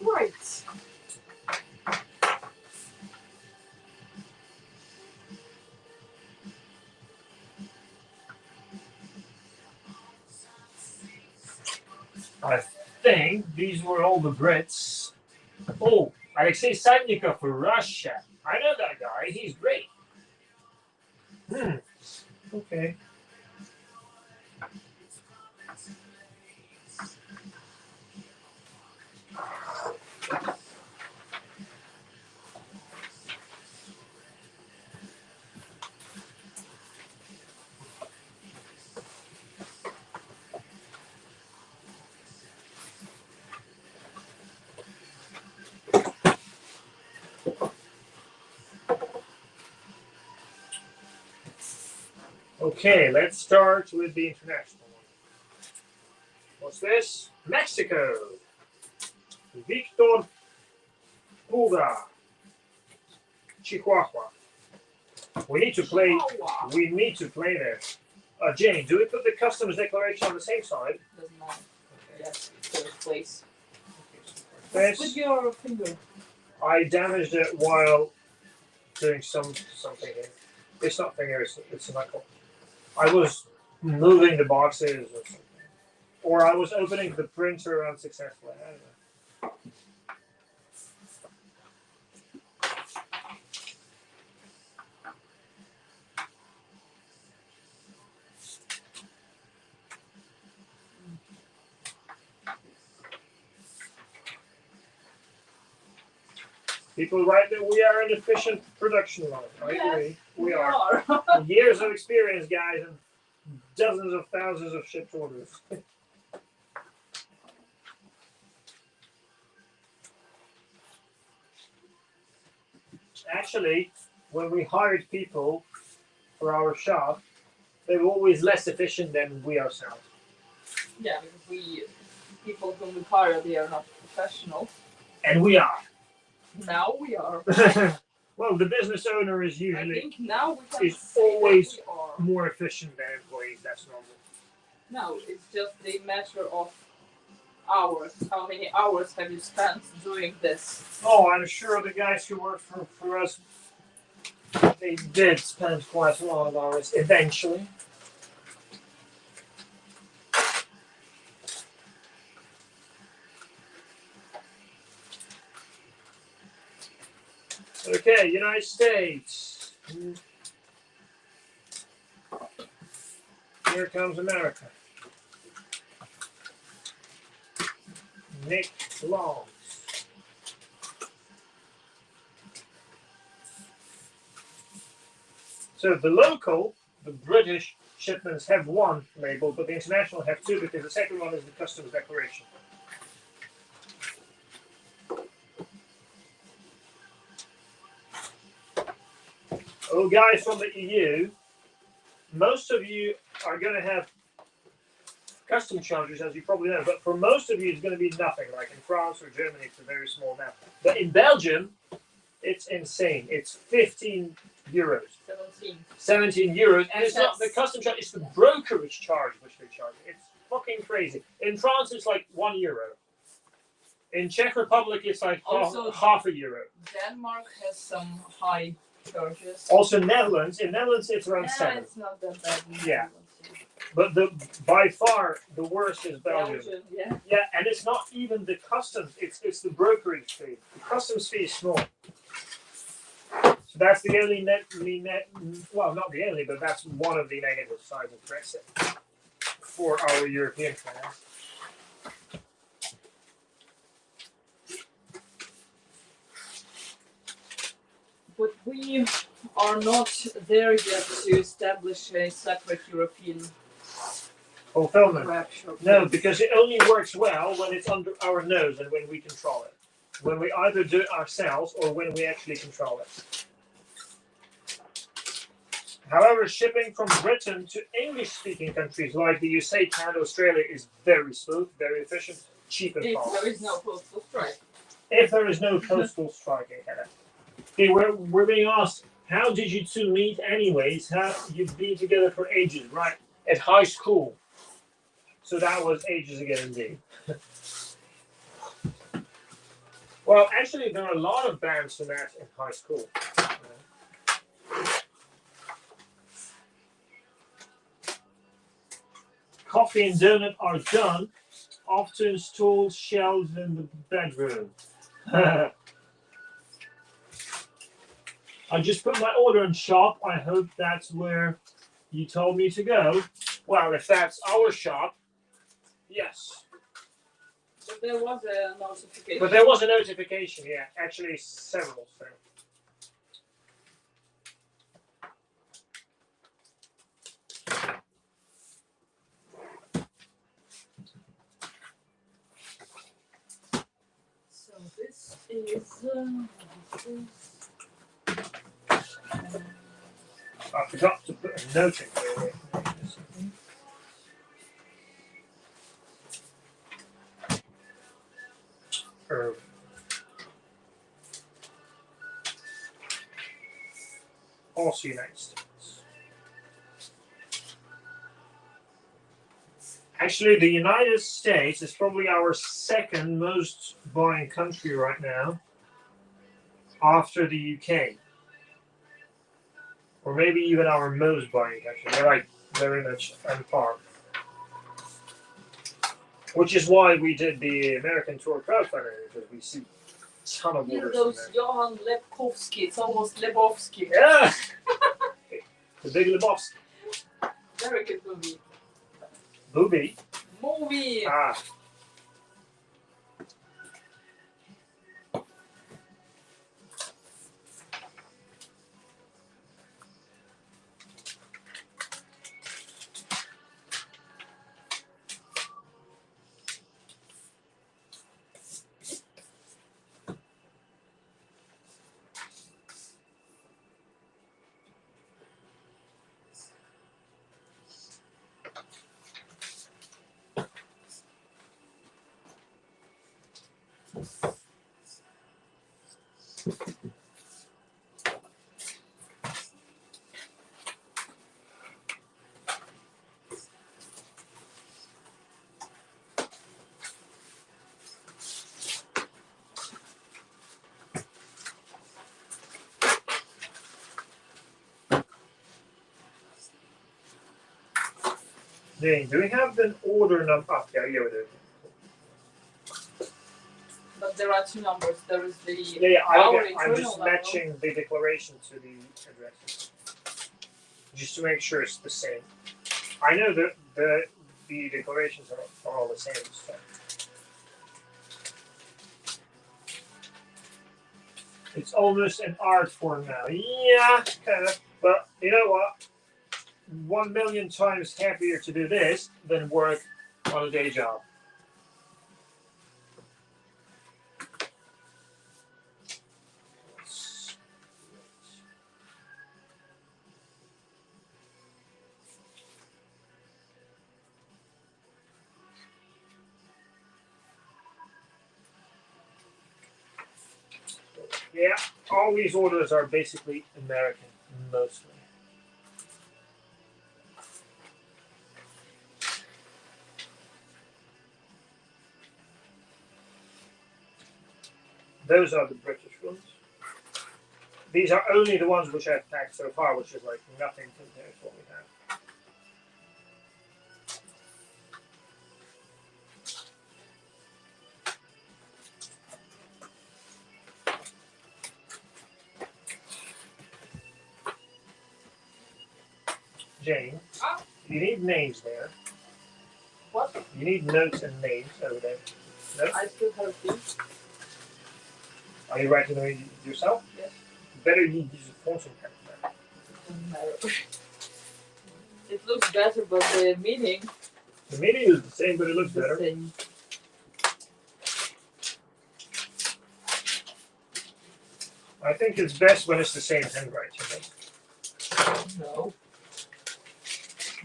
Right. I think these were all the Brits. Oh, Alexei Sannikov for Russia. I know that guy. He's great. Okay. Okay, let's start with the international one. What's this? Mexico. Victor Puga. Chihuahua. We need to play. Chihuahua. We need to play there. Jane, do we put the customs declaration on the same side? Doesn't matter. Yes, first place. This, With your finger. I damaged it while doing something here. It's not finger, it's a knuckle. I was moving the boxes or something. Or I was opening the printer unsuccessfully. I don't know. People write that we are an efficient production line. I agree. We are. Years of experience, guys, and dozens of thousands of shipped orders. Actually, when we hired people for our shop, they were always less efficient than we ourselves. Yeah, because people whom we hire, they are not professional. And we are. Now we are. Well, the business owner is I usually think now we can is say always that we are. more efficient than employees. That's normal. No, it's just the matter of hours. How many hours have you spent doing this? Oh, I'm sure the guys who work for us, they did spend quite a lot of hours eventually. Okay, United States. Here comes America. Nick Longs. So the local, the British shipments have one label, but the international have two because the second one is the customs declaration. Oh, guys from the EU, most of you are going to have custom charges, as you probably know, but for most of you, it's going to be nothing. Like in France or Germany, it's a very small amount. But in Belgium, it's insane. It's 15 euros. 17 euros. And it's not the custom charge, it's the brokerage charge which they charge. It's fucking crazy. In France, it's like €1. In Czech Republic, it's like Also, half a euro. Denmark has some high charges. Also, Netherlands. In Netherlands, it's around 7. It's not that bad. Yeah. But by far the worst is Belgium. Yeah. Yeah, and it's not even the customs; it's the brokerage fee. The customs fee is small. So that's the only well, not the only, but that's one of the negative sides of Brexit for our European clients. But we are not there yet to establish a separate European Fulfillment. web shop. No, because it only works well when it's under our nose and when we control it. When we either do it ourselves or when we actually control it. However, shipping from Britain to English-speaking countries like the USA, Canada, Australia is very smooth, very efficient, cheap and If fast. there is no postal strike. If there is no postal strike in Canada. Okay, we're being asked, how did you two meet anyways? How you've been together for ages, right? At high school. So that was ages ago indeed. Well, actually, there are a lot of bands who met in high school. Coffee and donut are done. Off to install shelves in the bedroom. I just put my order in shop. I hope that's where you told me to go. Well, if that's our shop, yes. But there was a notification. But there was a notification, yeah. Actually, several. So. So this is. I forgot to put a note in there. also United States. Actually, the United States is probably our second most buying country right now, after the UK. Or maybe even our most buying country. They're like very much on par. Which is why we did the American tour crowdfunding, because we see a ton of You know orders from those there. Johan Lepkowski, it's almost Lebowski. Yeah! The Big Lebowski. Very good movie. Booby. Movie! Ah. Jane, do we have an order number? Ah, yeah, we do. But there are two numbers. There is the Yeah, our I'm internal just number. matching the declaration to the address. Just to make sure it's the same. I know that the declarations are all the same. So. It's almost an art form now. Yeah, kind of. But you know what? 1,000,000 times happier to do this than work on a day job. Yeah, all these orders are basically American, mostly. Those are the British ones. These are only the ones which I've packed so far, which is like nothing compared to what we have. Jane, you need names there. What? You need notes and names over there. Notes? I still have these. Are you writing them yourself? Yes. Better you use a fortune pen. Doesn't matter. It looks better, but the meaning The meaning is the same, but it looks is the better. same. I think it's best when it's the same handwriting. No.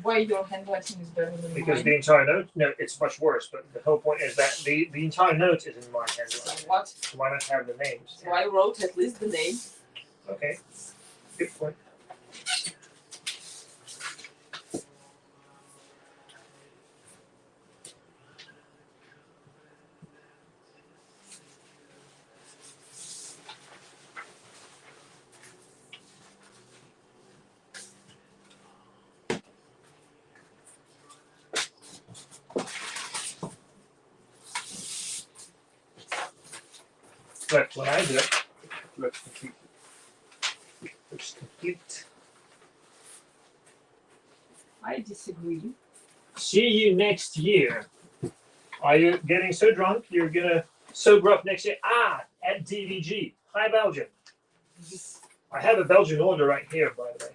Why your handwriting is better than Because mine? the entire note, no, it's much worse. But the whole point is that the entire note is in my handwriting. So what? So why not have the names? So I wrote at least the name. Okay, good point. But when I do it, it looks complete. Looks complete. I disagree. See you next year. Are you getting so drunk you're gonna sober up next year? Ah, at DVG. Hi, Belgium. I have a Belgian order right here, by the way.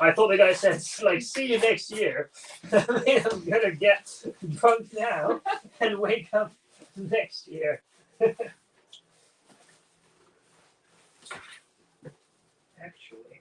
I thought the guy said, like, see you next year. I'm gonna get drunk now and wake up next year. Actually,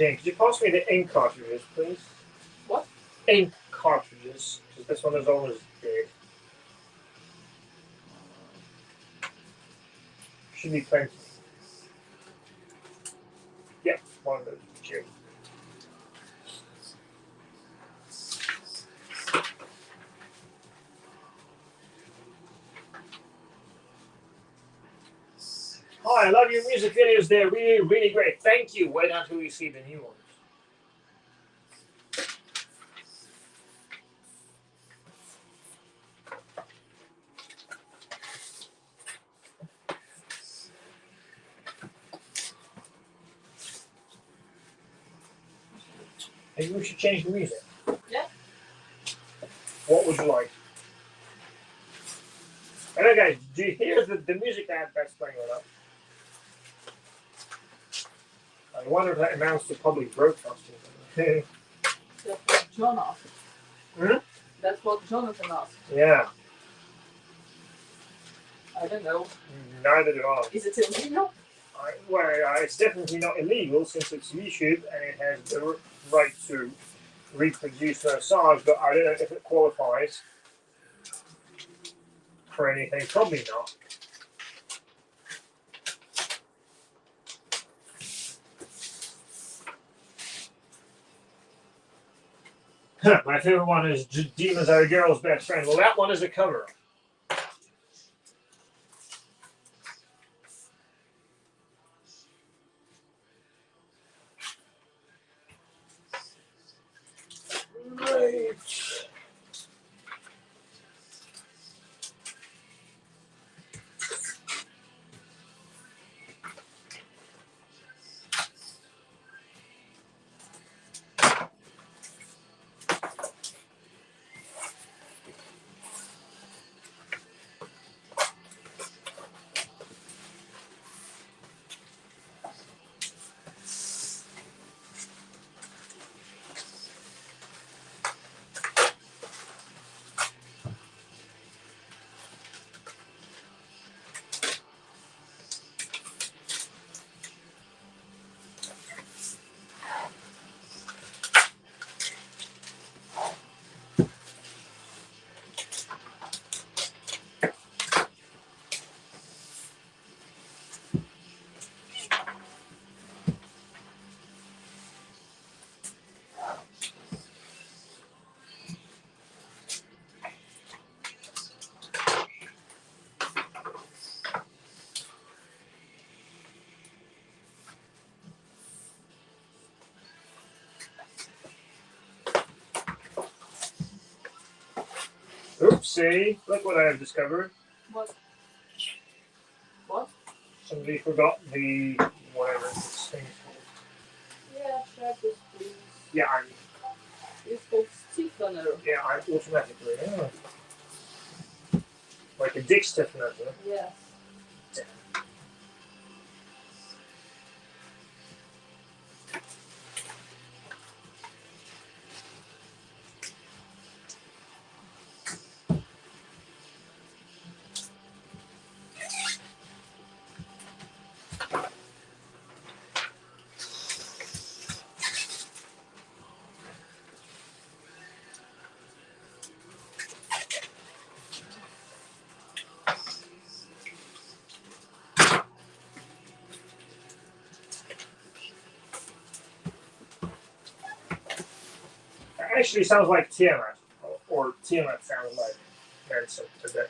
Jane, could you pass me the ink cartridges, please? What? Ink cartridges, because this one is almost dead. Should be plenty. Yep, one of those. Cheers. Hi, I love your music videos. They're really, really great. Thank you. Wait until you see the new ones. Maybe we should change the music. Yeah. What would you like? Hello guys, do you hear the music that's playing right now? I wonder if that amounts to public broadcasting. That's what John asked. Hmm? That's what Jonathan asked. Yeah, I don't know. neither do I. Is it illegal? Well, it's definitely not illegal since it's YouTube and it has the right to reproduce those songs, but I don't know if it qualifies for anything. Probably not. My favorite one is Demons Are a Girl's Best Friend. Well, that one is a cover. Right. Oopsie, look what I have discovered. What? What? Somebody forgot the whatever this thing is called. Yeah, check this please. Yeah, It's called stiffener. I'm automatically. Yeah. Like a dick stiffener. Huh? Yes. It actually sounds like Tiamat, or Tiamat sounds like Manson today.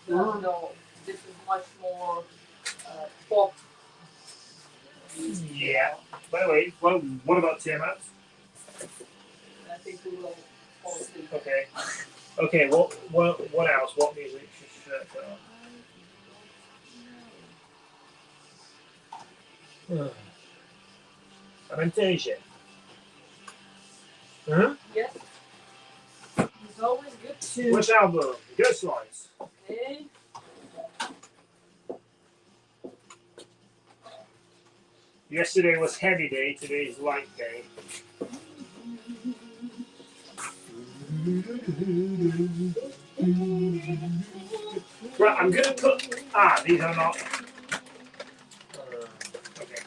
No, this is much more pop. Yeah. By the way, what about Tiamat? I think we will fall asleep. Okay. Okay. What else? What music should I put on? Fantasia. Huh? Yes. It's always good to. Which album? Ghost Lights. Okay. Yesterday was heavy day. Today is light day. Right, I'm gonna put. These are not. Okay.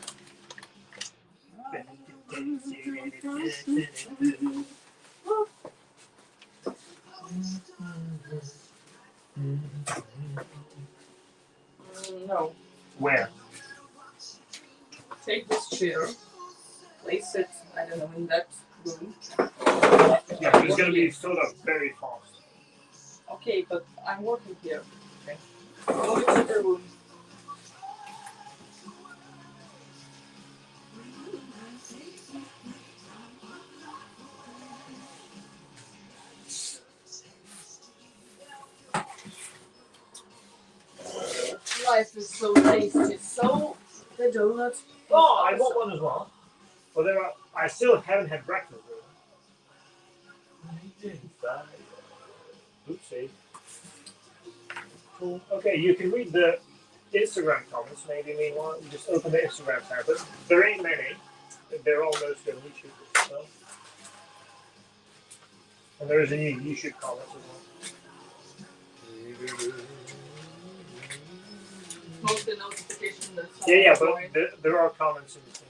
take this chair, place it, I don't know, in that room. Yeah, it's gonna be filled up very fast. Okay, but I'm working here. Okay. Go to the room. Life is so tasty. So the donuts. Oh, I want one as well. Well, I still haven't had breakfast. Oopsie. Cool. Okay, you can read the Instagram comments. Maybe meanwhile, you just open the Instagram tab. But there ain't many. They're all mostly on YouTube. So. And there is a new YouTube comment as well. Mostly notification that Yeah, someone but there are comments in between.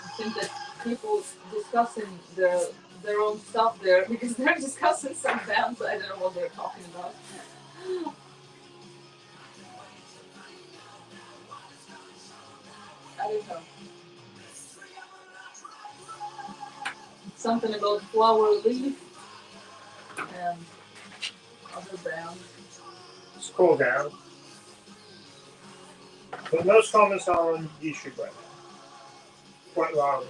I think that people discussing their own stuff there because they're discussing some bands. I don't know what they're talking about. I don't know. Something about Flower Leaf and other bands. Scroll down. But most comments are on YouTube right now. Quite loudly.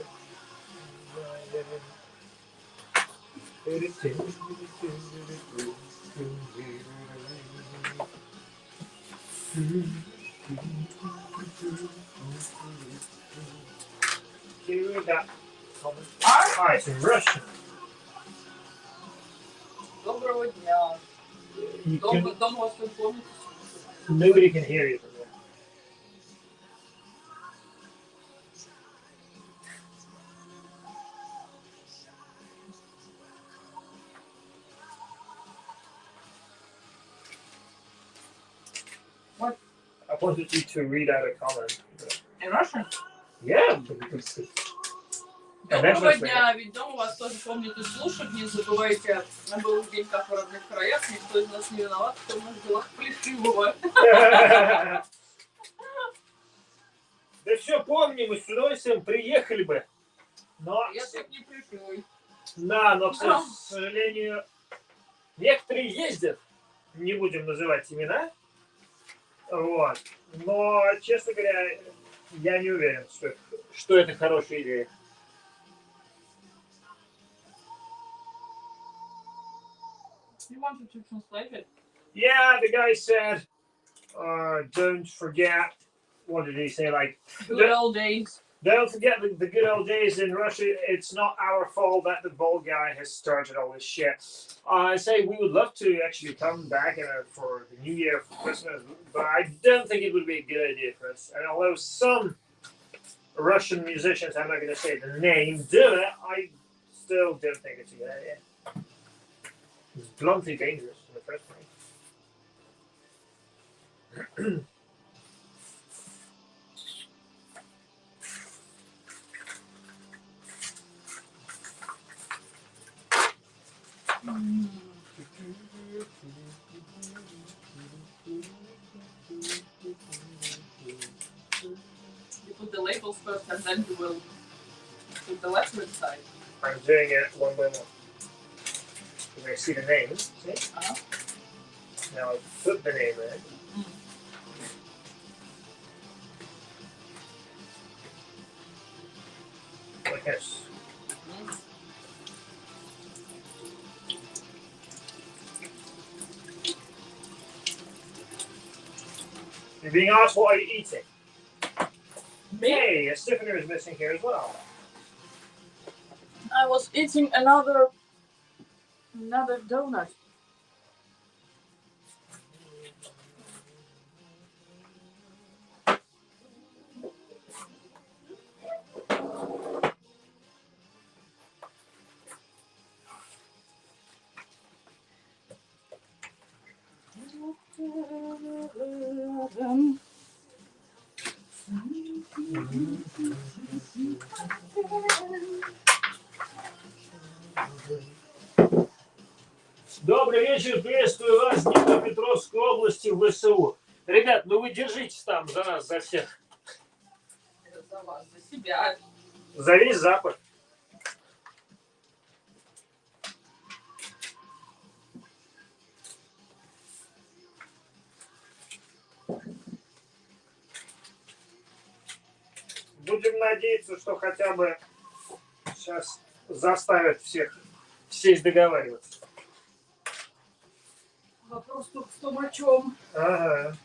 Can you read that comment? Ah, it's in Russian. Доброго дня. You Дом can, вас informed. nobody can hear you from there. What? I wanted you to read out a comment. In Russian? Yeah. Доброго дня, ведь дома вас тоже помнят и слушать. Не забывайте, на былых деньках в родных краях. Никто из нас не виноват, кто в наших делах плешивого. Да все помним, мы с удовольствием приехали бы. Но, Я тут не плешивый. да, но, к сожалению, некоторые ездят. Не будем называть имена. Вот. Но, честно говоря, я не уверен, что это хорошая идея. You wanted to translate it? Yeah, the guy said, don't forget, what did he say? Like, Good old days. don't forget the good old days in Russia. It's not our fault that the bald guy has started all this shit. I say we would love to actually come back for the New Year, for Christmas, but I don't think it would be a good idea for us. And although some Russian musicians, I'm not going to say the name, do it, I still don't think it's a good idea. It's bluntly dangerous in the first place. You put the labels first and then you will put the letter inside. I'm doing it one by one. You may see the name. See? Uh-huh. Now I put the name in. Like this. You're being asked what are you eating? Hey, a stiffener is missing here as well. I was eating another donut. Добрый Добрый вечер, приветствую вас с Днепропетровской области в ВСУ. Ребят, ну вы держитесь там за нас, за всех. За вас, за себя. За весь Запад. Будем надеяться, что хотя бы сейчас заставят всех сесть договариваться. Вопрос только в том, о чем. Ага.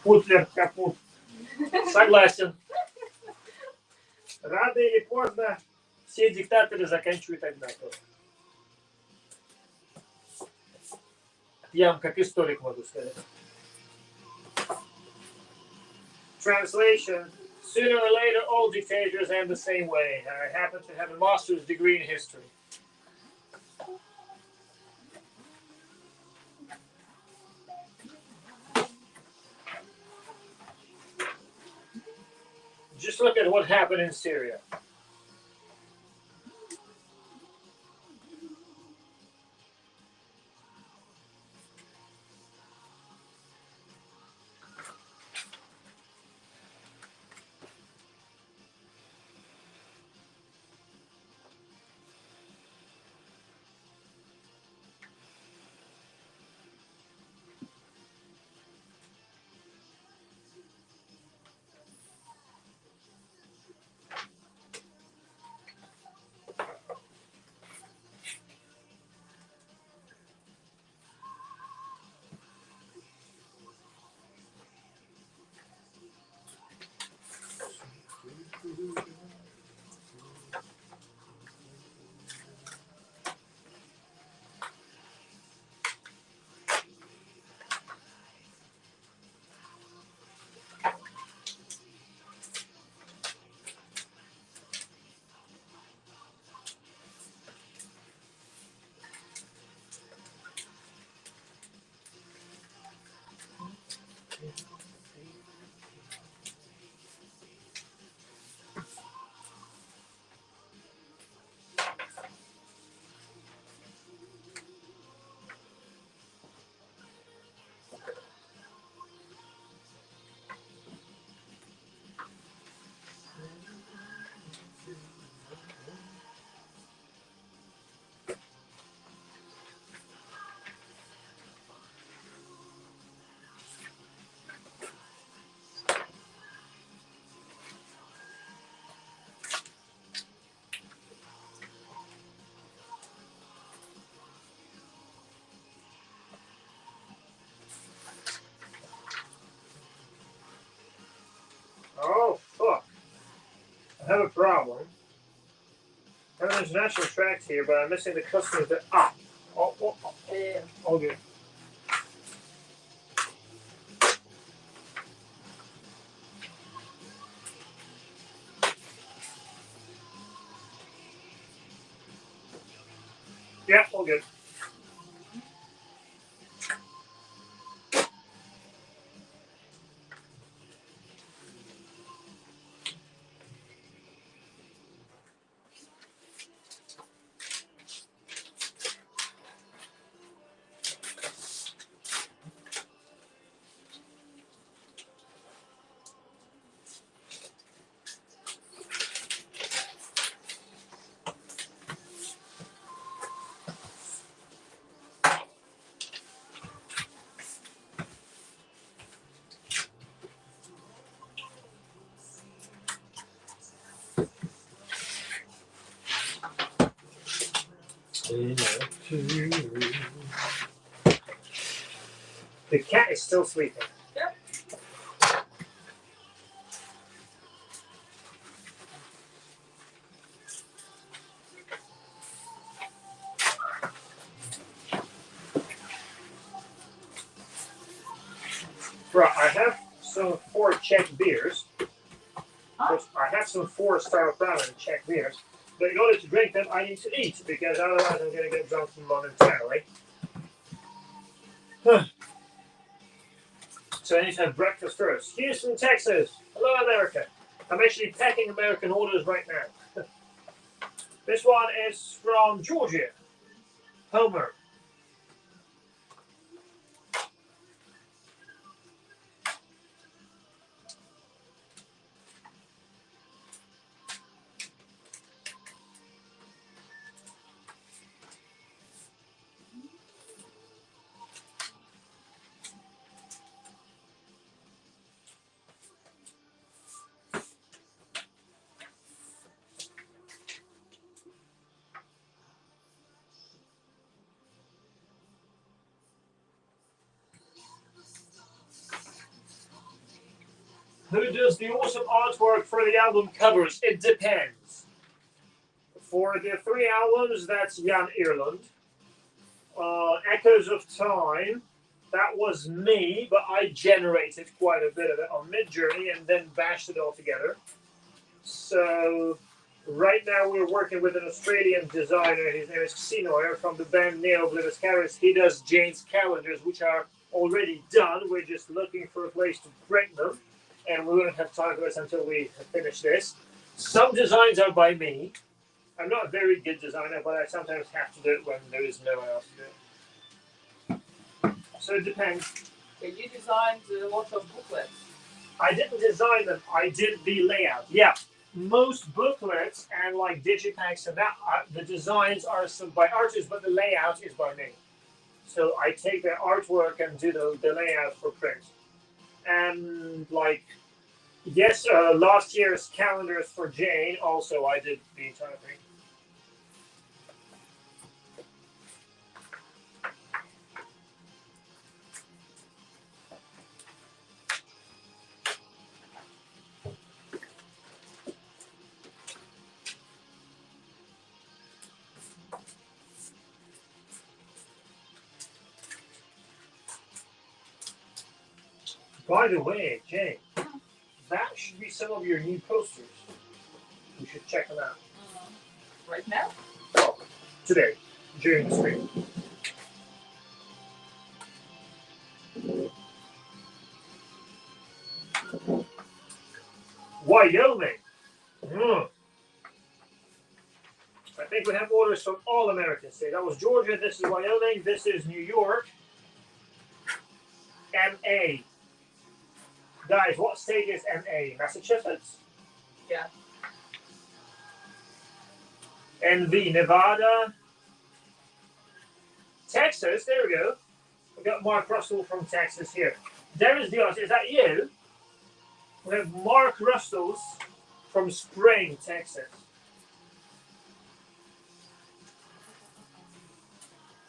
Путлер капут. Согласен. Рано или поздно все диктаторы заканчивают одинаково. Я вам как историк могу сказать. Translation. Sooner or later, all dictators end the same way. I happen to have a master's degree in history. Just look at what happened in Syria. Oh, fuck. I have a problem. I have an international track here, but I'm missing the customers that. Oh. All good. Yeah, all good. The cat is still sleeping. Yep. Right, I have some 4 Czech beers. Huh? I have some 4-star Crown Czech beers. But in order to drink them, I need to eat because otherwise I'm going to get drunk momentarily. So I need to have breakfast first. Houston, Texas. Hello, America. I'm actually packing American orders right now. This one is from Georgia. Homer. Who does the awesome artwork for the album covers? It depends. For the 3 albums, that's Jan Earlund. Echoes of Time, that was me, but I generated quite a bit of it on Midjourney and then bashed it all together. So right now we're working with an Australian designer. His name is Xenoir from the band Neo Bliviscaris. He does Jane's calendars, which are already done. We're just looking for a place to print them, and we won't have time for this until we finish this. Some designs are by me. I'm not a very good designer, but I sometimes have to do it when there is no one else to do it. So it depends. Okay, you designed a lot of booklets. I didn't design them. I did the layout. Yeah, most booklets and like digipacks and that, the designs are by artists, but the layout is by me. So I take the artwork and do the layout for print. And like, yes, last year's calendars for Jane, also I did the entire thing. By the way, Jane, that should be some of your new posters. You should check them out. Right now? Oh, today, during the stream. Wyoming. I think we have orders from all American states. That was Georgia. This is Wyoming. This is New York. MA. Guys, what state is MA? Massachusetts? Yeah. NV, Nevada. Texas, there we go. We got Mark Russell from Texas here. Darius Diaz, is that you? We have Mark Russells from Spring, Texas.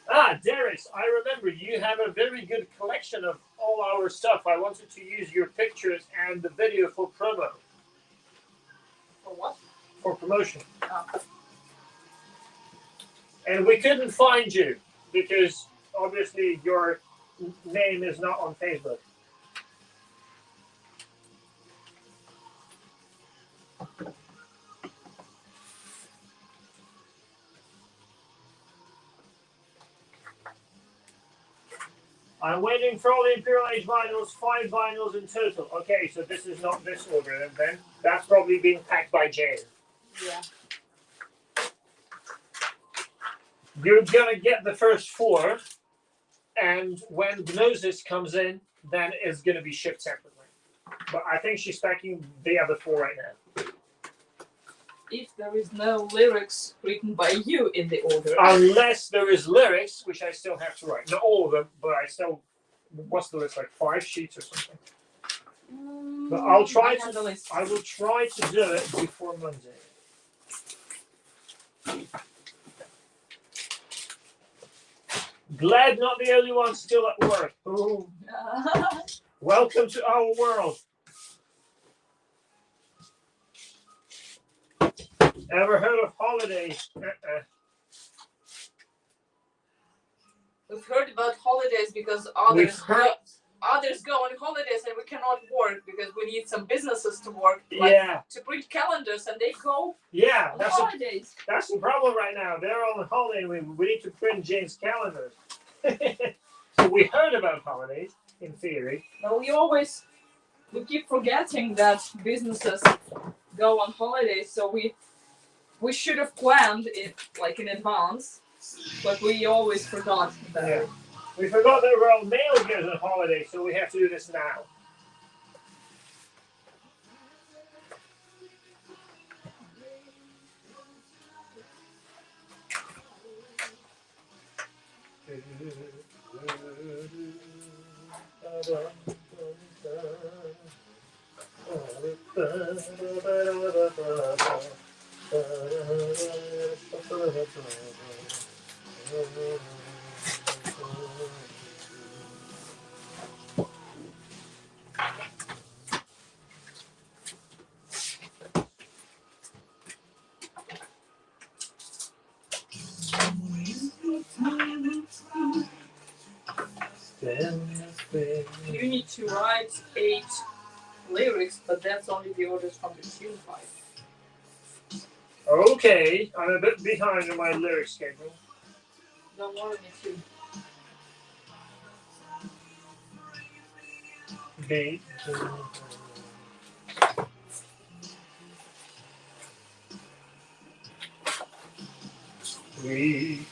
Ah, Darius, I remember you have a very good collection of all our stuff. I wanted to use your pictures and the video for promo. For what? For promotion. Oh. And we couldn't find you because obviously your name is not on Facebook. I'm waiting for all the Imperial Age vinyls, 5 vinyls in total. Okay, so this is not this order then. That's probably being packed by Jane. Yeah. You're gonna get the first 4, and when Gnosis comes in, then it's gonna be shipped separately. But I think she's packing the other 4 right now. If there is no lyrics written by you in the order. Unless there is lyrics, which I still have to write. Not all of them, but I still. What's the list, like 5 sheets or something? But I'll try I have the list. I will try to do it before Monday. Glad not the only one still at work. Ooh. Welcome to our world. Ever heard of holidays? We've heard about holidays because others go on holidays and we cannot work because we need some businesses to work. Like Yeah. to print calendars and they go Yeah, on that's holidays. that's the problem right now. They're on holiday. We need to print James' calendars. So we heard about holidays in theory. But we keep forgetting that businesses go on holidays, so we should have planned it like in advance, but we always forgot about it. We forgot that Royal Mail goes on holiday, so we have to do this now. You need to write 8 lyrics, but that's only the orders from the tune pipe. Okay, I'm a bit behind on my lyric schedule. Don't worry, me too. B. We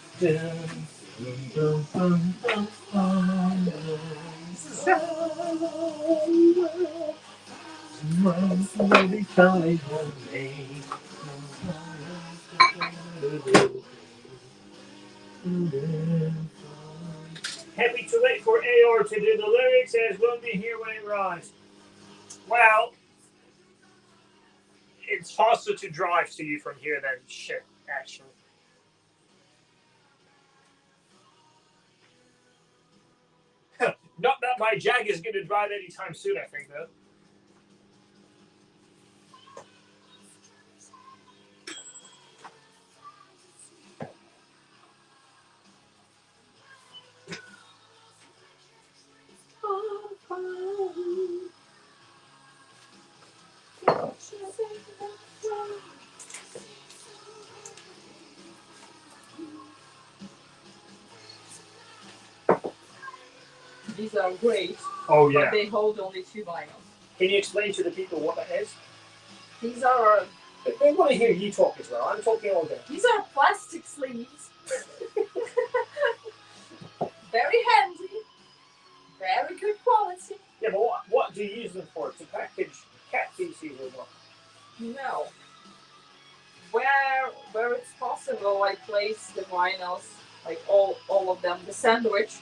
happy to wait for Aor to do the lyrics as we'll be here when it arrives. Well, it's faster to drive to you from here than ship, actually. Not that my Jag is going to drive anytime soon, I think, though. These are great, Oh, yeah. but they hold only 2 vinyls. Can you explain to the people what that is? These are They want to hear you talk as well. I'm talking all day. these are plastic sleeves. Very handy. Very good quality. Yeah, but what do you use them for? To package cat feces or what? No. Where it's possible, I place the vinyls, like all of them, the sandwich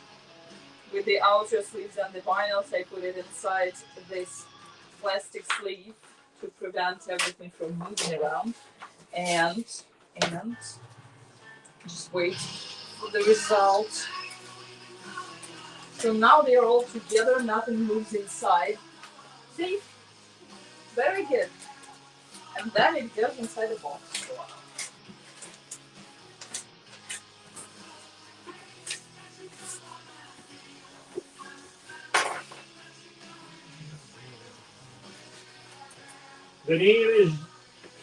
with the outer sleeves and the vinyls. I put it inside this plastic sleeve to prevent everything from moving around, and just wait for the result. So now they are all together, nothing moves inside. See? Very good. And then it goes inside the box. The name is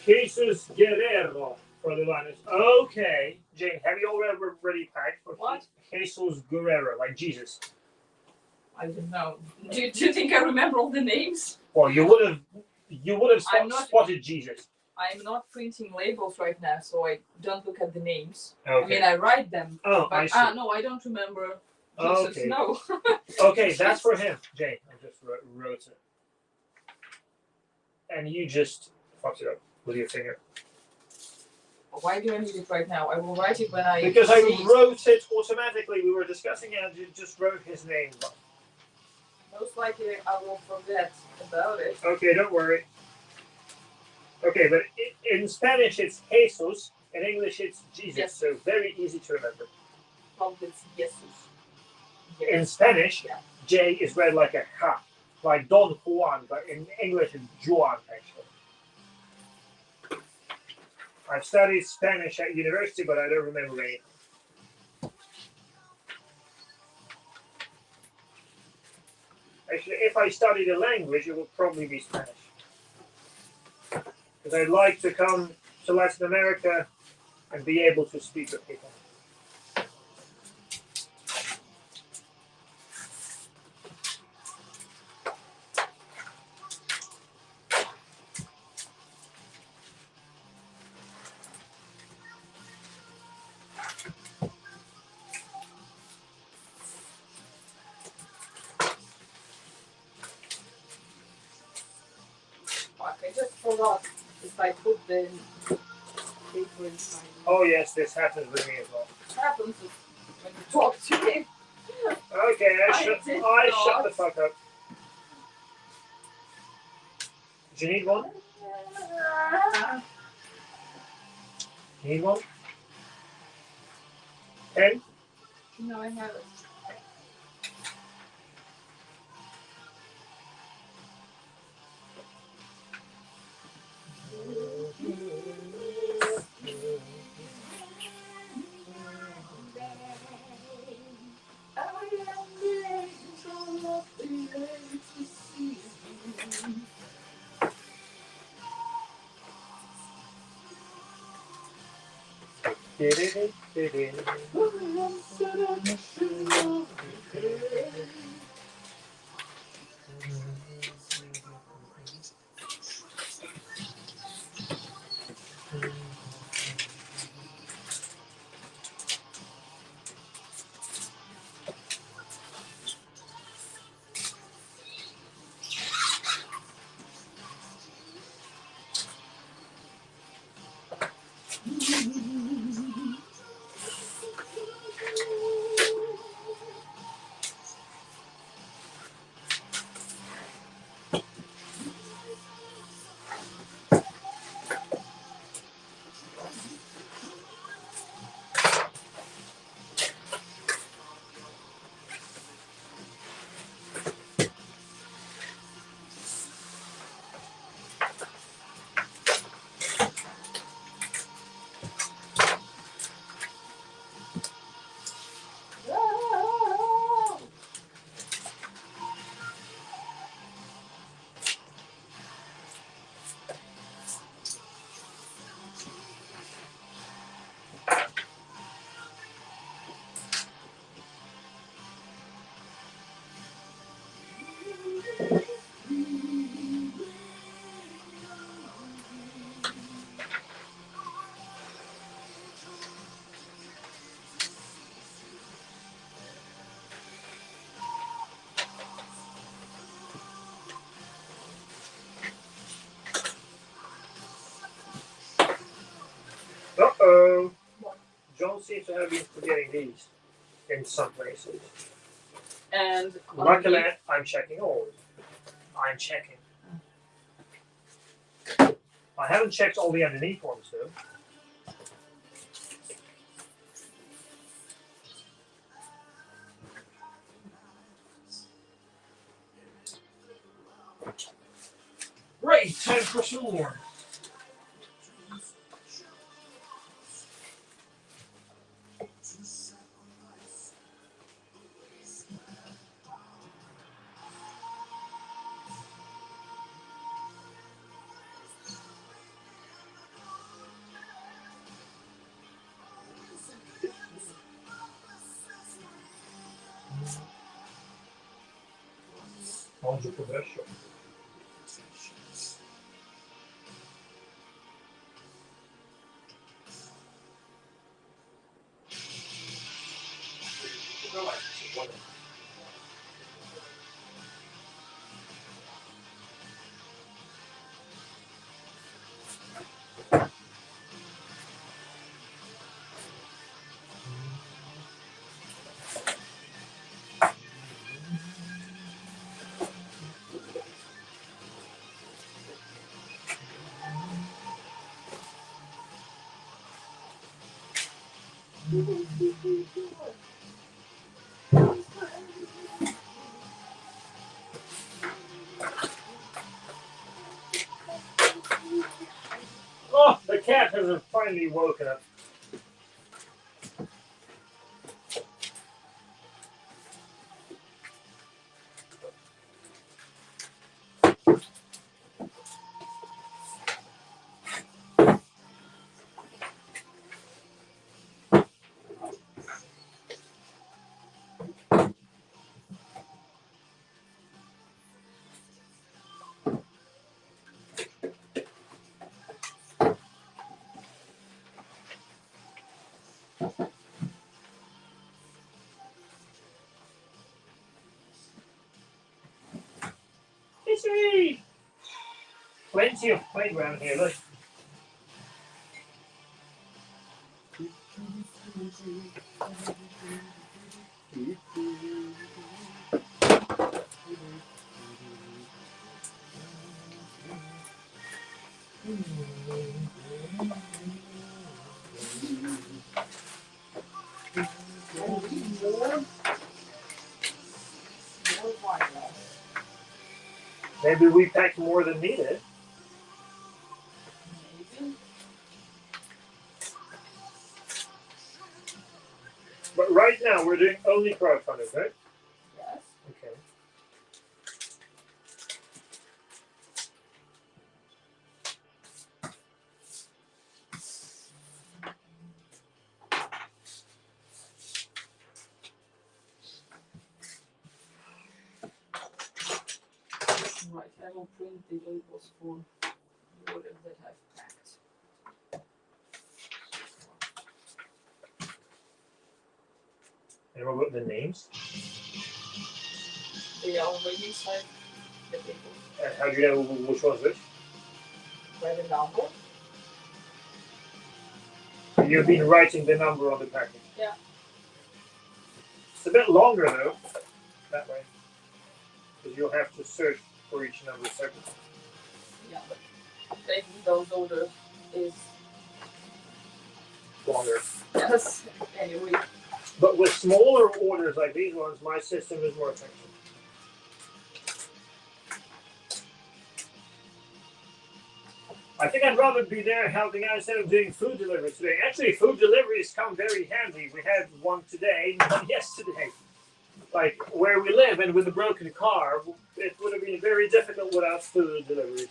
Jesus Guerrero for the liners. Okay, Jane, have you already packed for What? Jesus Guerrero, like Jesus? I don't know. Do you think I remember all the names? Well, you would have spotted Jesus. I'm not printing labels right now, so I don't look at the names. Okay. I mean, I write them. Oh, But I see. no, I don't remember Jesus. Okay. No. Okay, that's for him, Jane. I just wrote it. And you just fucked it up with your finger. Why do I need it right now? I will write it when I Because see I it. wrote it automatically. We were discussing it and you just wrote his name. Most likely I will forget about it. Okay, don't worry. Okay, but in Spanish it's Jesus, in English it's Jesus, Yes. so very easy to remember. how it's Jesus. In Spanish, Yeah. J is read like a K, like Don Juan, but in English it's Juan actually. I've studied Spanish at university, but I don't remember anything. Actually, if I studied a language, it would probably be Spanish. Because I'd like to come to Latin America and be able to speak with people. Fuck, I just forgot if I put the paper inside. Oh yes, this happens with me as well. What happens when you talk to me? Okay, I shut the fuck up. Do you need one? Need one? Pen? No, I haven't. Uh-oh. John seems to have been forgetting these in some places. And Luckily, I'm checking all. I'm checking. I haven't checked all the underneath ones though. Right, time for some more. Onde eu puder, show. Oh, the cat has finally woken up. History! Plenty of playground here, look. More wine. Maybe we packed more than needed. Maybe. But right now we're doing only crowdfunding, right? Yes. Okay. Right, I will print the labels for water that I've packed. And what about the names? They are already inside the labels And how do you know which one's which? by the number. So you've been writing the number on the package. Yeah. It's a bit longer though, that way. Because you'll have to search for each number separately. Yeah, but taking those orders is Longer. yes. Anyway, But with smaller orders like these ones, my system is more effective. I think I'd rather be there helping out instead of doing food delivery today. Actually, food deliveries come very handy. We had one today and one yesterday. Like where we live and with a broken car, it would have been very difficult without food deliveries.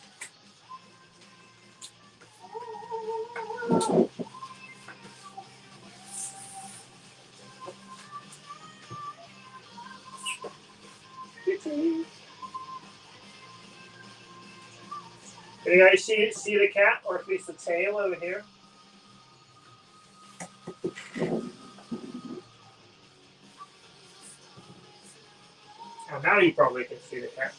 Can you guys see the cat, or at least the tail over here? Oh, now you probably can see the cat.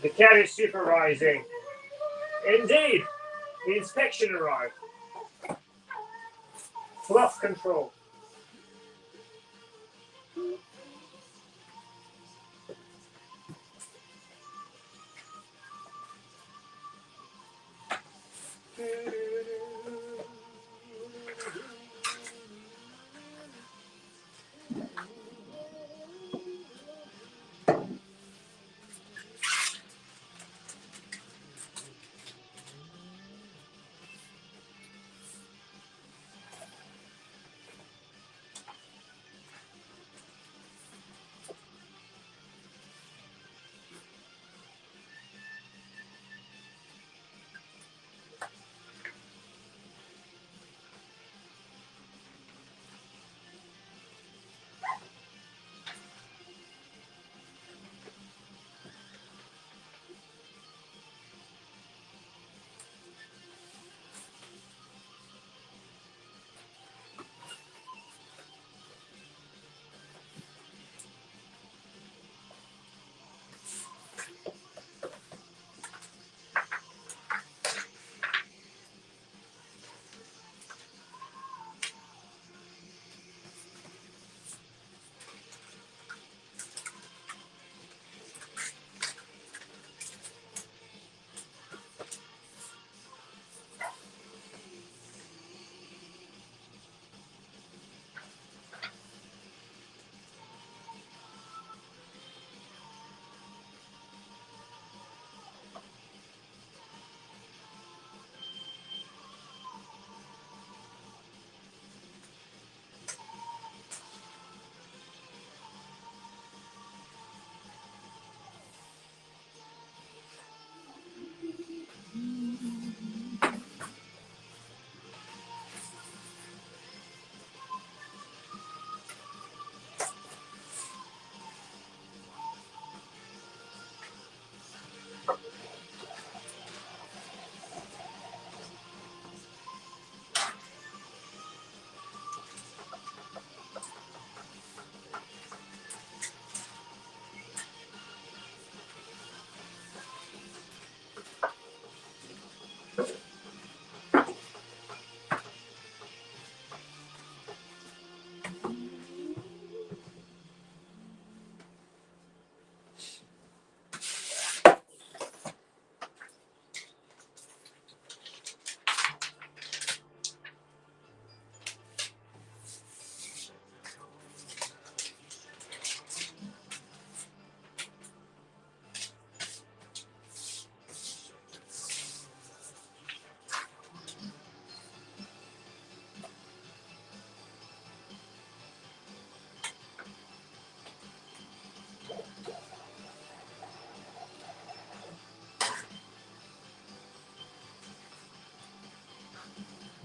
The cat is supervising. Indeed, the inspection arrived. Fluff control.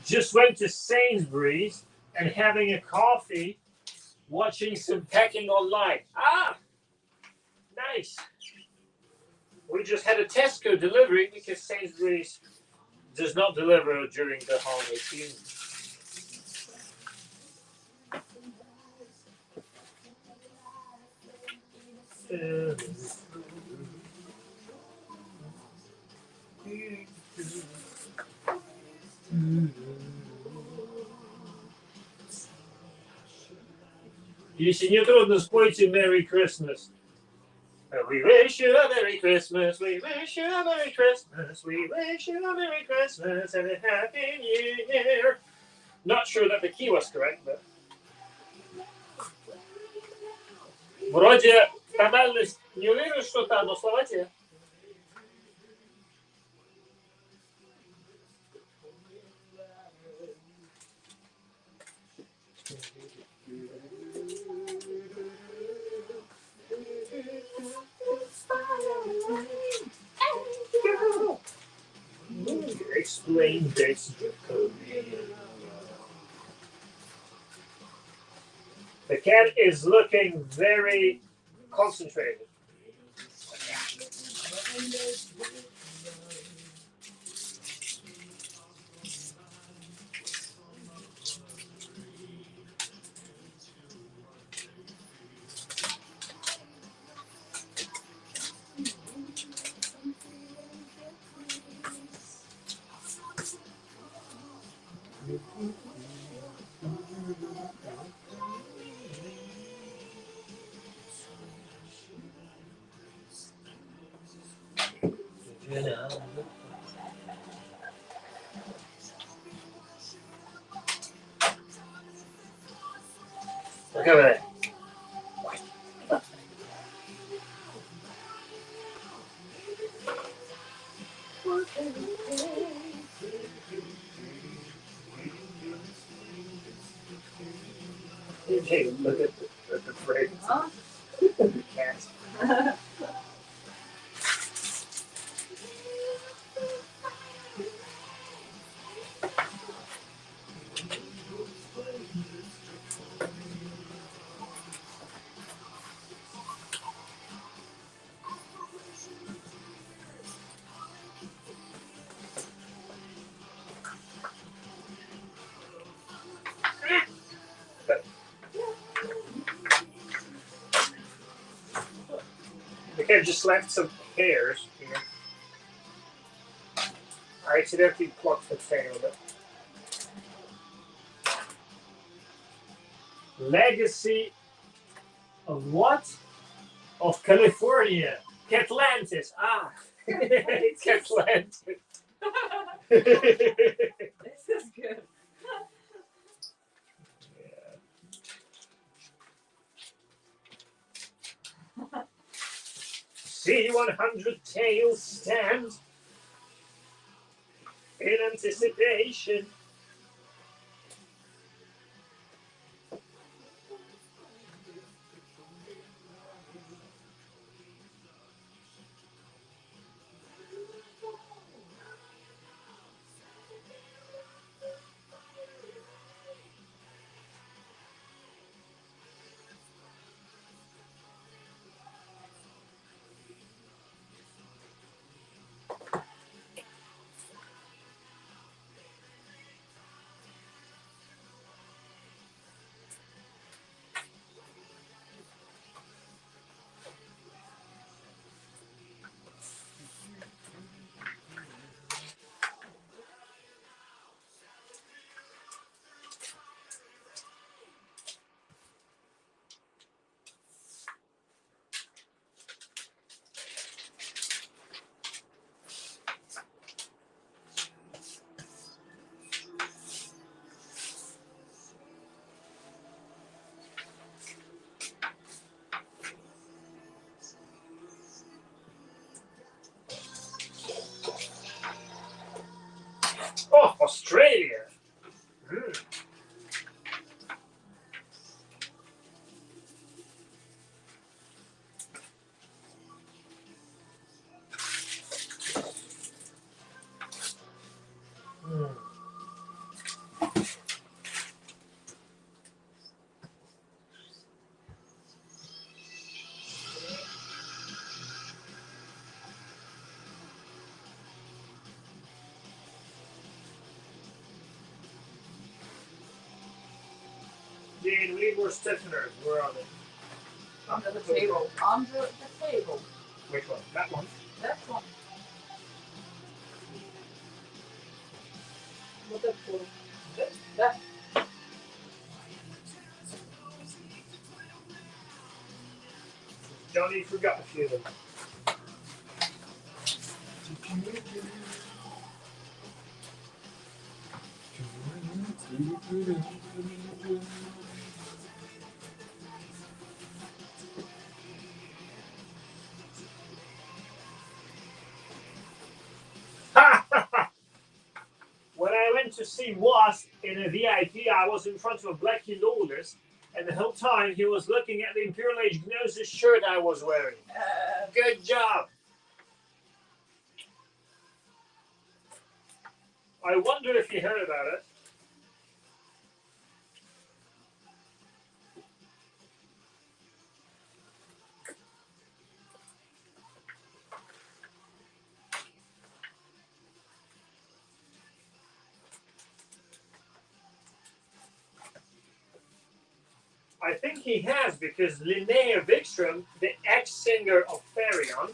Just went to Sainsbury's and having a coffee, watching some packing online. Ah, nice. We just had a Tesco delivery because Sainsbury's does not deliver during the holiday season. Если не трудно, спойте Merry Christmas. We wish you a Merry Christmas, we wish you a Merry Christmas, we wish you a Merry Christmas and a Happy New Year. Not sure that the key was correct, but... Вроде тональность, не уверен, что там, но слова те. Explain this, Jacoby. The cat is looking very concentrated. You know. Look over there. Hey, look at the frame. Huh? The cat. The cat just left some hairs here. I accidentally plucked the tail, but legacy of what? Of California. Catlantis. Ah. It's Catlantis. This is good. C-100 tails stand in anticipation. Oh, Australia. Jane, we need more stiffeners. Where are they? Under the table. Under the table. Which one? That one? That one. What that for? That. Johnny forgot a few of them. When I went to see Wasp in a VIP, I was in front of a Blackie Lawless, and the whole time he was looking at the Imperial Age Gnosis shirt I was wearing. Good job. I wonder if you heard about it. I think he has, because Linnea Wikström, the ex-singer of Therion,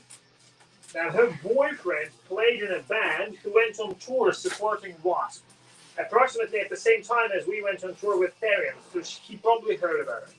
now her boyfriend played in a band who went on tour supporting Wasp, approximately at the same time as we went on tour with Therion, so he probably heard about it.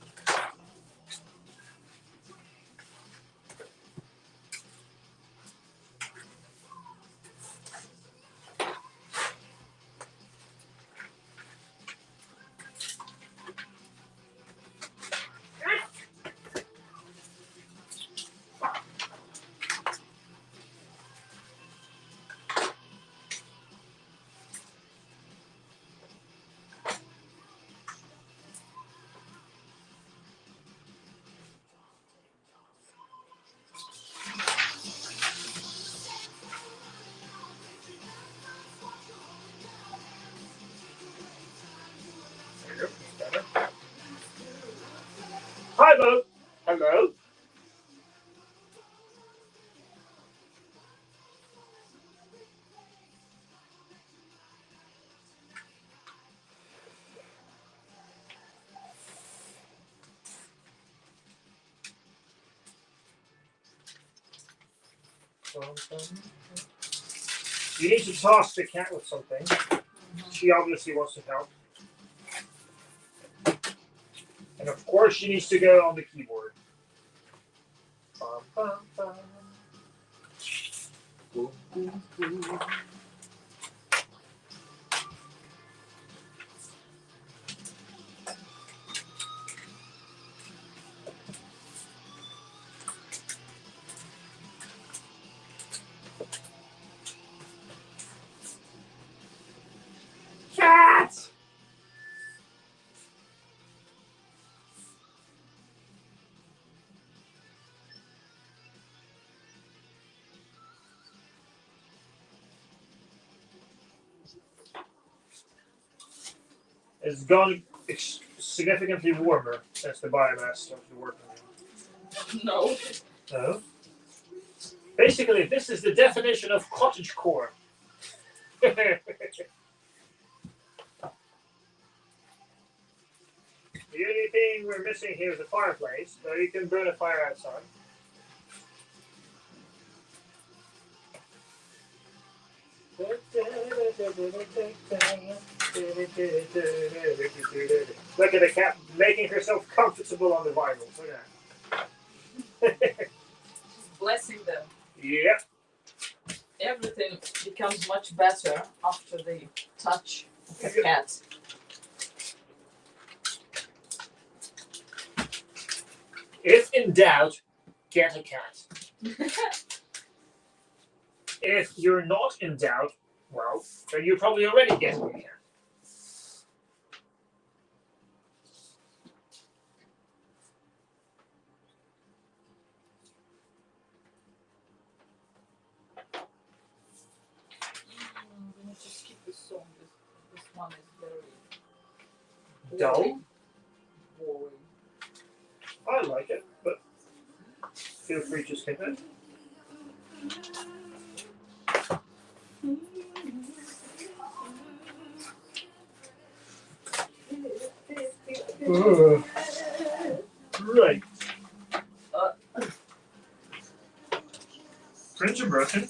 Hello. You need to task the cat with something. She obviously wants to help. And of course she needs to go on the keyboard. Bum, bum, bum. Boom, boom, boom. Cat! It's gone significantly warmer since the biomass started working. No. No. Basically, this is the definition of cottagecore. The only thing we're missing here is a fireplace, so you can burn a fire outside. Look at the cat making herself comfortable on the vinyl. Look at that. Blessing them. Yeah. Everything becomes much better after the touch of a cat. If in doubt, get a cat. If you're not in doubt, well, then you're probably already getting a cat. We need to skip this song. This one is very Dull? boring. I like it, but feel free to skip it. Right. Prints are broken.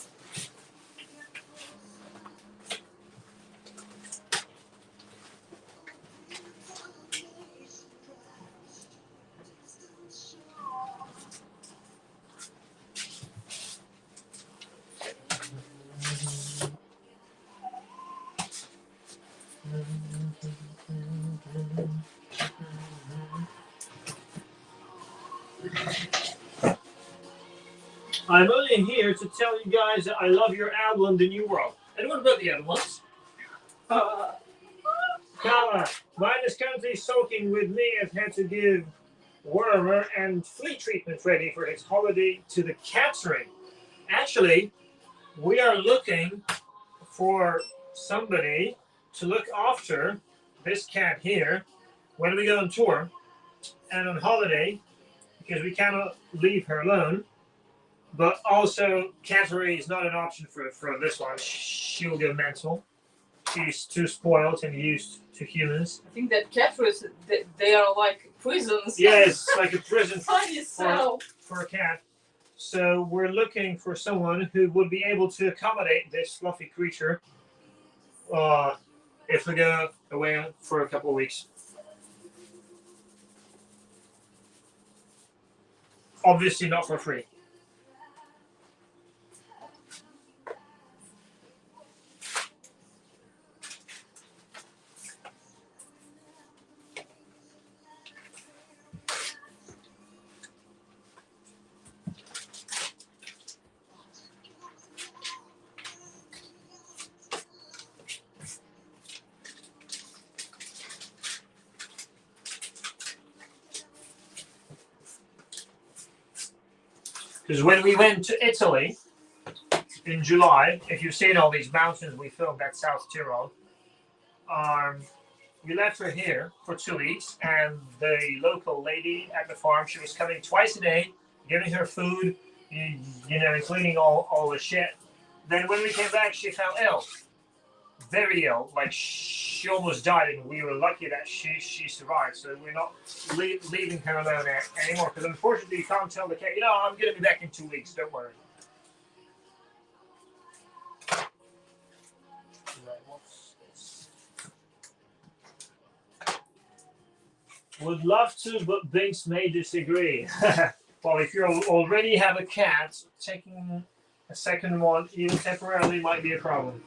I'm only here to tell you guys that I love your album, The New World. And what about the other ones? Kala, mine is currently soaking with me and had to give wormer and flea treatment ready for his holiday to the cat's ring. Actually, we are looking for somebody to look after this cat here when we go on tour and on holiday, because we cannot leave her alone. But also, cattery is not an option for this one. She'll go mental. She's too spoiled and used to humans. I think that catteries, they are like prisons. Yes, like a prison Tiny cell. for a cat. So we're looking for someone who would be able to accommodate this fluffy creature if we go away for a couple of weeks. Obviously not for free. Because when we went to Italy in July, if you've seen all these mountains we filmed at South Tyrol, we left her here for 2 weeks, and the local lady at the farm, she was coming twice a day, giving her food, you know, and cleaning all the shit. Then when we came back, she fell ill, very ill, like she almost died, and we were lucky that she survived. So we're not leaving her alone anymore, because unfortunately you can't tell the cat, you know, I'm going to be back in 2 weeks, don't worry. Right, what's this? Would love to, but Binks may disagree. Well, if you already have a cat, taking a second one, even temporarily, might be a problem.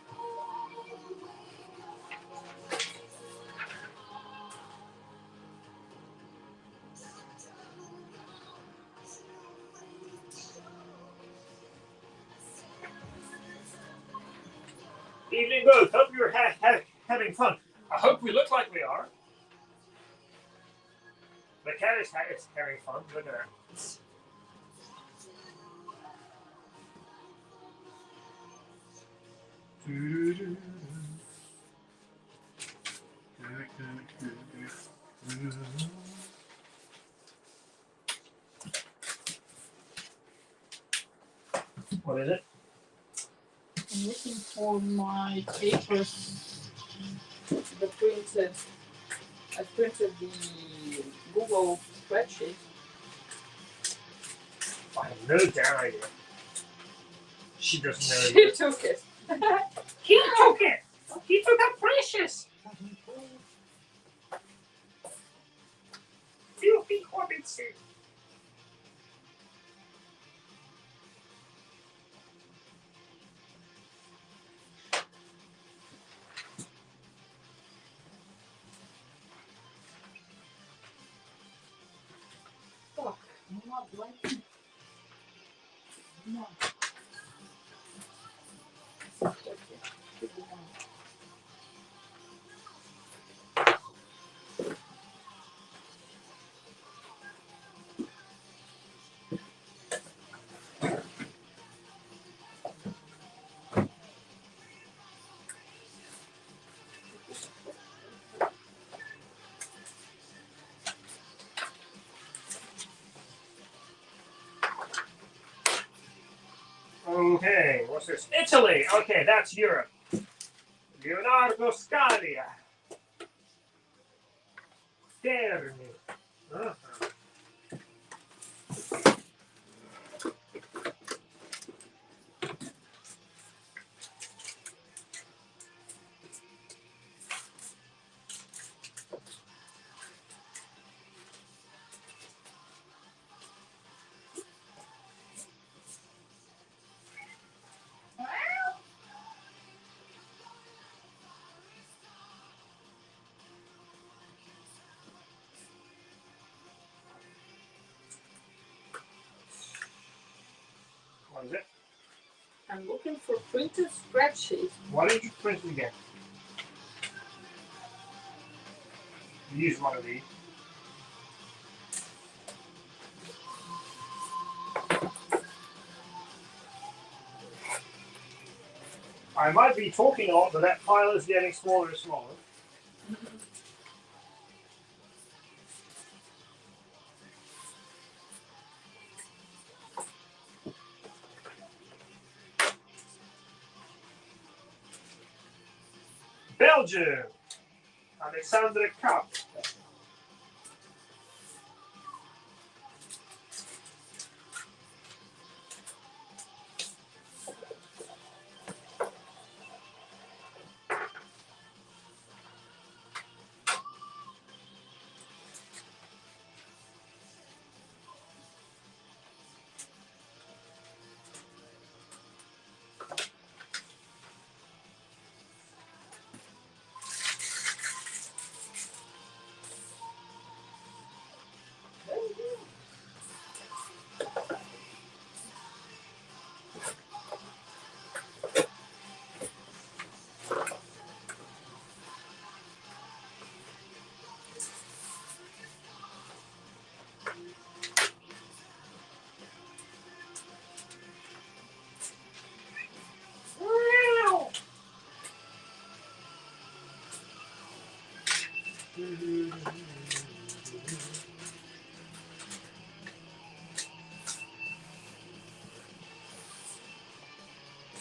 Evening both. Hope you're having fun. I hope we look like we are. The cat is having fun. Look at that. What is it? I'm looking for my papers. The printed. I printed the Google spreadsheet. I have no damn idea. She doesn't know. She took it. He took it. He took a precious. Filthy hobbits. Fuck. I'm not liking. No. Okay. Keep it on. Okay, what's this? Italy. Okay, that's Europe. Leonardo Scalia. Terni. Uh-huh. What is it? I'm looking for printed spreadsheet. Why don't you print it again? Use one of these. I might be talking a lot, but that file is getting smaller and smaller. Belgium. Alexandra Cup.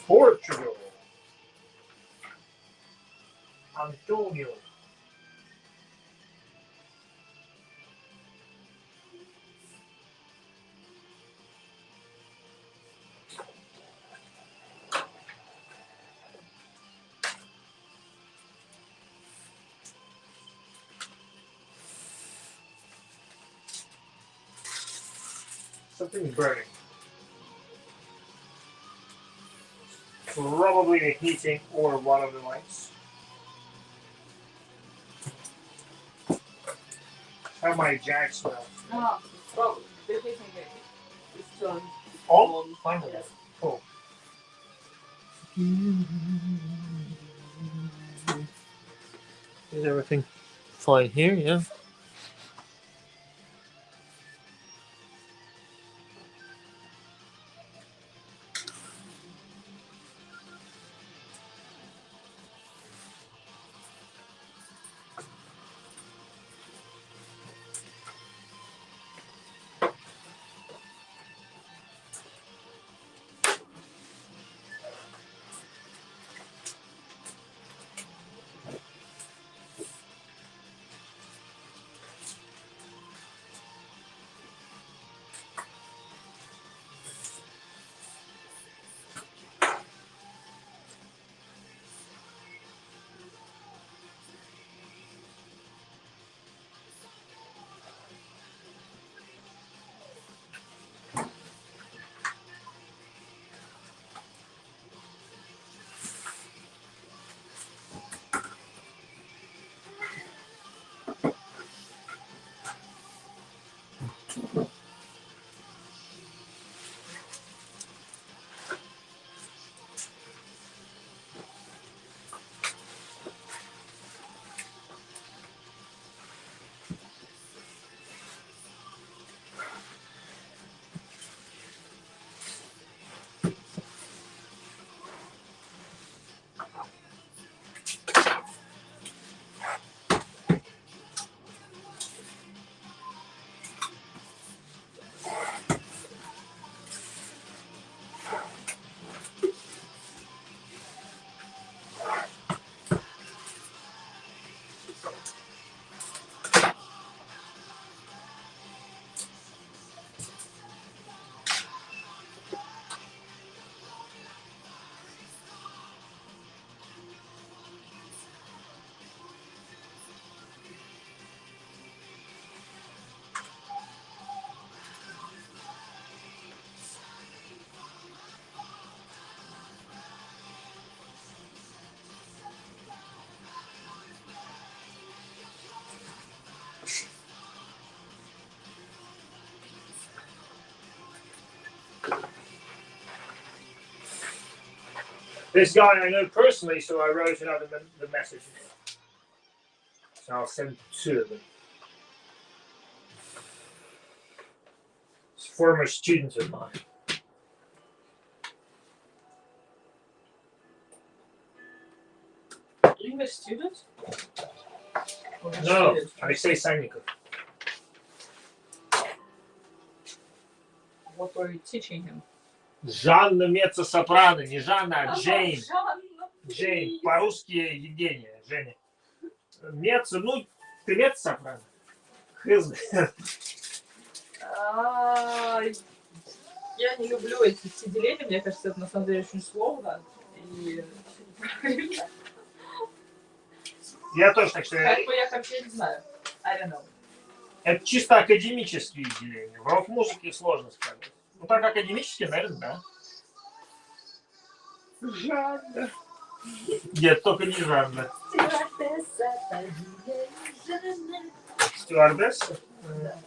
Portugal. Antonio. Something's burning. Probably the heating or one of the lights. How my jack smell? Ah, probably. The heating is turned Oh, on. finally. Yes. Cool. Is everything fine here? Yeah. This guy I know personally, so I wrote another the message. So I'll send two of them. It's former students of mine. English student? Or a No, student? Alexei Sannikov. What were you teaching him? Жанна меццо-сопрано, не Жанна, а Джейн. Жанна, Джейн, по-русски Евгения, Женя. Меццо, ну, ты меццо-сопрано. Я не люблю эти все деления, мне кажется, это на самом деле очень сложно. И Я тоже так считаю. как бы я вообще не знаю. I don't know. Это чисто академические деления. В рок-музыке сложно сказать. Ну так академически, наверное, да. Жанна. Нет, только не Жанна. Стюардесса? Да.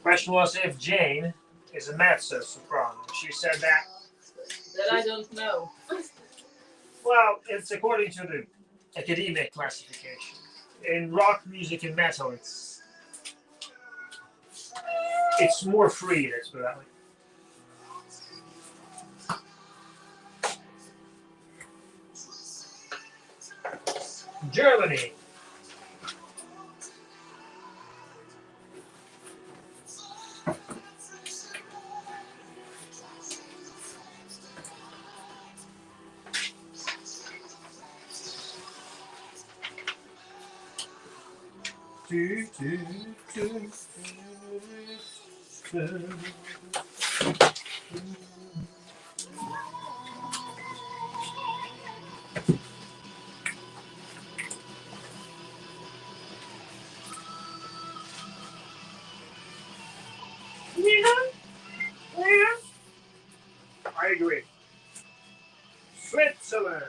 Question was if Jane is a mezzo soprano. She said that. That I don't know. Well, it's according to the academic classification. In rock music and metal, it's more free. Let's put it that way. Germany. Do, do, do, do. I agree. Switzerland.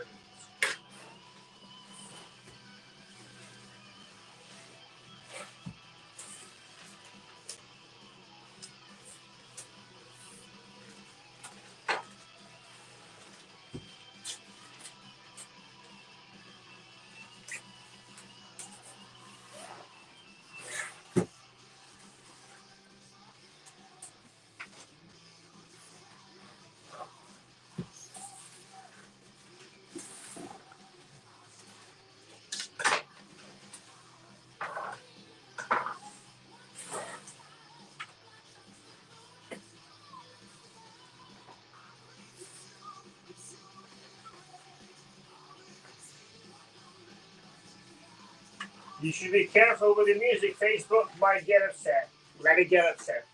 You should be careful with the music. Facebook might get upset. Let it get upset.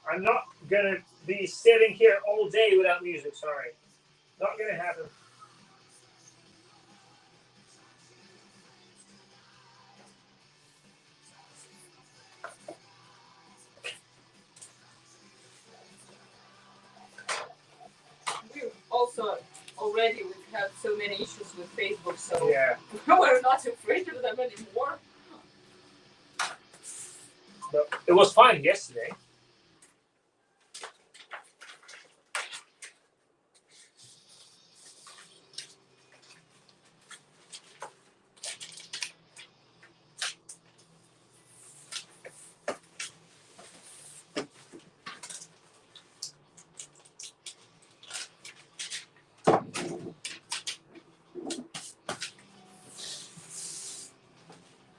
I'm not gonna be sitting here all day without music. Sorry, not gonna happen. We also already we've had so many issues with Facebook, so Yeah, we're not afraid of them anymore. but it was fine yesterday.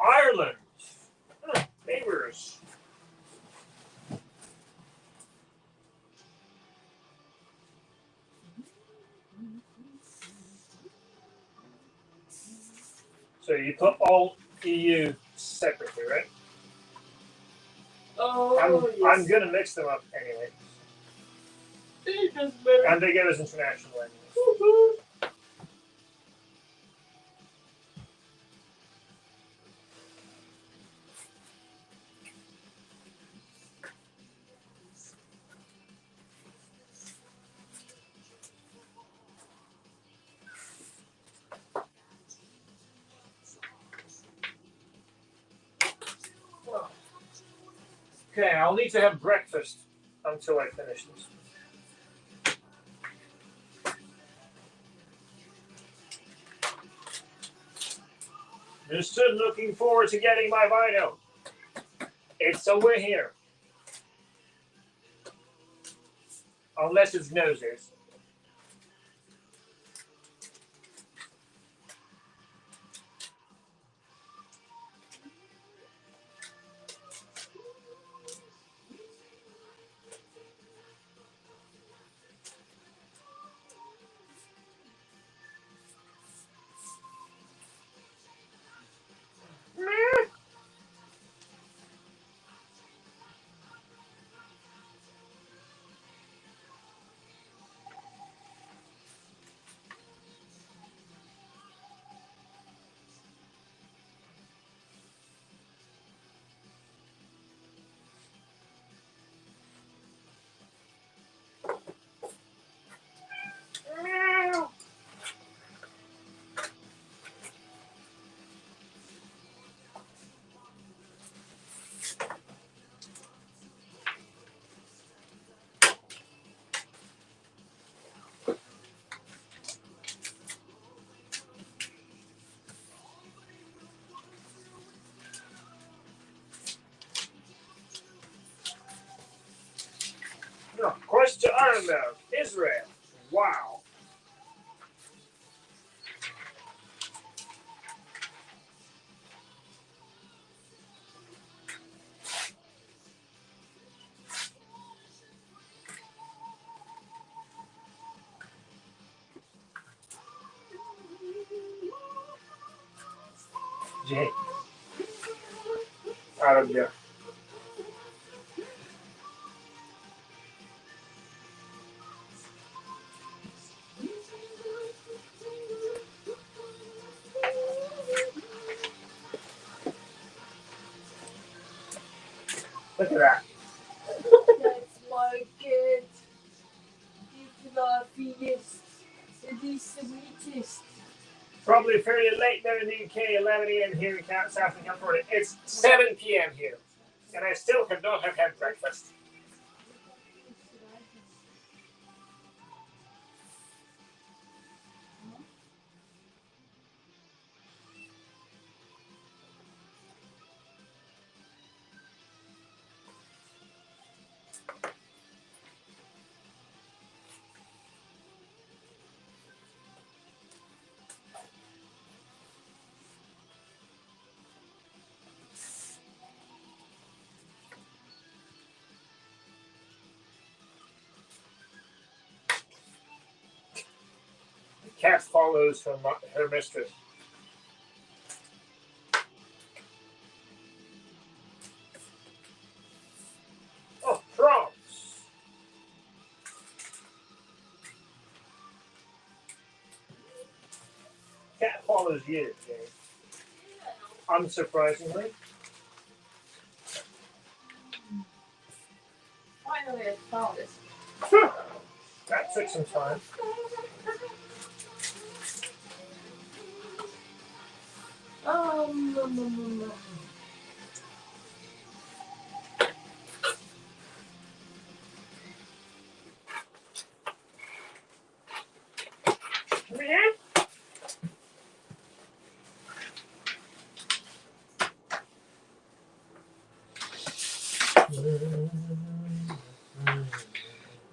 Ireland, neighbors. So you put all EU separately, right? Oh, I'm gonna mix them up anyway. And they give us international language. Okay, I'll need to have breakfast until I finish this. Just looking forward to getting my Vino. It's somewhere here. Unless it's noses. No, cross to Ireland, Israel. Wow. Jay. Arabia. Look at that. That's my kid. He's the luckiest. It is the sweetest. Probably fairly late there in the UK, 11 a.m. here in South California. It's 7 p.m. here, and I still have not had breakfast. The cat follows her mistress. Oh, prawns! Cat follows you, Jay. Unsurprisingly. Finally, I found it. That took some time. No.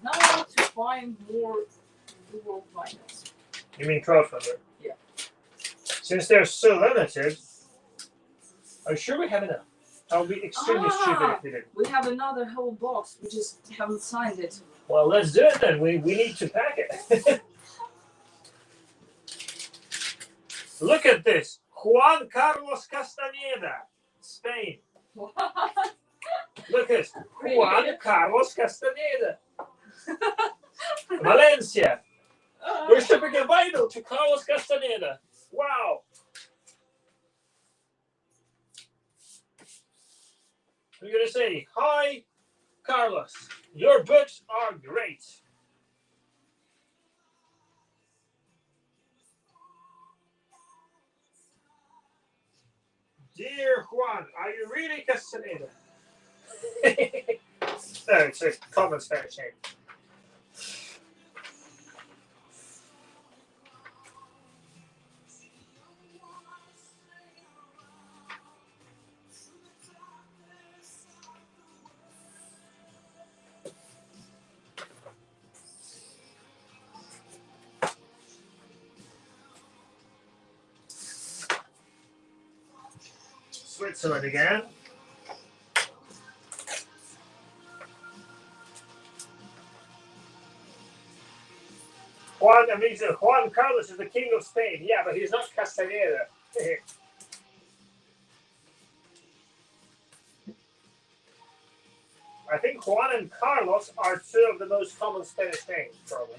Now to find more world finals. You mean crowdfunder? Yeah. Since they're so limited, I'm sure we have enough. I would be extremely stupid if we didn't. We have another whole box. We just haven't signed it. Well, let's do it then. We need to pack it. Look at this. Juan Carlos Castaneda, Spain. What? Look at this. Juan Carlos Castaneda. Valencia. We're shipping a vinyl to Carlos Castaneda. Wow. We're going to say, hi, Carlos. Your books are great. Dear Juan, are you really Castaneda? No, it's a common Spanish name. Switzerland again. Juan Carlos is the king of Spain. Yeah, but he's not Castaneda. I think Juan and Carlos are two of the most common Spanish names, probably.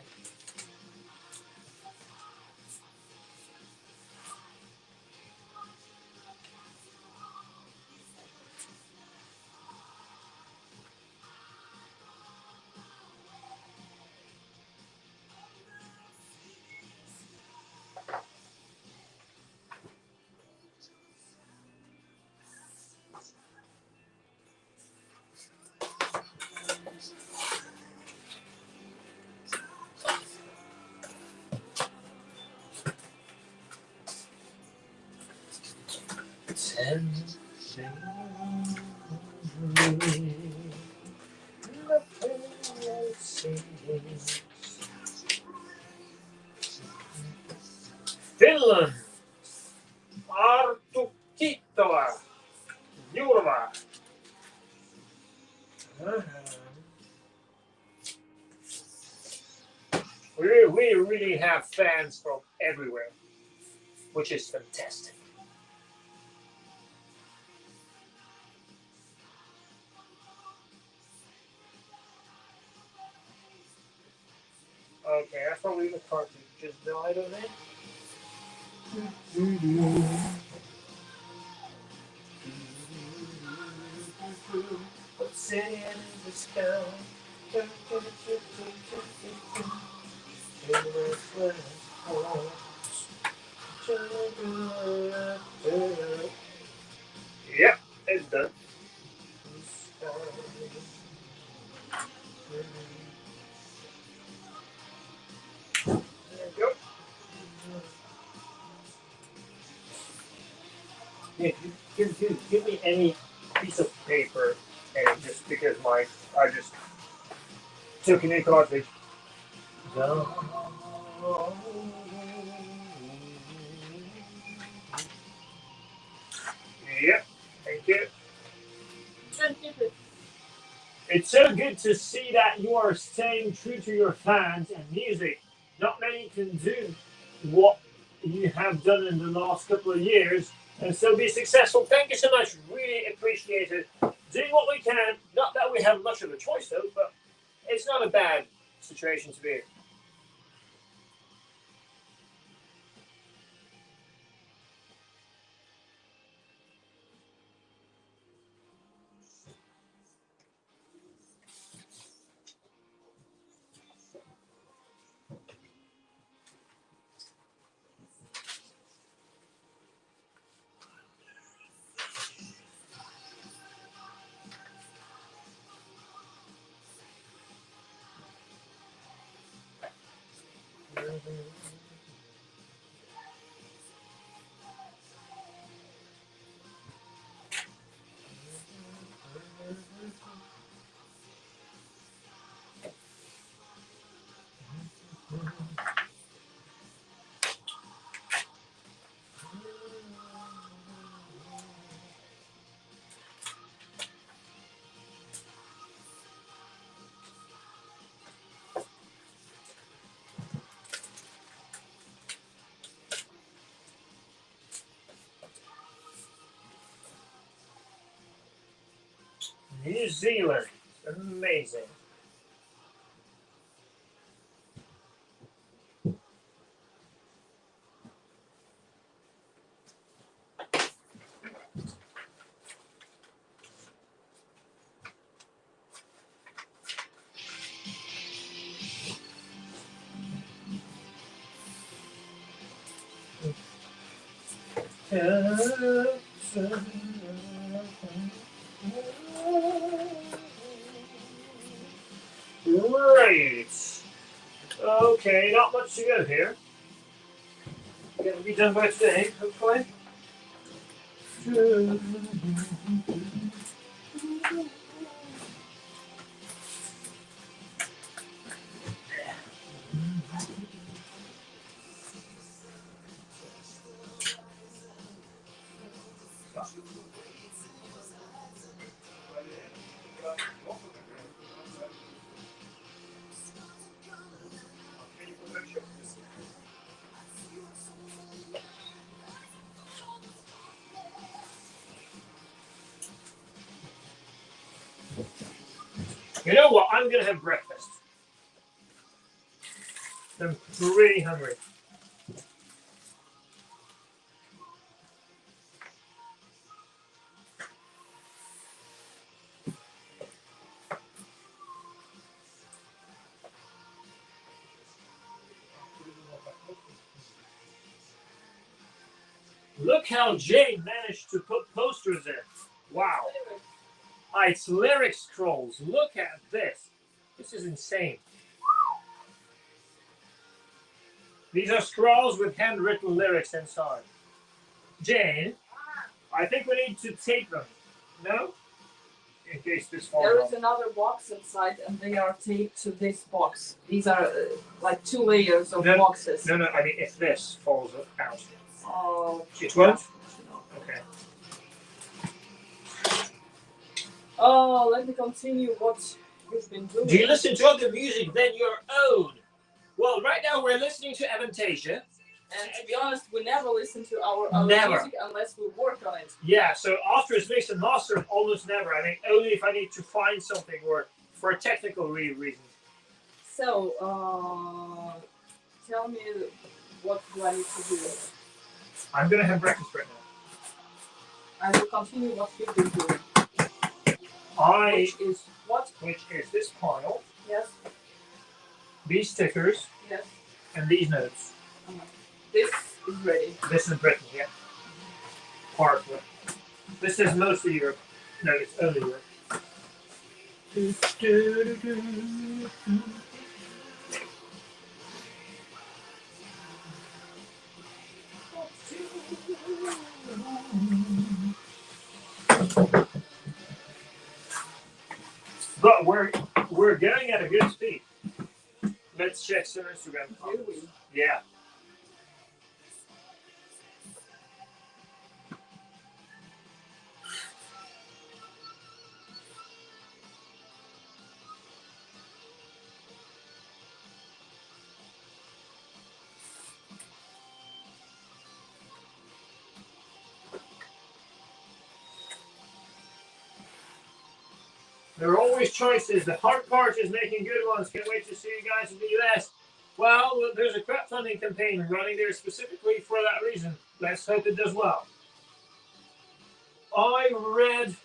Finland. Arttu Kittola. Jurva. We really have fans from everywhere, which is fantastic. Okay, that's probably the cartridge just died on it. What's in the sky? Yep, it's done. There you go. Yeah, give me any piece of paper, and just because I just took a new cartridge. Yep, thank you. It's so good to see that you are staying true to your fans and music. Not many can do what you have done in the last couple of years and still be successful. Thank you so much. Really appreciate it. Doing what we can. Not that we have much of a choice though, but it's not a bad situation to be in. New Zealand. Amazing. Right. Okay, not much to go here. Gonna be done by today, hopefully. You know what? I'm gonna have breakfast. I'm pretty hungry. Look how Jay managed to put posters in. Wow. It's lyric scrolls. Look at this. This is insane. These are scrolls with handwritten lyrics inside. Jane, I think we need to tape them. No? In case this falls There off. is another box inside, and they are taped to this box. These are like 2 layers of boxes. No, I mean if this falls out. Oh, It won't? Okay. Oh, let me continue what you've been doing. Do you listen to other music than your own? Well, right now we're listening to Avantasia. And to be honest, we never listen to our own music unless we work on it. Yeah, so after it's mixed and mastered, almost never. I mean, only if I need to find something or for a technical reason. So, tell me what do I need to do? I'm gonna have breakfast right now. I will continue what you've been doing. Which is what? Which is this pile, Yes, these stickers, yes. and these notes. This is ready. This is Britain, yeah. Part of it. This is mostly Europe. No, it's only Europe. But we're going at a good speed. Let's check some Instagram Do comments. we? Yeah. There are always choices. The hard part is making good ones. Can't wait to see you guys in the US. Well, there's a crowdfunding campaign running there specifically for that reason. Let's hope it does well. I read,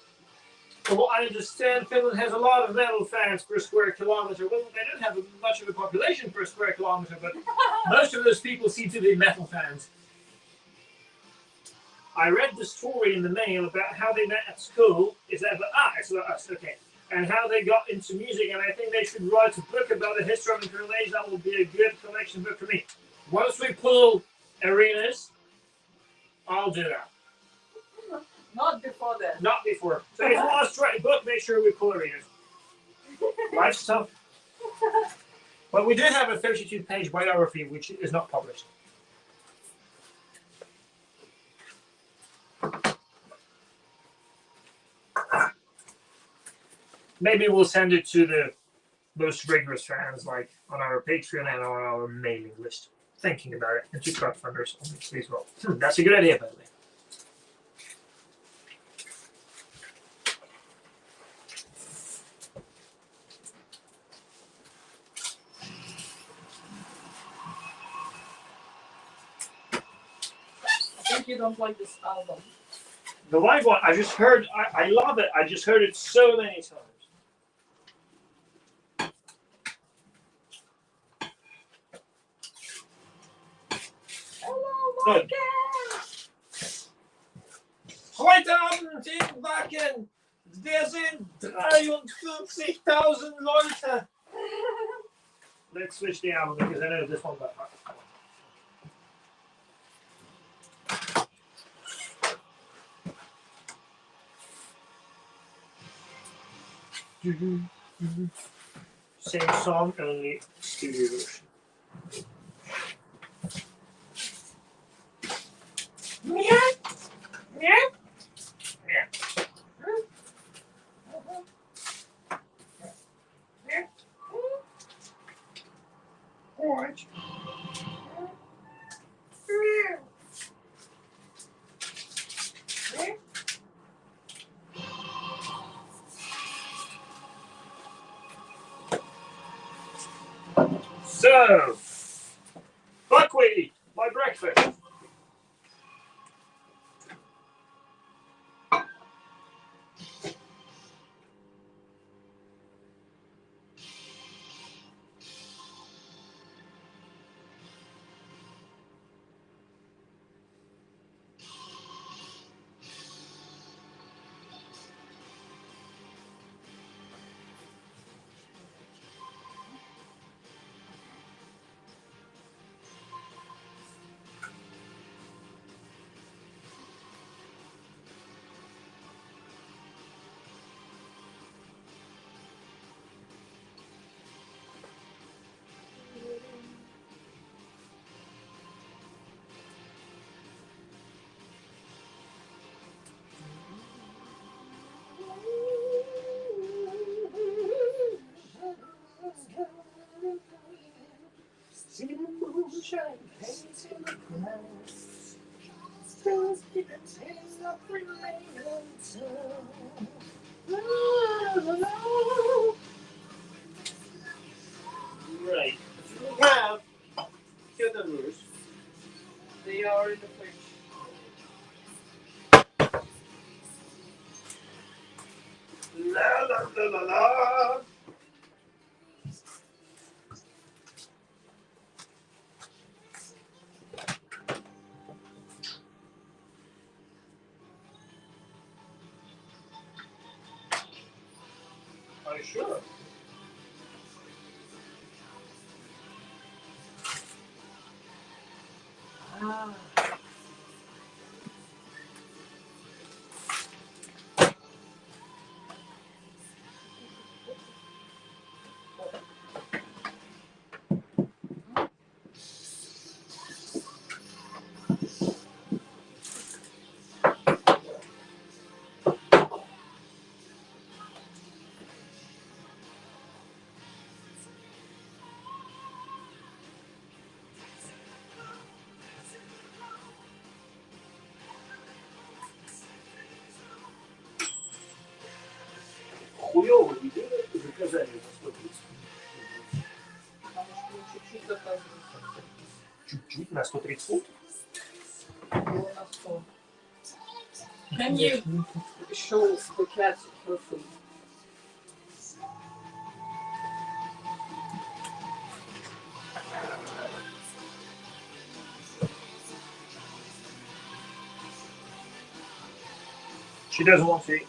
from what I understand, Finland has a lot of metal fans per square kilometer. Well, they don't have much of a population per square kilometer, but most of those people seem to be metal fans. I read the story in the mail about how they met at school. Is that it's about us, okay. And how they got into music, and I think they should write a book about the history of the Grenades. That will be a good collection book for me. Once we pull arenas, I'll do that. Not before then. Not before. So if you want to write a book, make sure we pull arenas. Life's tough. But we did have a 32-page biography, which is not published. Maybe we'll send it to the most rigorous fans, like on our Patreon and on our mailing list. Thinking about it, and to crowdfunders obviously as well. That's a good idea, by the way. I think you don't like this album. The live one, I just heard, I love it. I just heard it so many times. Hello, Good. Heute Abend in Wacken, wir sind 53.000 Leute. Let's switch the album because I know this one got hard. Same song, only studio version. Yeah. Yeah. Yeah. Orange. So, buckwheat, my breakfast. Right. We have cucumbers. They are in the fridge. La la la la la. Are you sure? Ah. Хуёво не делает заказание за 100 30. Потому что мы чуть-чуть заказывали. Чуть-чуть на 130 фунтов. Было на 100. Can you show the cat her food? She doesn't want to eat.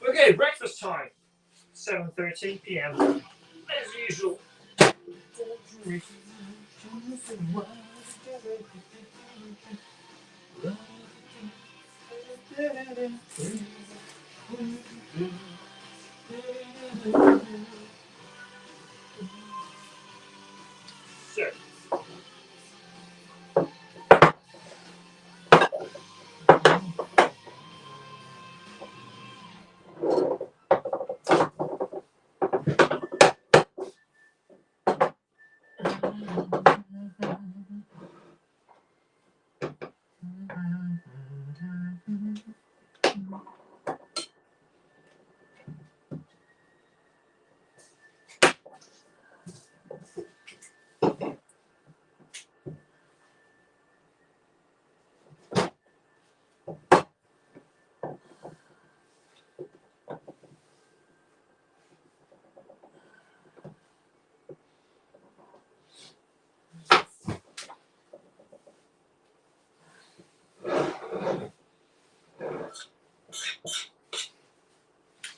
Okay, breakfast time. 7:13 p.m. As usual. So.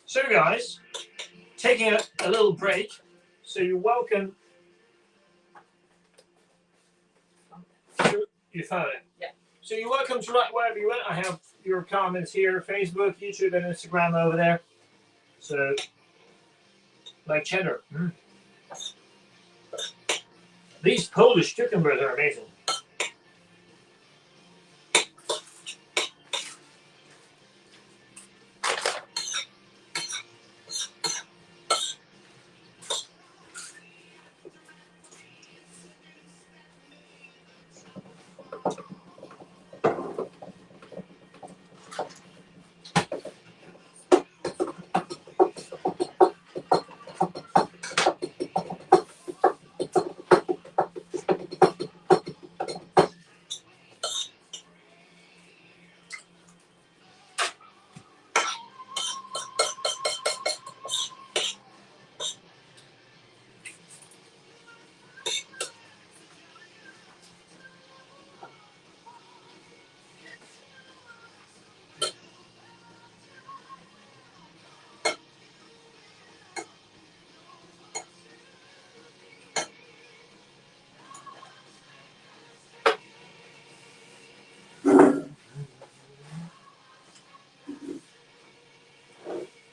So guys, taking a little break. So you're welcome. You found it? Yeah. So you're welcome to write wherever you want. I have your comments here, Facebook, YouTube, and Instagram over there. So, like cheddar. These Polish cucumbers are amazing.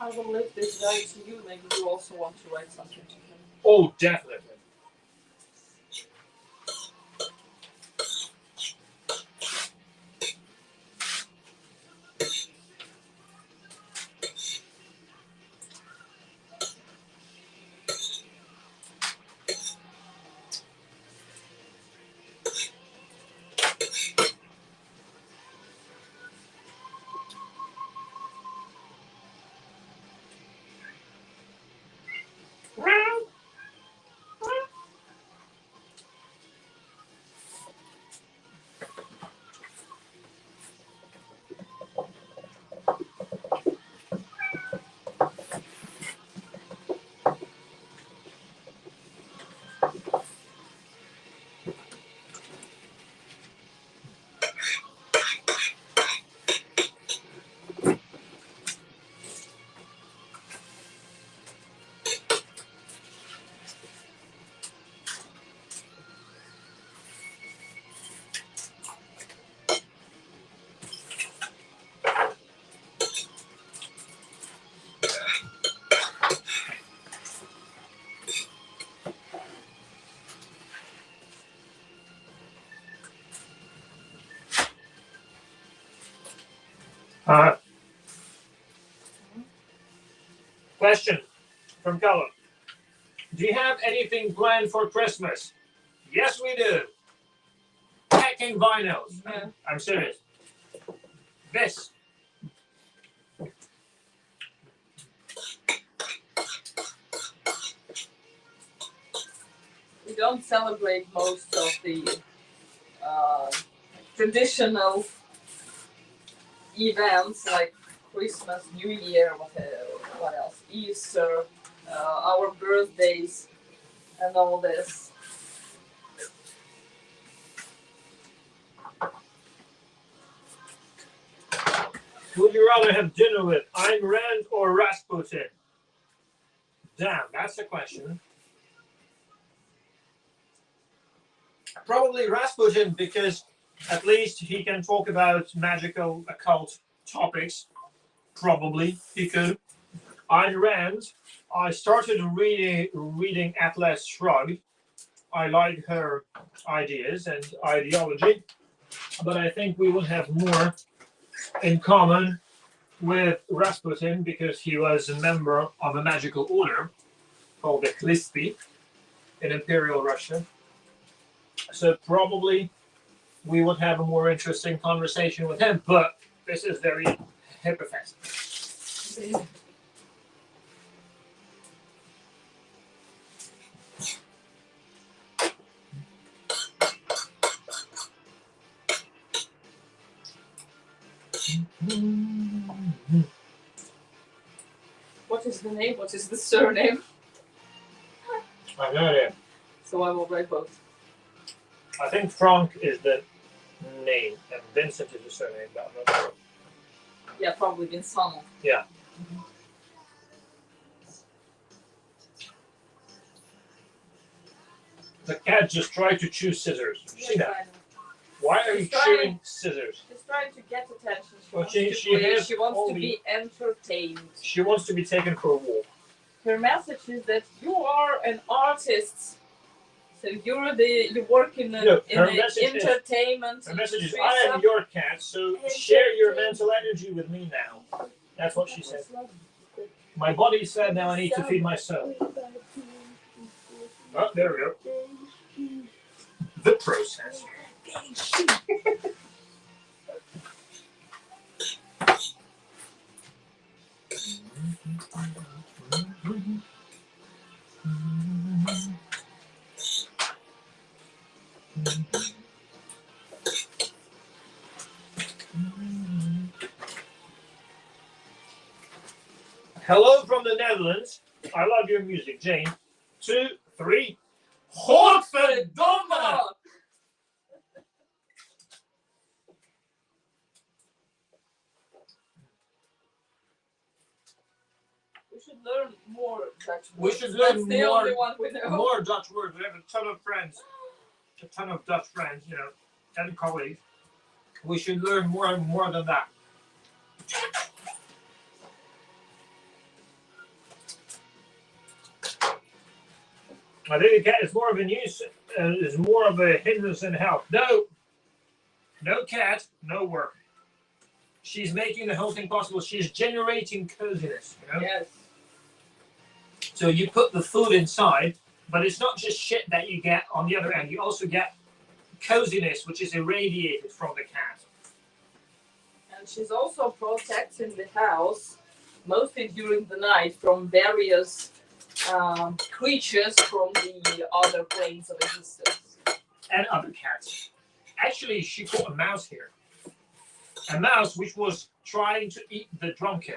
I will leave this guy to you. Maybe you also want to write something to him. Oh, definitely. Question from Callum. Do you have anything planned for Christmas? Yes, we do. Packing vinyls. Yeah. I'm serious. This. We don't celebrate most of the traditional events like Christmas, New Year, what else? Easter, our birthdays, and all this. Would you rather have dinner with Ayn Rand or Rasputin? Damn, that's the question. Probably Rasputin, because at least he can talk about magical occult topics. Probably he could. Ayn Rand, I started reading Atlas Shrugged. I like her ideas and ideology, but I think we would have more in common with Rasputin because he was a member of a magical order called the Khlisty in Imperial Russia. So probably we would have a more interesting conversation with him, but this is very hypothetical. What is the name? What is the surname? I have no idea. So I will write both. I think Frank is the name and Vincent is the surname, but I'm not sure. Yeah, probably Vincent. Yeah. The cat just tried to chew scissors. Did you see that? Why are you chewing scissors? She's trying to get attention. Well, She wants to be entertained. She wants to be taken for a walk. Her message is that you are an artist. So you work in the entertainment. Her message is, I am your cat, so share your mental energy with me now. That's what she said. My body said now I need to feed my soul. Oh, there we go. The process. Hello from the Netherlands. I love your music, Jane. 2, 3. Godverdomme! We should learn more Dutch words. We should learn That's the only one we know. more Dutch words. We have a ton of friends, a ton of Dutch friends, and colleagues. We should learn more and more than that. I think the cat is more of a nuisance, is more of a hindrance than help. No, no cat, no work. She's making the whole thing possible. She's generating coziness. You know? Yes. So you put the food inside, but it's not just shit that you get on the other end. You also get coziness, which is irradiated from the cat. And she's also protecting the house, mostly during the night, from various creatures from the other planes of existence. And other cats. Actually, she caught a mouse here. A mouse which was trying to eat the drumkin.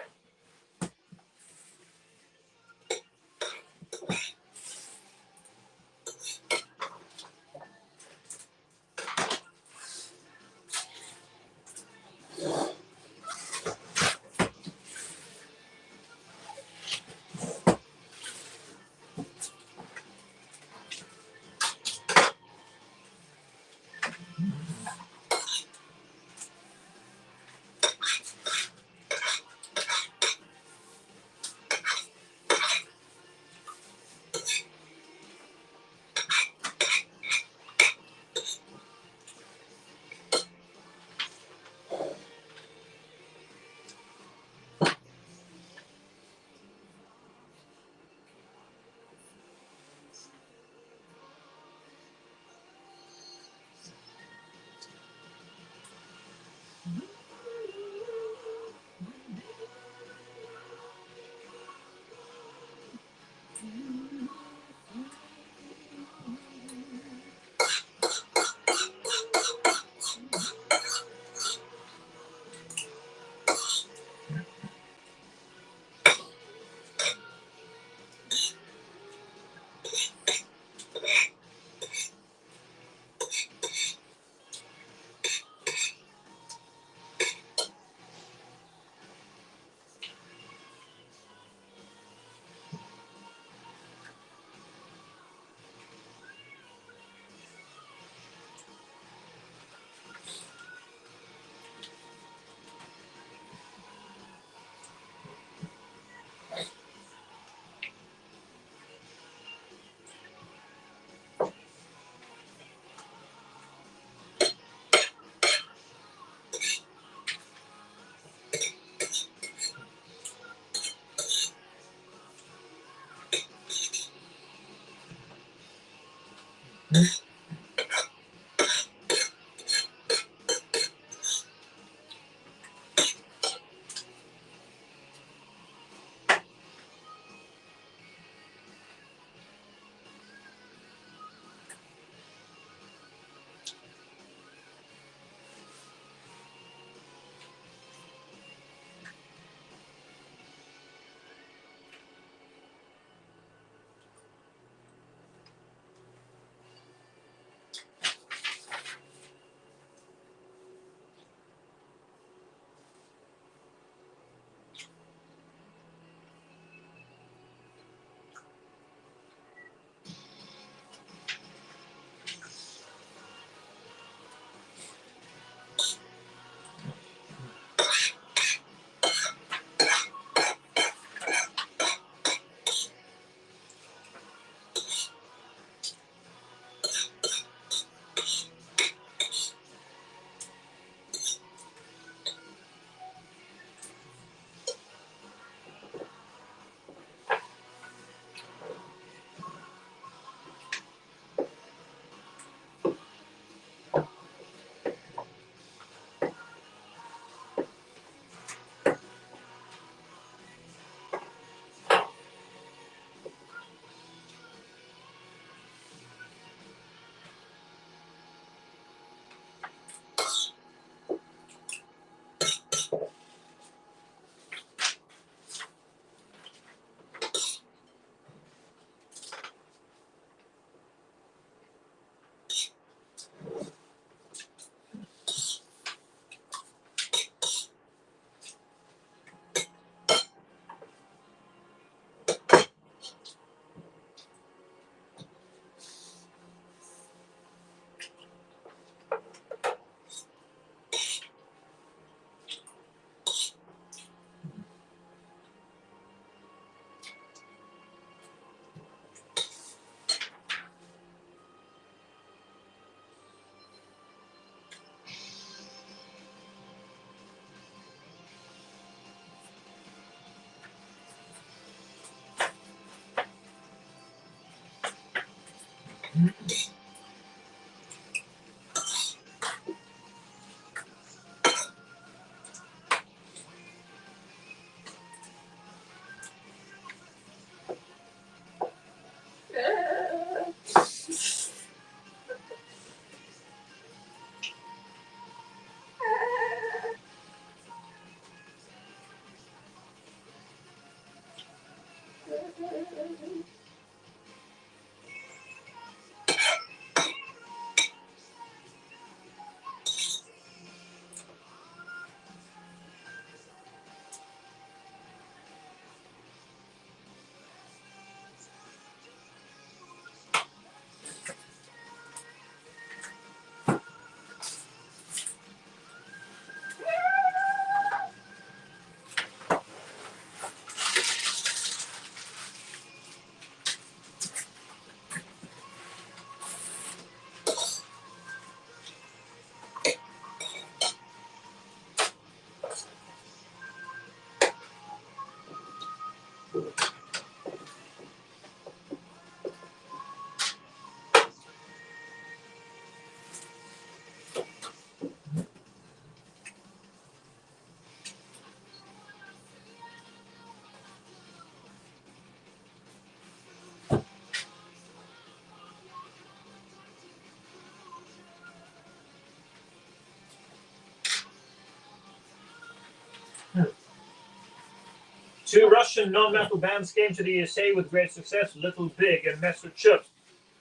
Two Russian non-metal bands came to the USA with great success, Little Big and Messer Chups.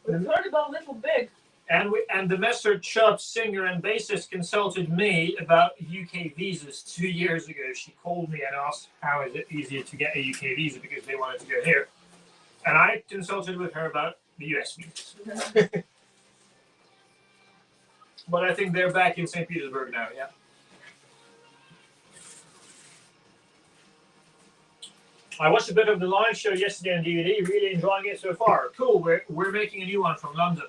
We've heard about Little Big. And the Messer Chups singer and bassist consulted me about UK visas 2 years ago. She called me and asked how is it easier to get a UK visa because they wanted to go here. And I consulted with her about the US visas. But I think they're back in St. Petersburg now, yeah. I watched a bit of the live show yesterday on DVD, really enjoying it so far. Cool, we're making a new one from London.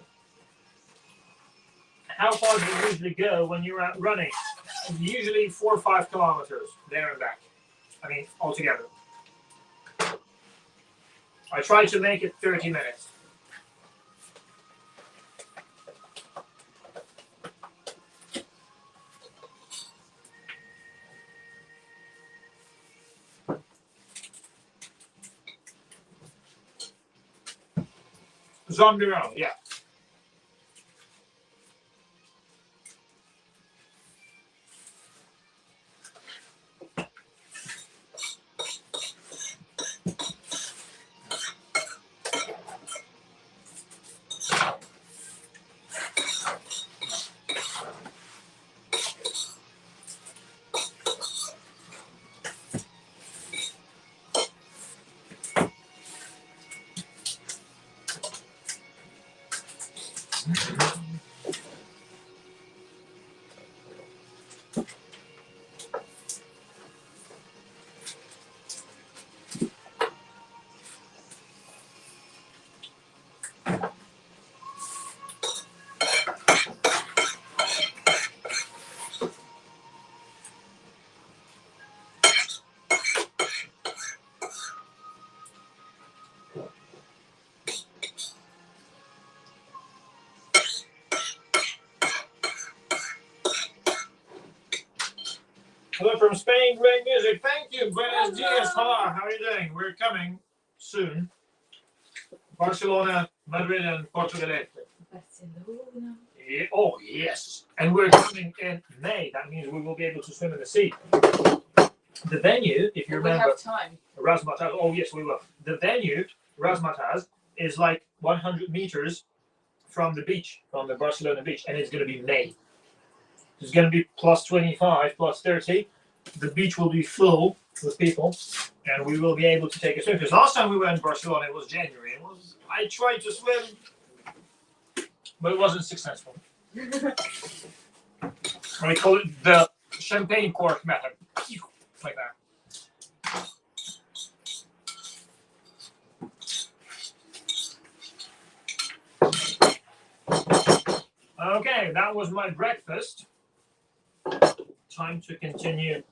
How far do you usually go when you're out running? Usually 4 or 5 kilometers, there and back. I mean, altogether. I try to make it 30 minutes. Zombie round, yeah. Hello from Spain, great music. Thank you. Buenos dias. Hello, how are you doing? We're coming soon. Barcelona, Madrid, and Portugalete. Barcelona. Yeah, oh, yes. And we're coming in May. That means we will be able to swim in the sea. The venue, if you remember, we have time. Razmataz. Oh, yes, we will. The venue, Razmataz, is like 100 meters from the beach, from the Barcelona beach, and it's going to be May. It's going to be plus 25, plus 30. The beach will be full with people, and we will be able to take a swim. Because last time we went to Barcelona, it was January. I tried to swim, but it wasn't successful. We call it the champagne cork method. Like that. Okay, that was my breakfast. Time to continue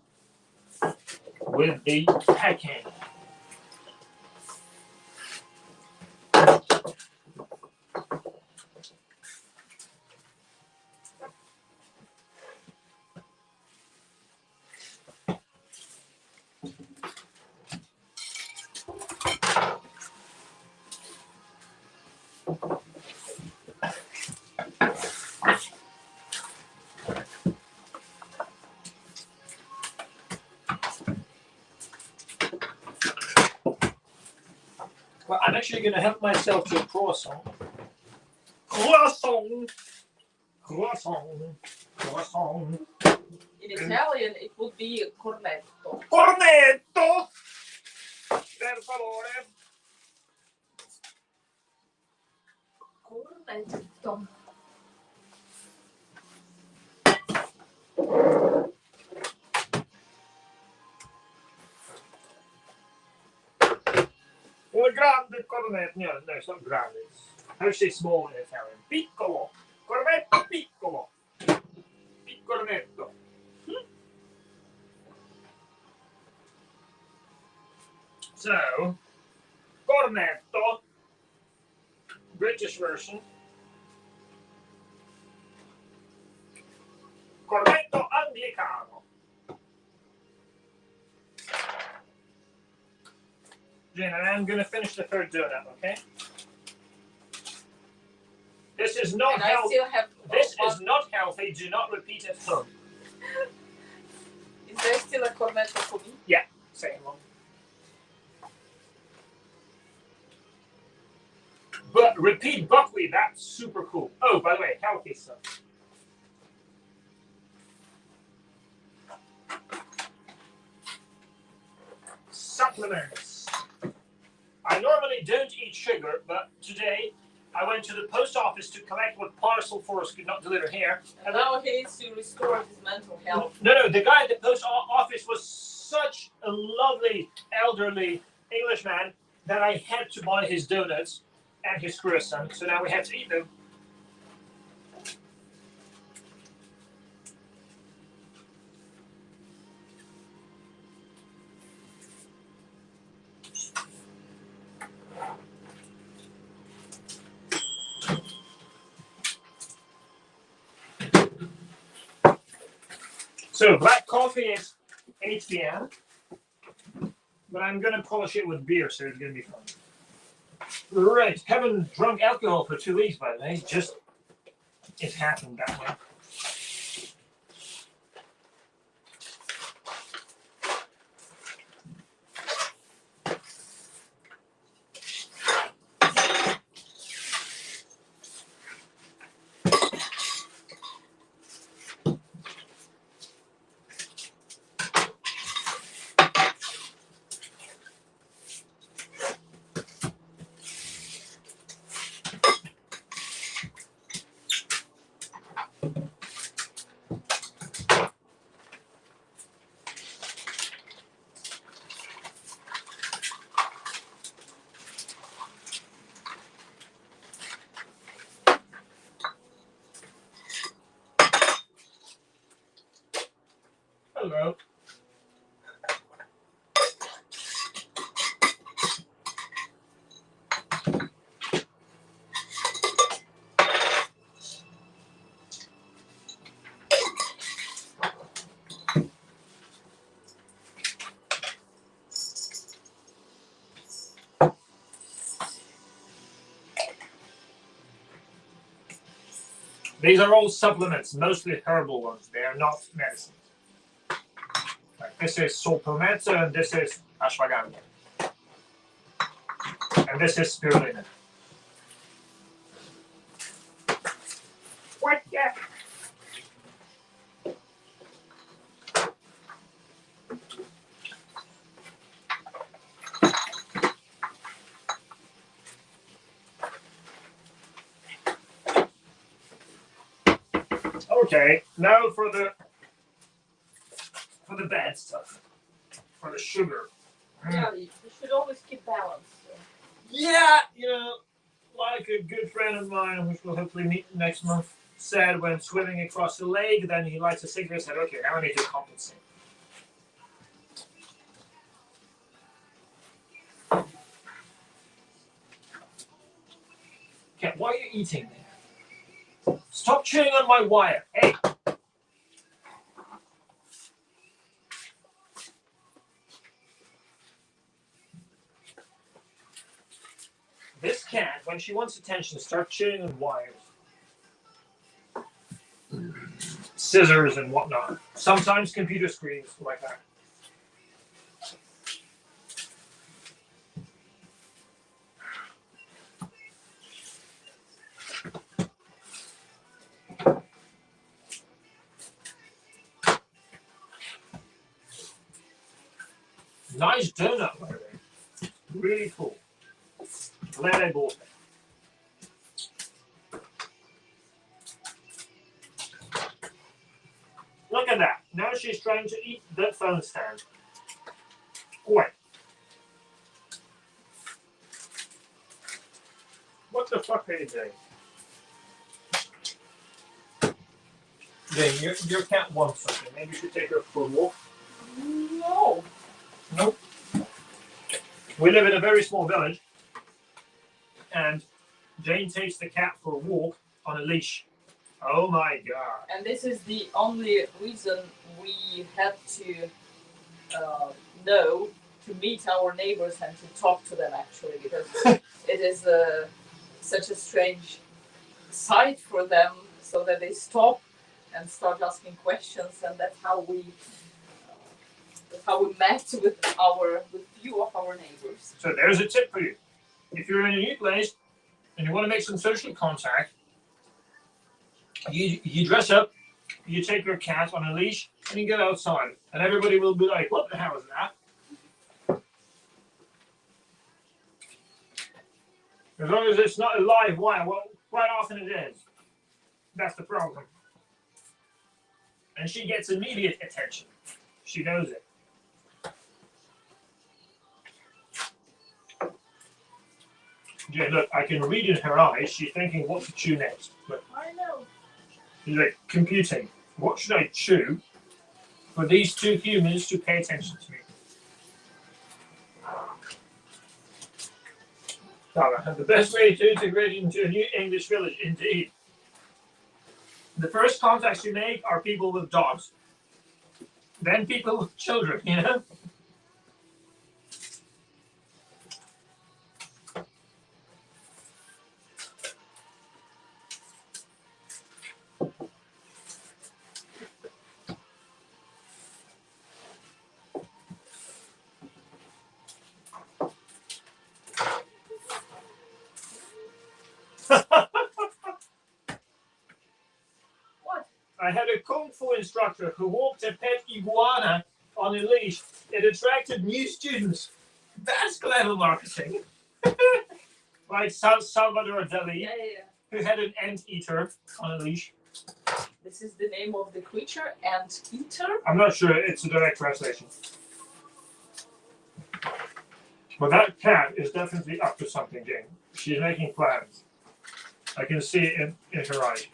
with the packing. Well, I'm actually going to help myself to a croissant. Croissant! Croissant! Croissant! In Italian, it would be cornetto. Cornetto! Per favore. Cornetto. Un grande cornetto. No, it's not grande. How do you say small in Italian? Piccolo. Cornetto piccolo. Cornetto. So, cornetto, British version. Cornetto anglicano. Jane, and I'm going to finish the third donut, okay? This is not And I healthy. still have. This is not healthy. Do not repeat at home. Is there still a cornetto for me? Same one. But repeat buckwheat, that's super cool. Oh, by the way, healthy stuff. Supplements. I normally don't eat sugar, but today I went to the post office to collect what parcel Forrest could not deliver here. And now he needs to restore his mental health. No, the guy at the post office was such a lovely, elderly Englishman that I had to buy his donuts and his croissant, so now we have to eat them. So black coffee is 8 p.m. But I'm gonna polish it with beer, so it's gonna be fun. Right, haven't drunk alcohol for 2 weeks, by the way. Just it happened that way. Hello. These are all supplements, mostly herbal ones. They are not medicines. Like this is sulpalmetto, and this is ashwagandha. And this is spirulina. What? Yeah. Okay, now for the bad stuff, for the sugar. Yeah, you should always keep balance. Yeah, like a good friend of mine, which will hopefully meet next month, said when swimming across the lake, then he lights a cigarette and said, okay, now I need to compensate. Okay, why are you eating there? Stop chewing on my wire. Hey! This cat, when she wants attention, starts chewing on wires. Scissors and whatnot. Sometimes computer screens like that. Nice donut, by the way. Really cool. Glad I bought it. Look at that. Now she's trying to eat the phone stand. Wait. What the fuck are you doing? Yeah, your cat wants something. Maybe you should take her for a walk. No. Nope. We live in a very small village, and Jane takes the cat for a walk on a leash. Oh my god. And this is the only reason we had to know to meet our neighbors and to talk to them, actually, because it is such a strange sight for them, so that they stop and start asking questions, and that's how we met with few of our neighbors. So there's a tip for you. If you're in a new place and you want to make some social contact, you dress up, you take your cat on a leash, and you get outside. And everybody will be like, what the hell is that? As long as it's not a live wire, well, quite often it is. That's the problem. And she gets immediate attention. She knows it. Yeah, look, I can read in her eyes. She's thinking what to chew next. Look, I know. she's like computing. What should I chew for these two humans to pay attention to me? Tara, the best way to integrate into a new English village, indeed. The first contacts you make are people with dogs. Then people with children, you know? What? I had a Kung Fu instructor who walked a pet iguana on a leash. It attracted new students. That's clever marketing. Like Salvador Dali, Yeah. who had an anteater on a leash. This is the name of the creature, anteater. I'm not sure it's a direct translation. But that cat is definitely up to something, Jane. She's making plans. I can see it in her eyes.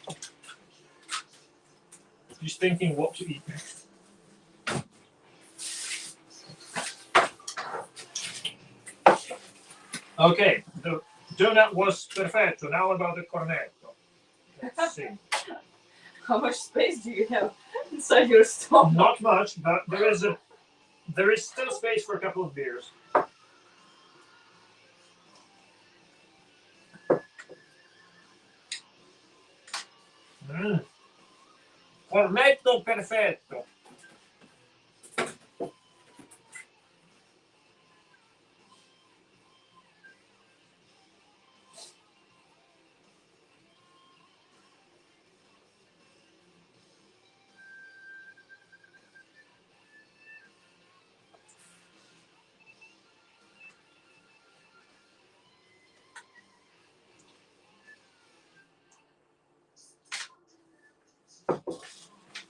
She's thinking what to eat next. Okay, the donut was perfetto. Now about the cornetto. Let's see. How much space do you have inside your stomach? Not much, but there is still space for a couple of beers. Cornetto perfetto.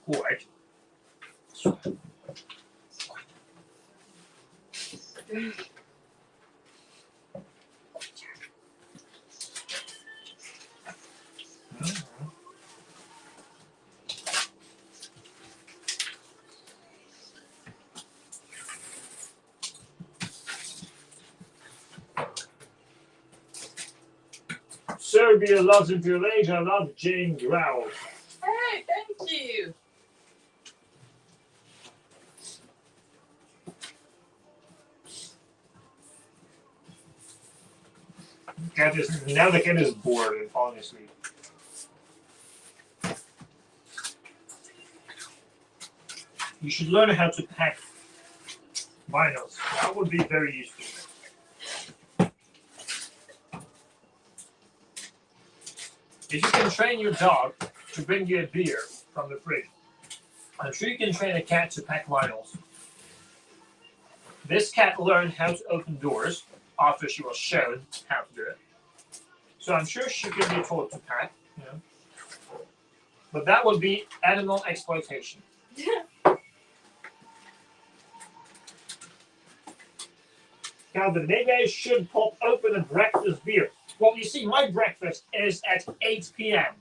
Quite. Serbia loves Imperial Age. I love Jane Growl. Hey, thank you. Now the cat is bored and falling asleep. You should learn how to pack vinyls. That would be very useful. If you can train your dog to bring you a beer from the fridge, I'm sure you can train a cat to pack vinyls. This cat learned how to open doors after she was shown how to do it. So I'm sure she can be taught to pack, you know. But that would be animal exploitation. Now the maybe I should pop open a breakfast beer. Well, you see, my breakfast is at 8 p.m.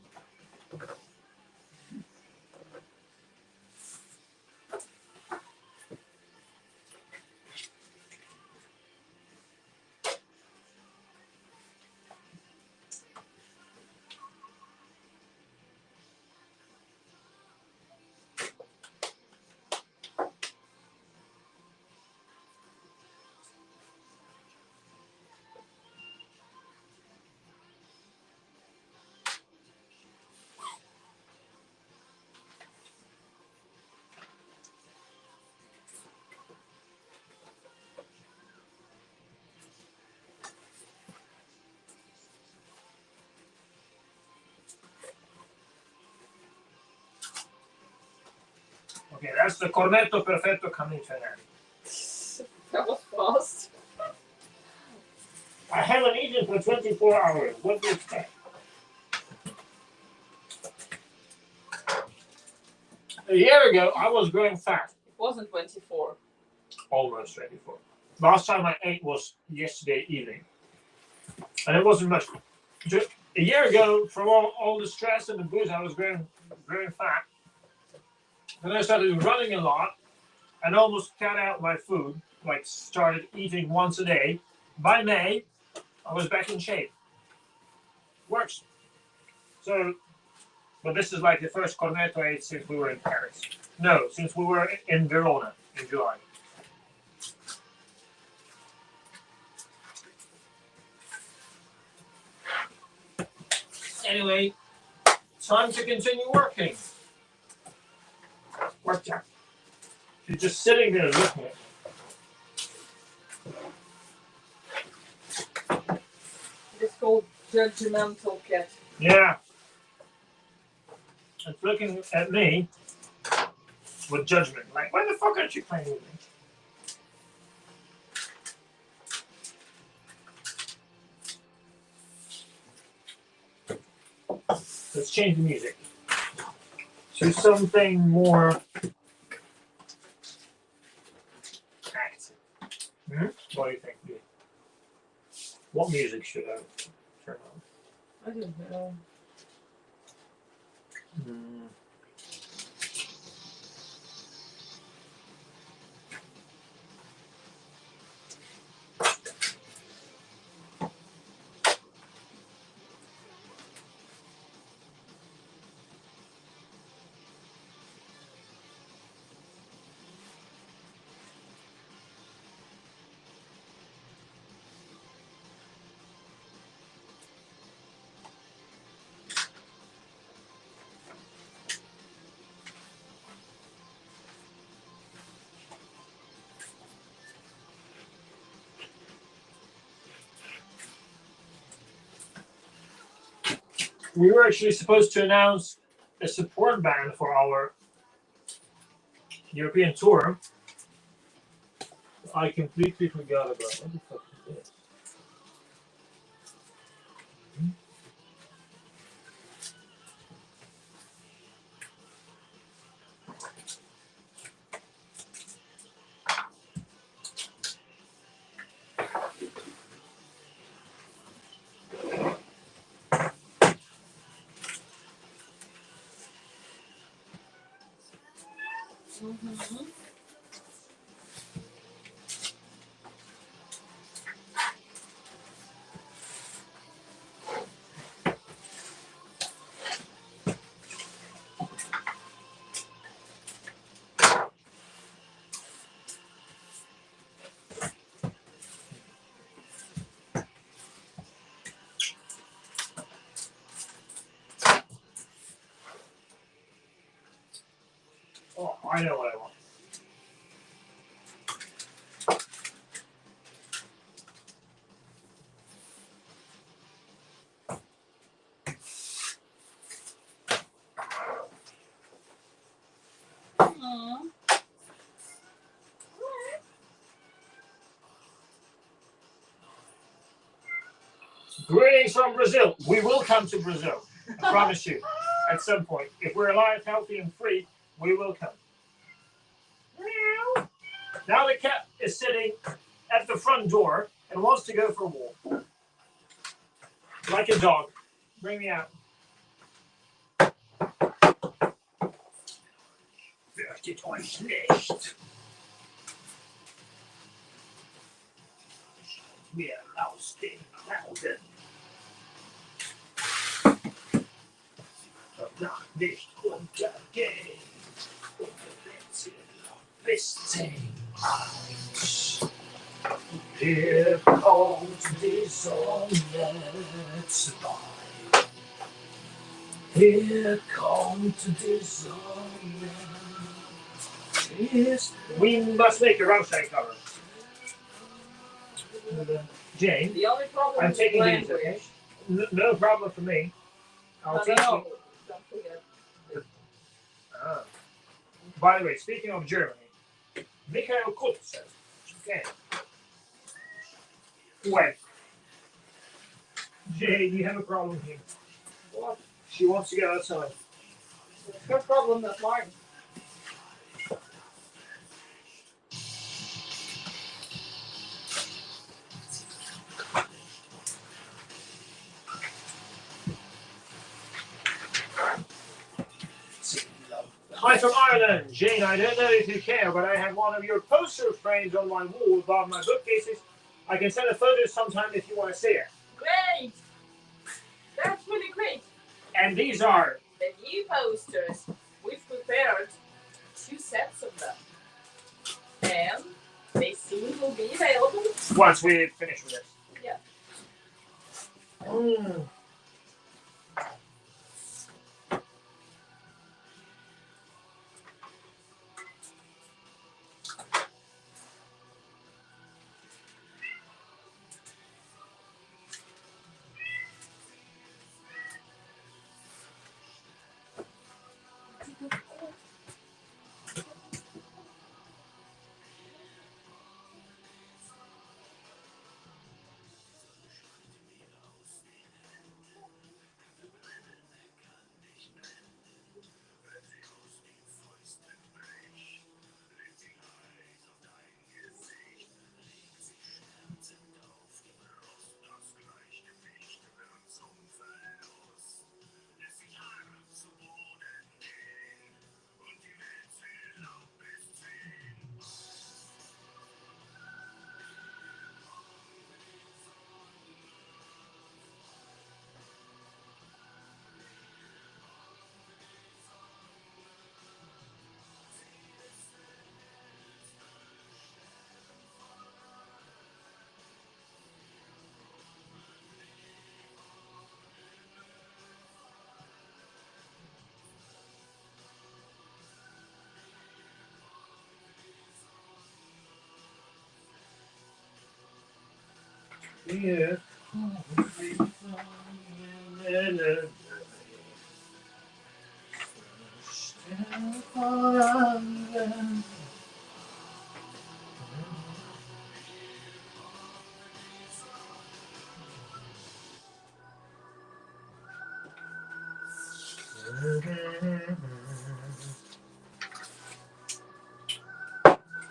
Okay, that's the cornetto perfetto coming to an end. That was fast. I haven't eaten for 24 hours. What do you expect? A year ago, I was growing fat. It wasn't 24. Almost 24. Last time I ate was yesterday evening. And it wasn't much. Just a year ago, from all the stress and the booze, I was growing fat. Then I started running a lot and almost cut out my food, like started eating once a day. By May, I was back in shape. Works. So, but this is like the first cornetto I ate since we were in Paris. No, since we were in Verona in July. Anyway, time to continue working. Work time. She's just sitting there looking at me. It's called judgmental cat. Yeah. It's looking at me with judgment. Like, why the fuck aren't you playing with me? Let's change the music to something more active. What do you think, dude? What music should I turn on? I don't know. We were actually supposed to announce a support band for our European tour. I completely forgot about it. What the fuck is this? Mm-hmm. Oh, I know what I want. Greetings from Brazil. We will come to Brazil. I promise you. At some point. If we're alive, healthy, and free, we will come. Meow. Now the cat is sitting at the front door and wants to go for a walk. Like a dog. Bring me out. Werdet euch nicht. Mehr aus den Augen. Danach nicht untergehen. Bis 10 1. Hier kommt die Sonne zwei. Here comes the sun. Yes. We must make a roadside cover. Jane, The only problem I'm is taking language. these, okay? No problem for me. I'll No, teach no, you. don't forget. Ah. By the way, speaking of Germany, Michael Kurz says, okay. Wait. Jane, you have a problem here. What? She wants to get outside. It's her problem, not mine. Hi from Ireland. Jane, I don't know if you care, but I have one of your poster frames on my wall above my bookcases. I can send a photo sometime if you want to see it. Great! That's really great. And these are... The new posters. We've prepared 2 sets of them. And they soon will be available. Once we finish with this. Yeah. Yeah.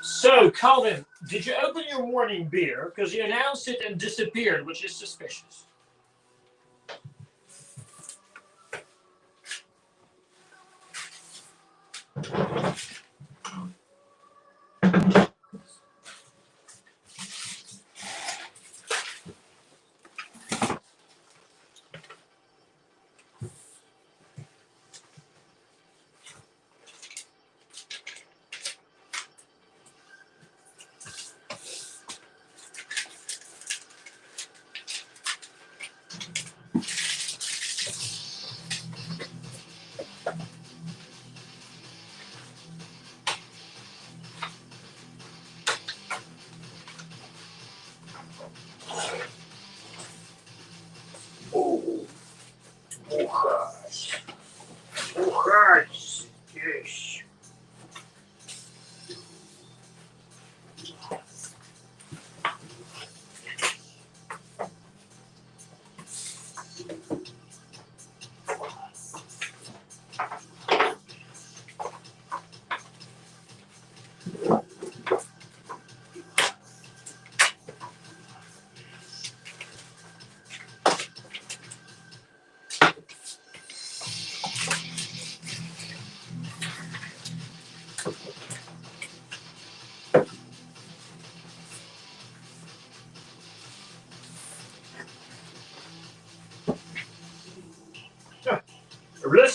So, Calvin, did you open your morning beer? Because you announced it and disappeared, which is suspicious.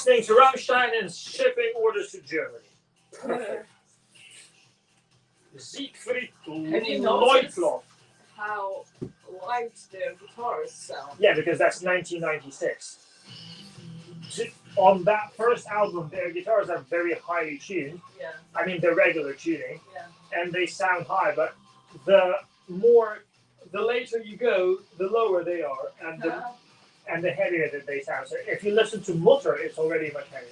listening to Rammstein and shipping orders to Germany. Perfect. Siegfried Have you noticed Leutloff. how light their guitars sound? Yeah, because that's 1996. On that first album, their guitars are very highly tuned. Yeah, I mean, they're regular tuning, yeah. and they sound high. But the later you go, the lower they are, and the heavier that they sound. So if you listen to Mutter, it's already much heavier.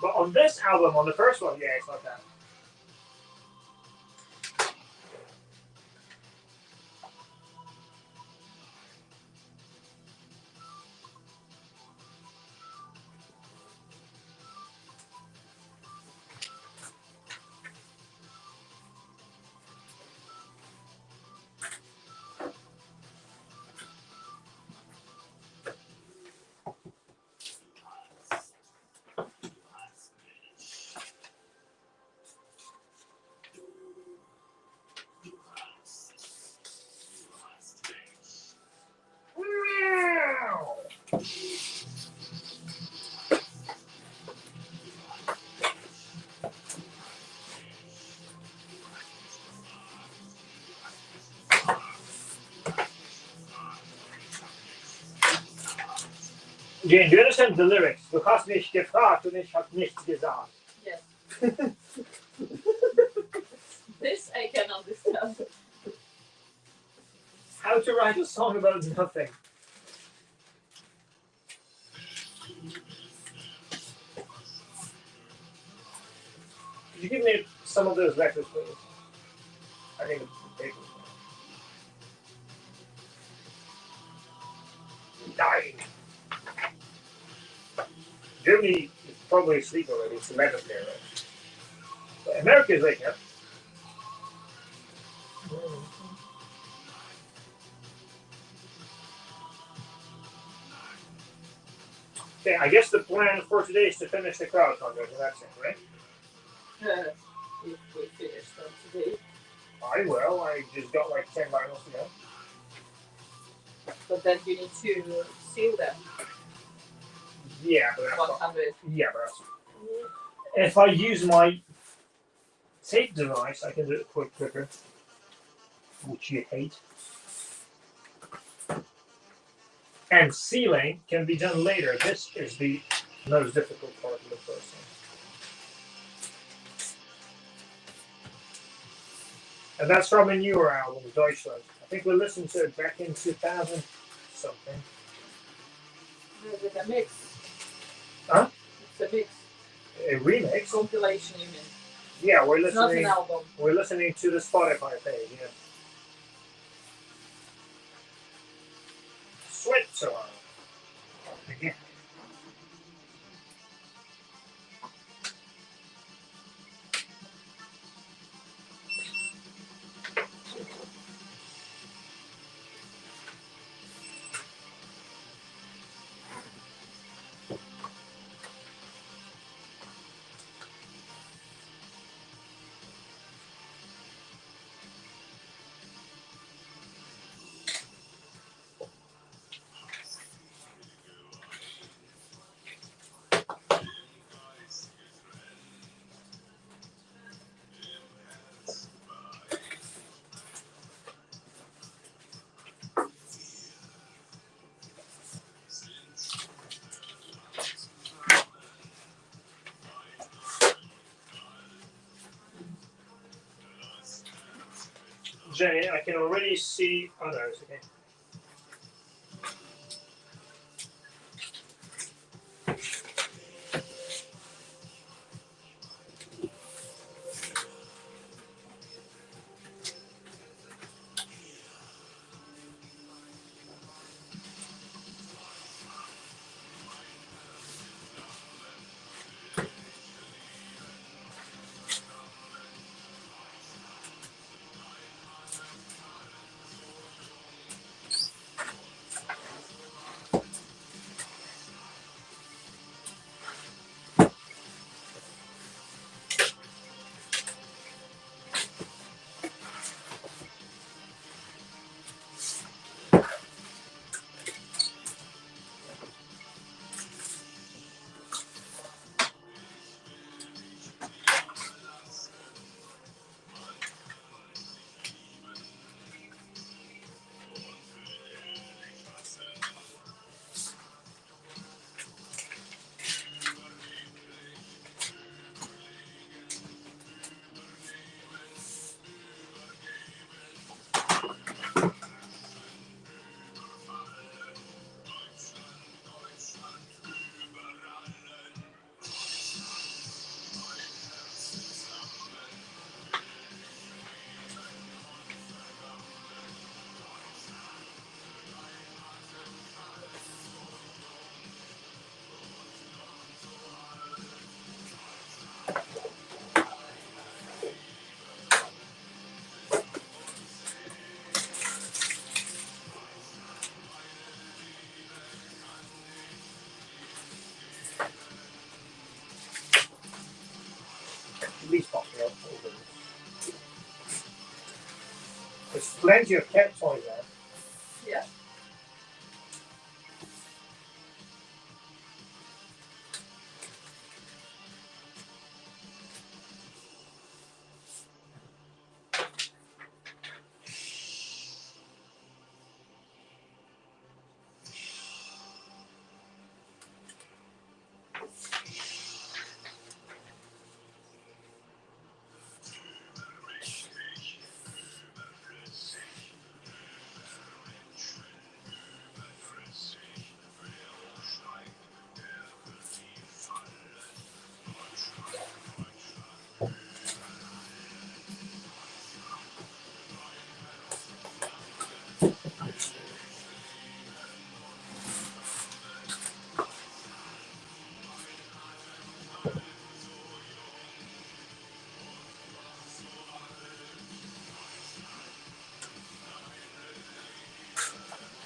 But on this album, on the first one, yeah, it's not that. Jane, do you understand the lyrics? Du hast mich gefragt und ich hab nichts gesagt. Yes. This I can understand. How to write a song about nothing. Could you give me some of those records, please? I think it's big. Dying. Germany is probably asleep already. It's 11 there, right? But America is waking up. Okay, I guess the plan for today is to finish the crowd contest, and that's it, right? If we finish them today. I will. I just got like 10 vinyls to go. But then you need to seal them. Yeah, but that's 100. yeah, but that's, if I use my tape device, I can do it quicker, which you hate. And sealing can be done later. This is the most difficult part of the process. And that's from a newer album, Deutschland. I think we listened to it back in 2000 something. With a mix. Huh? It's a mix. A remix. Compilation, you mean? Yeah, we're It's not listening. an album. We're listening to the Spotify page. Yeah. Switzerland. Again. Jenny, I can already see. Oh no, it's okay. There's plenty of cat toys there. Yeah.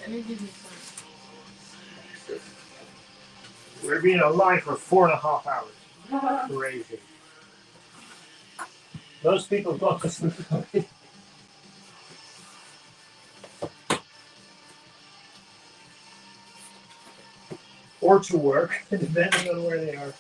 Can you give me some? We're being alive for 4.5 hours. Crazy. Those people got to sleep. Or to work, depending on where they are.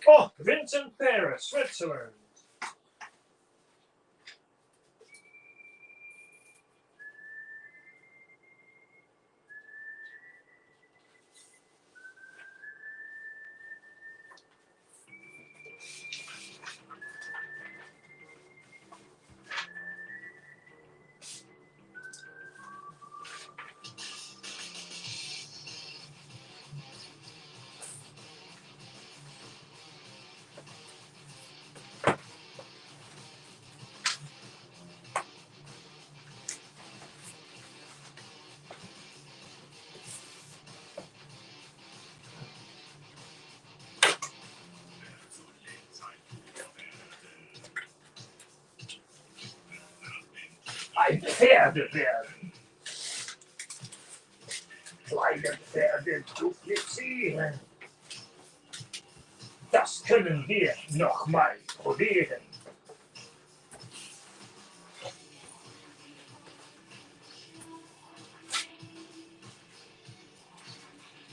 Oh, Vincent Paris, Switzerland. Ein Pferde werden. Kleine Pferde duplizieren. Das können wir nochmal probieren.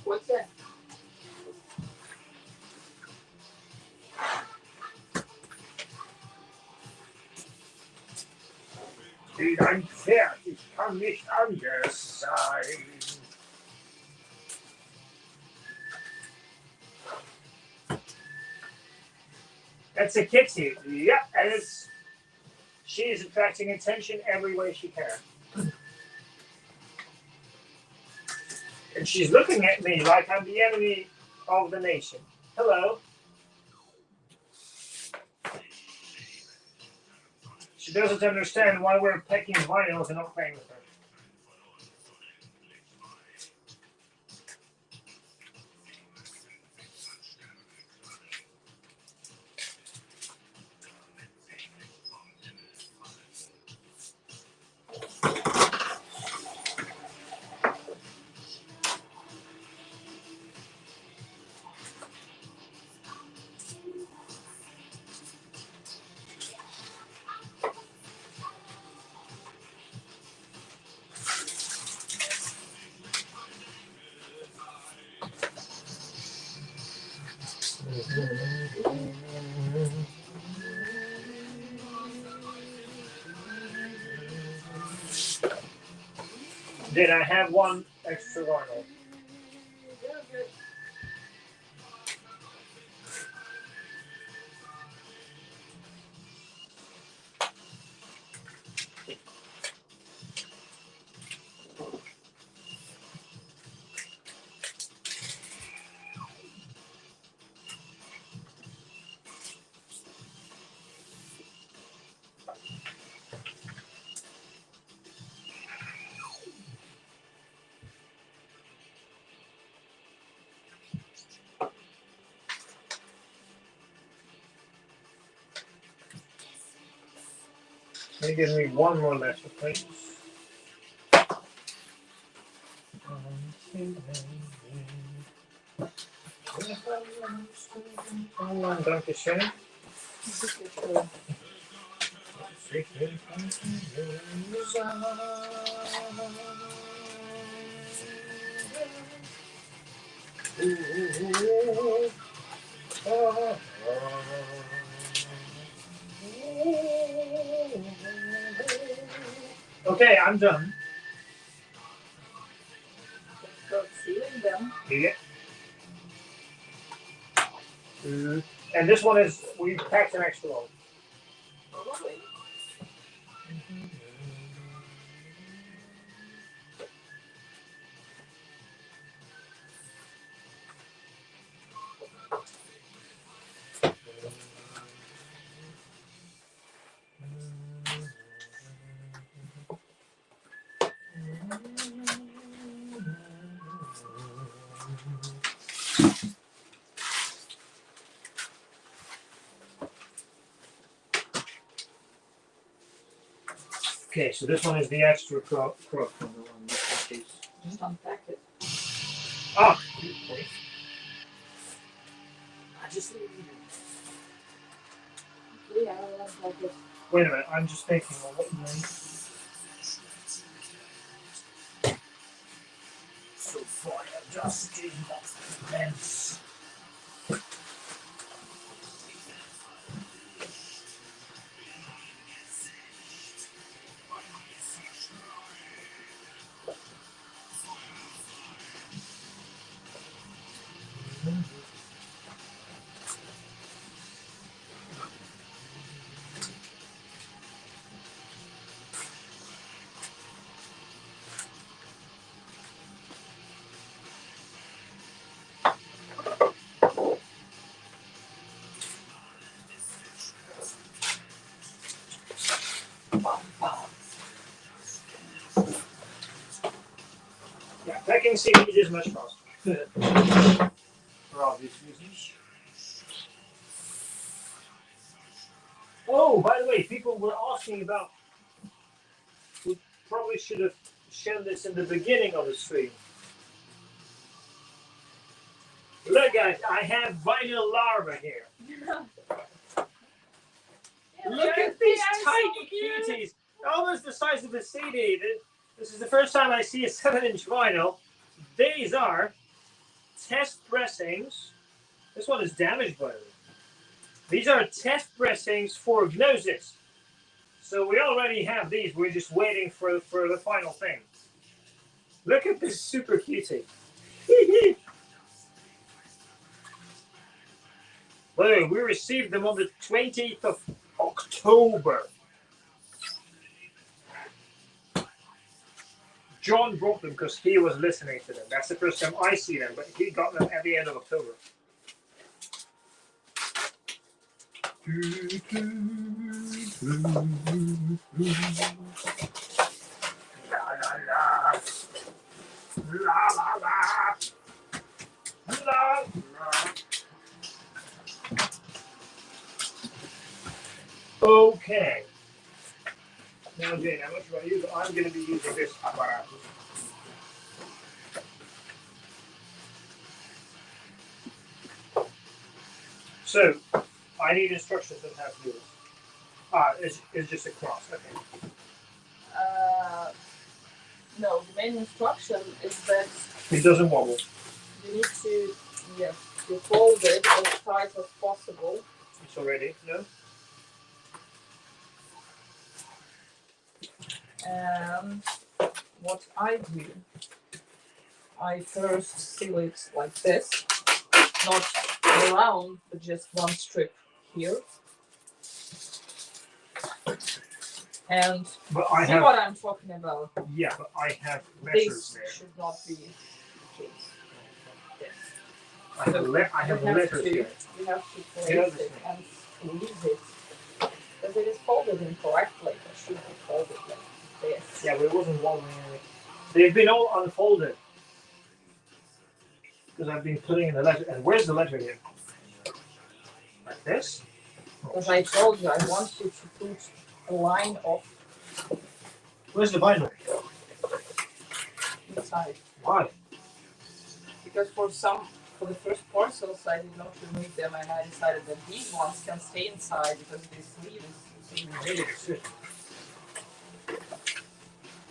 What's that? Wie ein Pferd, ich kann nicht anders sein. That's a kitty. Yep, and she is attracting attention every way she can. And she's looking at me like I'm the enemy of the nation. Hello. She doesn't understand why we're pecking vinyls and not playing with her. Did I have one extra vinyl? Can you give me one more letter, please? Dankeschön. Okay, I'm done. Start sealing them. Yeah. And this one is, we packed an extra one. Probably. Okay, so this one is the extra crop from the one. Just unpack it. Ah, good point. I just need Yeah, I'll unpack it. Wait a minute, I'm just thinking of what you mean. So far, adjusting the lens. Yeah, packing seaweed is much faster. For obvious reasons. Oh, by the way, people were asking about. We probably should have shown this in the beginning of the stream. Look, guys, I have vinyl larvae here. Look at these tiny cuties, almost the size of a CD. This is the first time I see a 7-inch vinyl. These are test pressings. This one is damaged, by the way. These are test pressings for Gnosis. So we already have these. We're just waiting for the final thing. Look at this super cutie. By the way, we received them on the 20th of October. John brought them because he was listening to them. That's the first time I see them, but he got them at the end of October. La la la. La la la. La la. Okay. Now, Jane, how much do I use? I'm going to be using this apparatus. So, I need instructions on how to do this. It's just a cross. Okay. No, the main instruction is that It doesn't wobble. you need to, yes, you fold it as tight as possible. It's already, no? And what I do, I first seal it like this, not around, but just one strip here. And But I see have, what I'm talking about. yeah, but I have measures This there. should not be the case. Yes. I have you letters to, here. You have to place Yeah, it and squeeze it. Because it is folded incorrectly. It should be folded like this. Yeah, but it wasn't wobbling anyway. They've been all unfolded. Because I've been putting in the letter. And where's the letter here? Like this? Because I told you, I want you to put a line of Where's the vinyl? inside. Why? Because for the first parcels, I did not remove them, and I decided that these ones can stay inside because this sleeve is.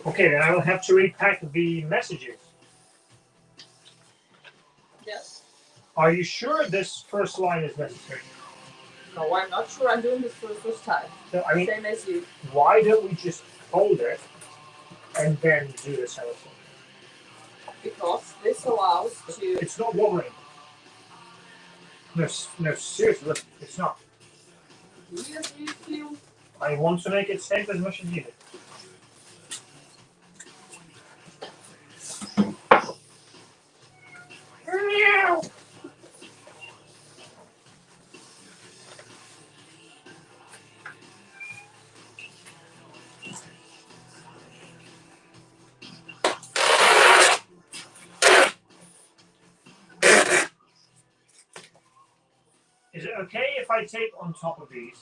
Okay, then I will have to repack the messages. Yes. Are you sure this first line is necessary? No, I'm not sure. I'm doing this for the first time. No, I mean, Same as you. why don't we just fold it and then do the cellophane? Because this allows to. It's not wobbling. No, seriously, look, it's not. Do you feel? I want to make it safe as much as needed. Is it okay if I tape on top of these?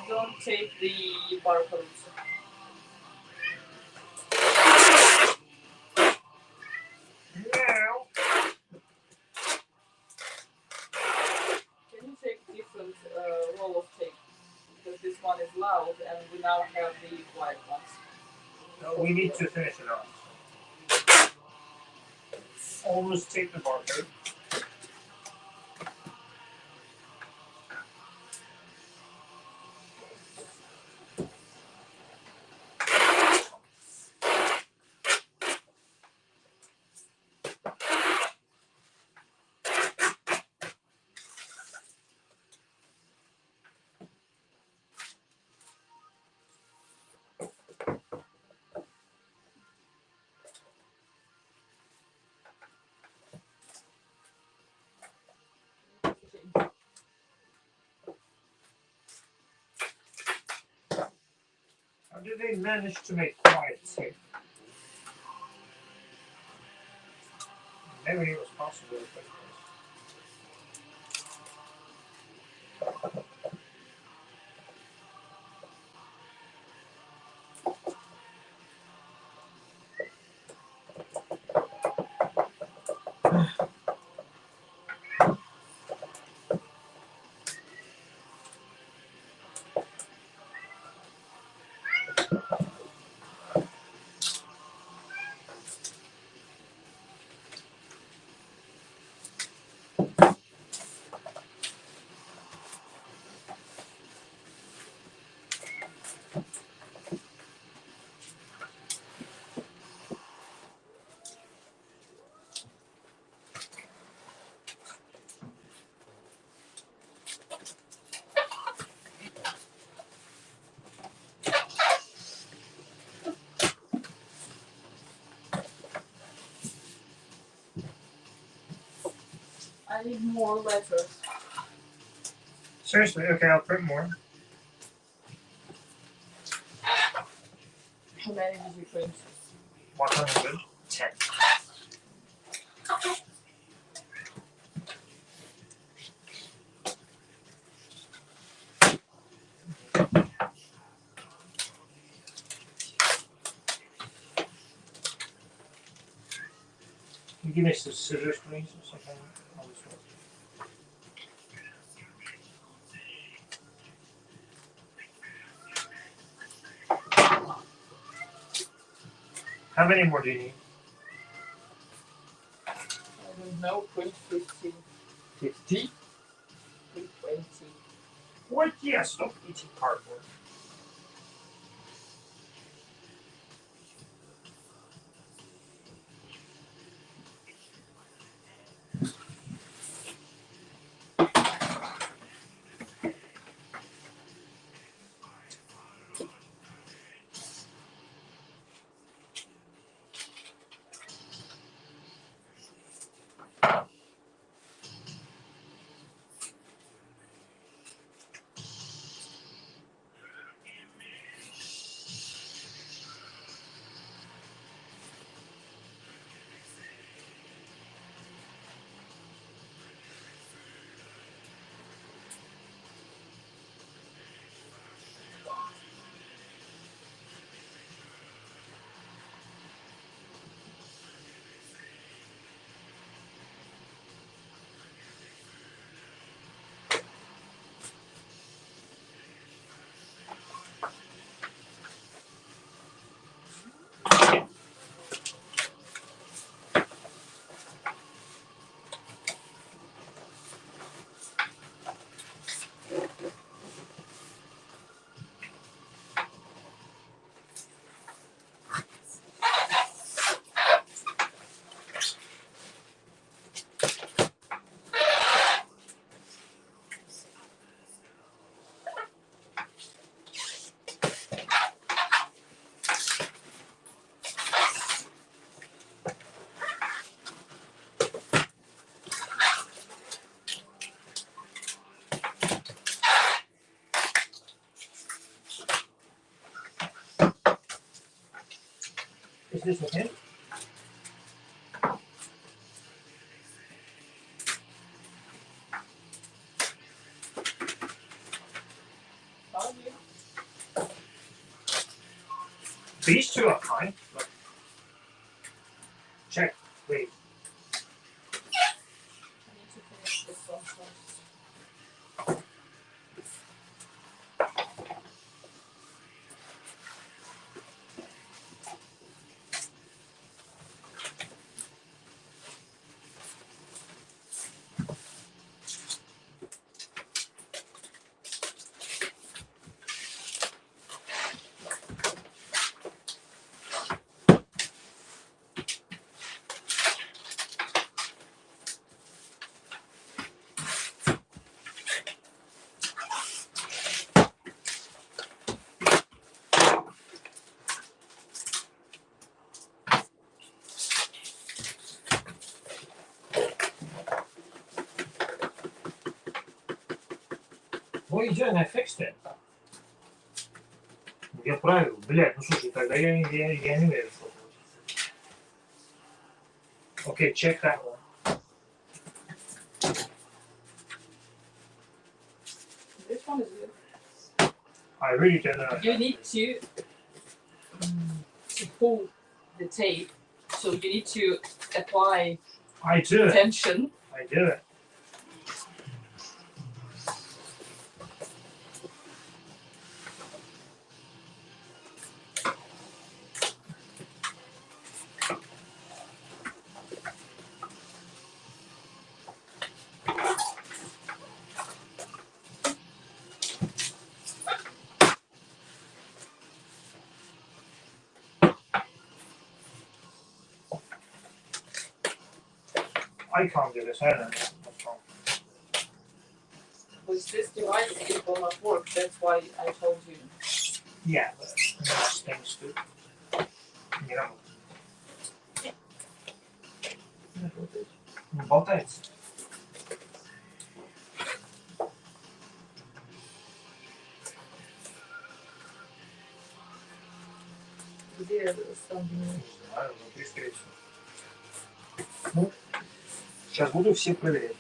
Don't take the barcodes. No. Can you take different roll of tape? Because this one is loud, and we now have the white ones. No, we need to finish it off. Almost tape the barcode. How did they manage to make quiet tape? Never knew it was possible in the first place. I need more letters. Seriously, okay, I'll print more. How many did you print? 110. Can you give me some scissors, please, or something? I'll just work. How many more do you need? I don't know. Print 50. 50? 320. What? Yeah, stop eating cardboard. Is this with him? Are you? These two are fine. Look. Check, wait. I need to finish this one first. What are you doing? I fixed it. Я правил. Блядь, ну слушай, тогда я не уверен, что будет. Okay, check that one. This one is good. I really don't know. You need to pull the tape, so you need to apply I do it. tension. I do it. I can't do this. I don't know what's wrong. With this device, it will not work. That's why I told you. Yeah, but this thing's good. Не работает. Не болтается. Где основные? Не знаю, внутри, скорее всего. Ну, сейчас буду все проверять.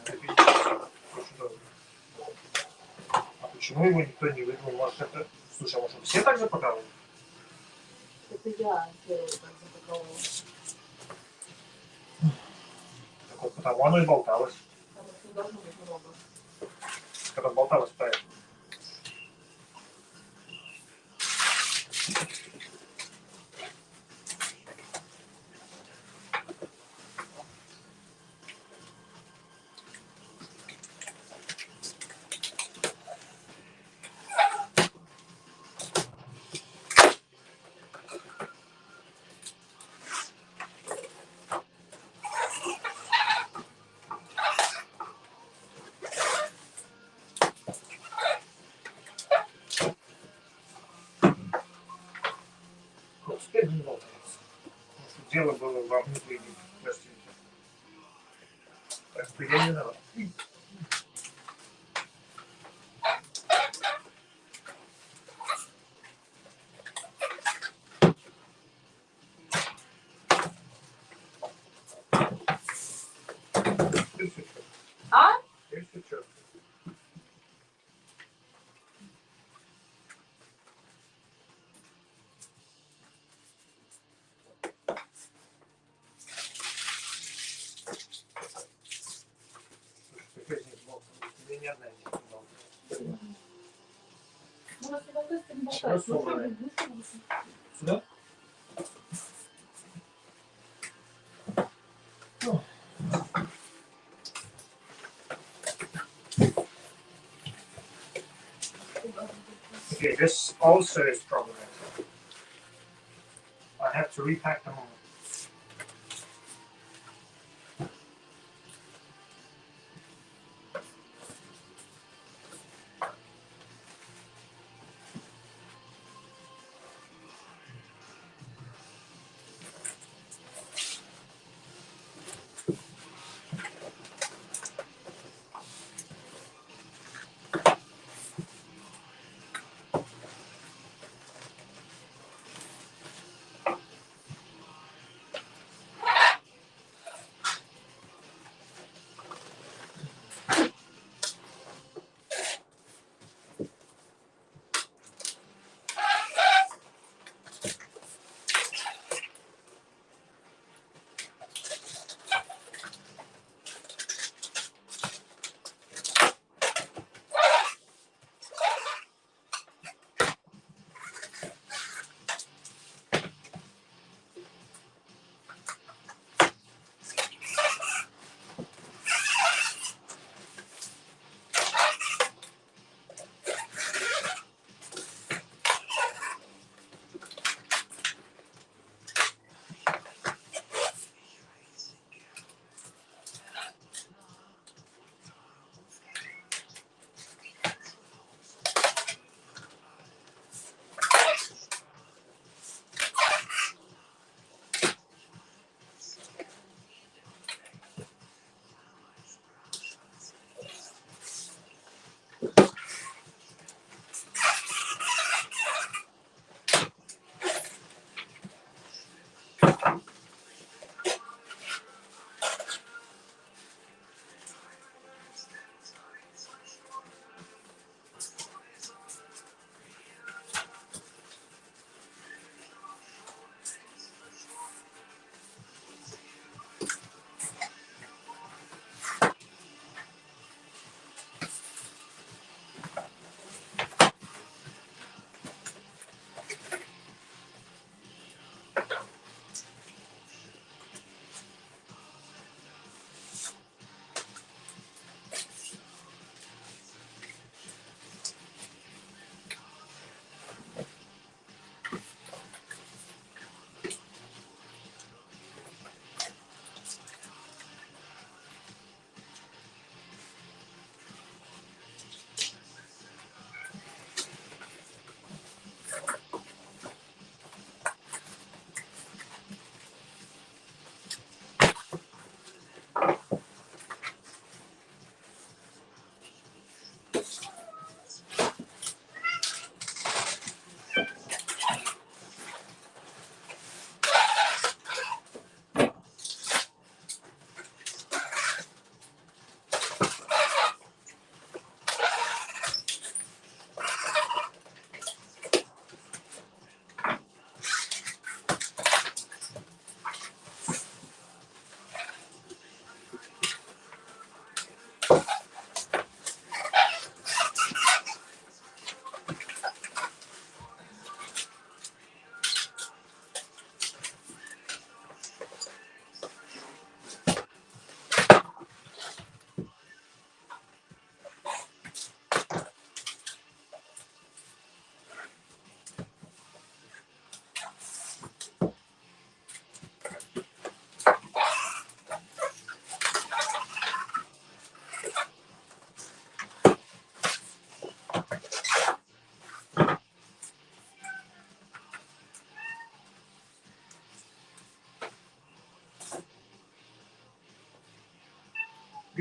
Это пиздец. Очень дорого. А почему его никто не выдумал? Может, это... Слушай, а может, все так запаковали? Это я делаю, так запаковала. Так вот, потому оно и болталось. Потому что должно быть много. Когда болталось, поэтому. Вот теперь не болтается. Потому что дело было во внутренней пластинке. Так что я не знаю. Теперь все четко. А? Теперь все четко. Слушай, какой здесь болтается? Тебе ни одна здесь не болтается. Ну, раз не болтается, не Всё болтается. собрано. Сюда? Okay, this also is problematic. I have to repack them all.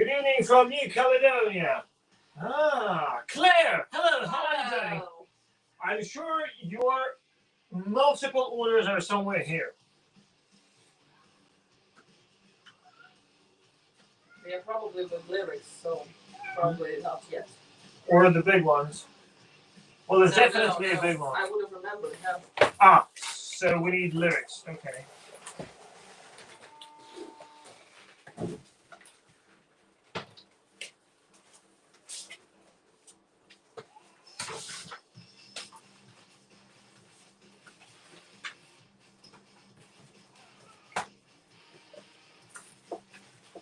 Good evening from New Caledonia. Ah, Claire. Hello. How are you doing? Wow. I'm sure your multiple orders are somewhere here. They are probably with lyrics, so probably not yet. Or the big ones. Well, there's No, definitely a big one. I would have remembered. No. Ah, so we need lyrics. Okay.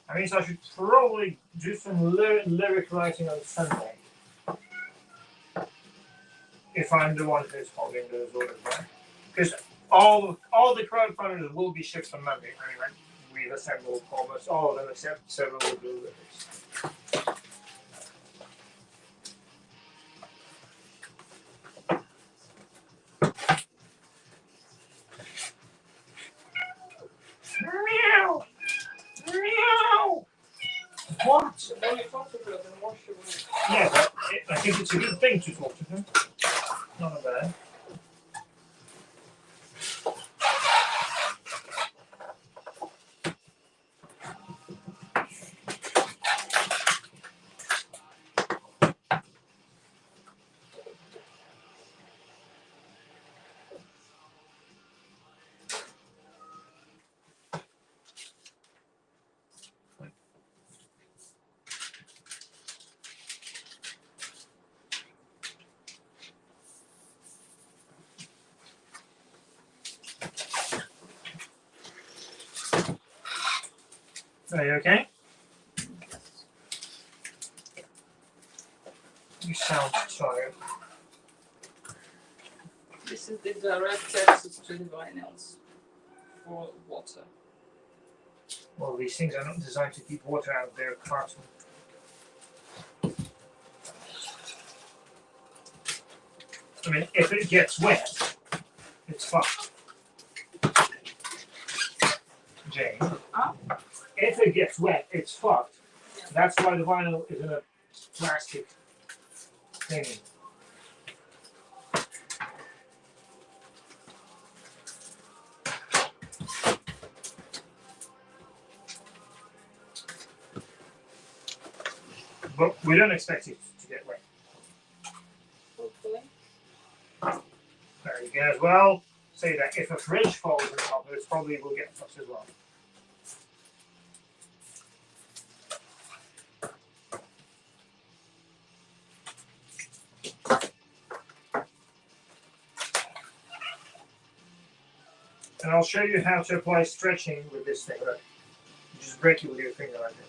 That means I should probably do some lyric writing on Sunday. If I'm the one who's holding those orders, right? Because all the crowdfunders will be shipped on Monday. I mean, like, we've assembled almost all of them except several of the lyrics. Meow! Meow! What? So when you talk to her, then what should we? Yeah, but I think it's a good thing to talk to him. Not a bad. Are you okay? You sound tired. This is the direct access to the vinyls for water. Well, these things are not designed to keep water out of their carton. I mean, if it gets wet, it's fucked. Jane. Huh? If it gets wet, it's fucked. Yeah. That's why the vinyl is in a plastic thingy. But we don't expect it to get wet. Hopefully. There you go as well. Say that if a fridge falls on top of it, it probably will get fucked as well. And I'll show you how to apply stretching with this thing. Look. You just break it with your finger like this.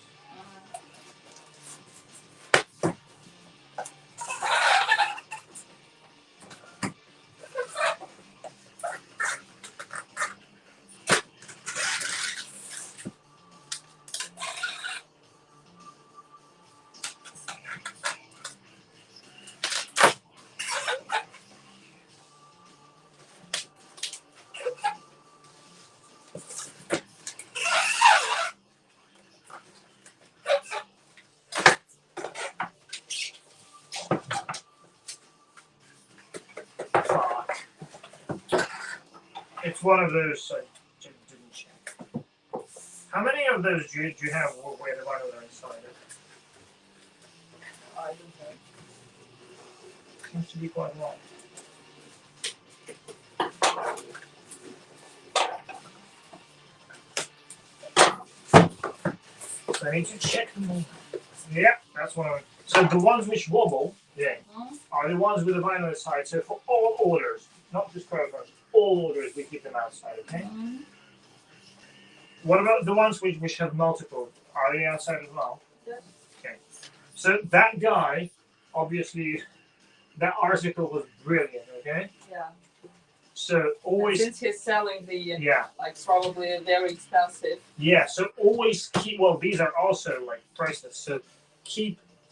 It's one of those I didn't check. How many of those do you have where the vinyl are inside it? I don't know. Seems to be quite long. So I need to check them. Yeah, that's one of them. So the ones which wobble, yeah, are the ones with the vinyl inside. So for all orders, not just crowdfunders, all orders we keep them outside, okay? What about the ones which have multiple? Are they outside as well? Yes. Okay. So that guy, obviously, that article was brilliant, okay? Yeah. So always, And since he's selling the yeah, like probably very expensive. yeah. So always keep. Well, these are also like priceless. So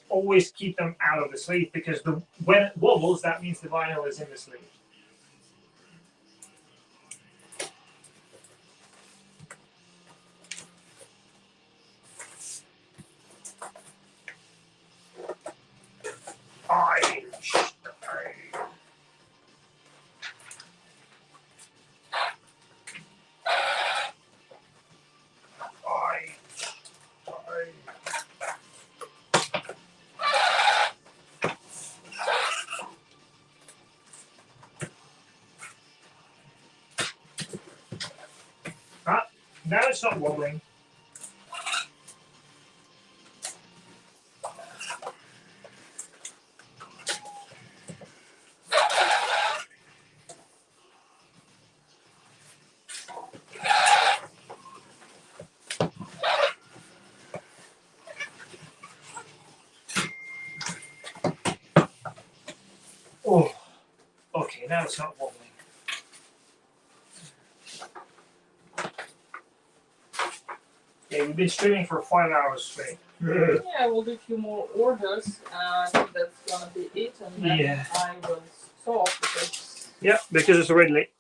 always keep them out of the sleeve because when it wobbles, that means the vinyl is in the sleeve. Now it's not wobbling. Oh, okay, now it's not wobbling. Yeah, we've been streaming for 5 hours straight. Yeah, we'll do a few more orders. I think that's gonna be it, and then Yeah. I will stop because Yeah, because it's already late.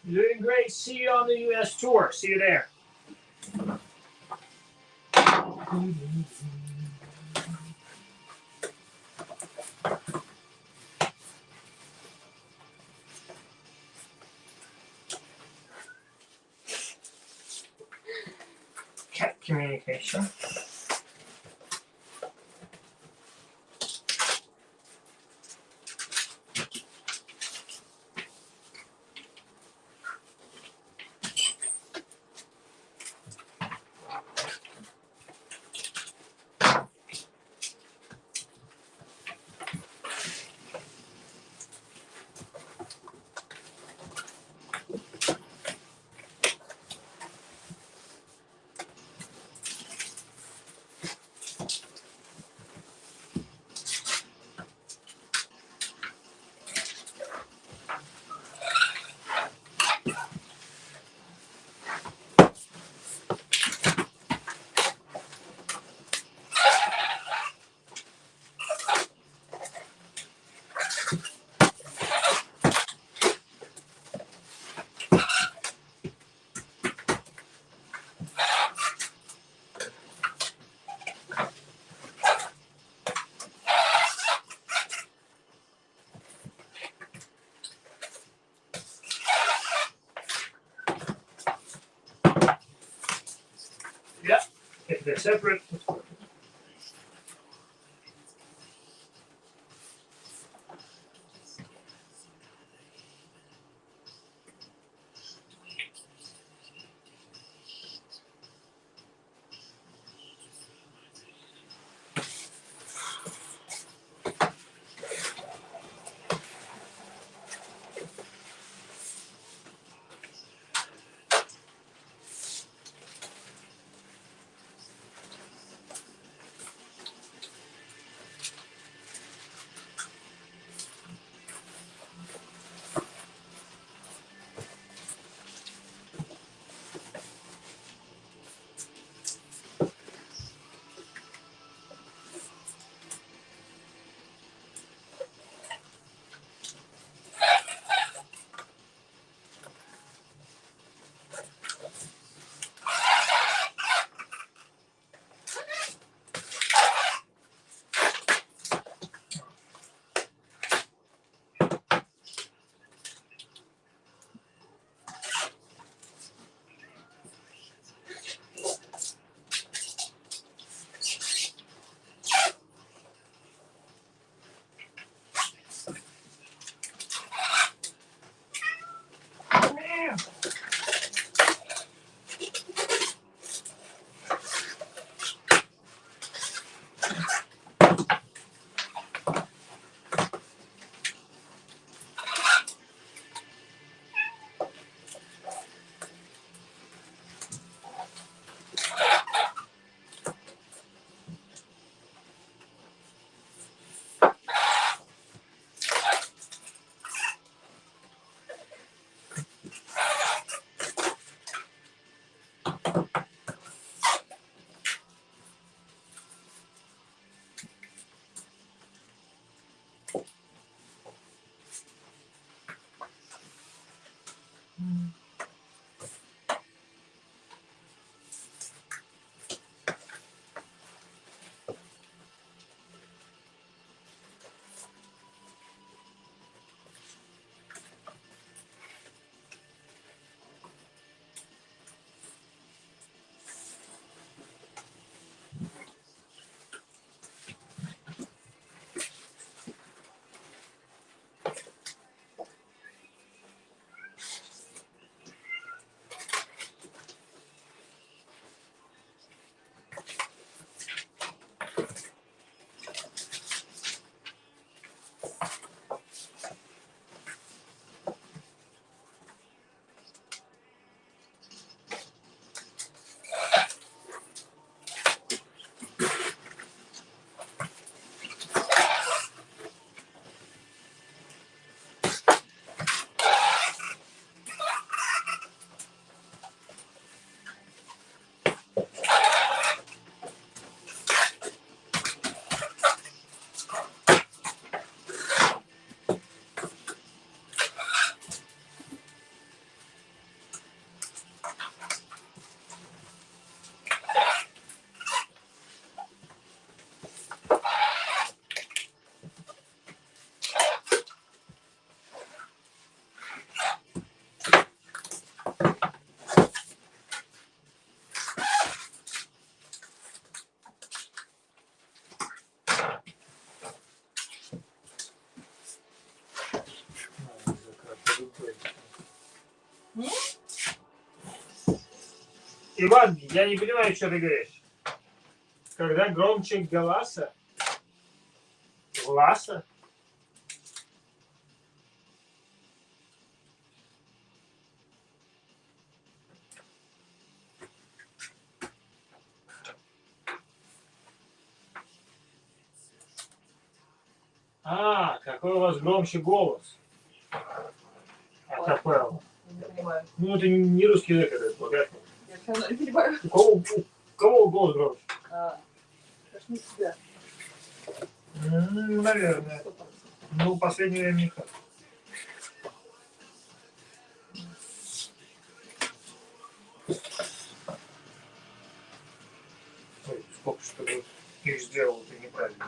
You're doing great. See you on the US tour. See you there. Cat communication. Yeah, if they're separate. Иван, я не понимаю, что ты говоришь. Когда громче гласа? Гласа? А, какой у вас громче голос. Акапелла. Я не понимаю. Ну, это не русский язык, это богатый. Я все равно не понимаю. У кого голос громче? Конечно, себя. Наверное. Что там? Ну, в последнее время никак. Ой, сколько что ты их сделал, ты неправильно.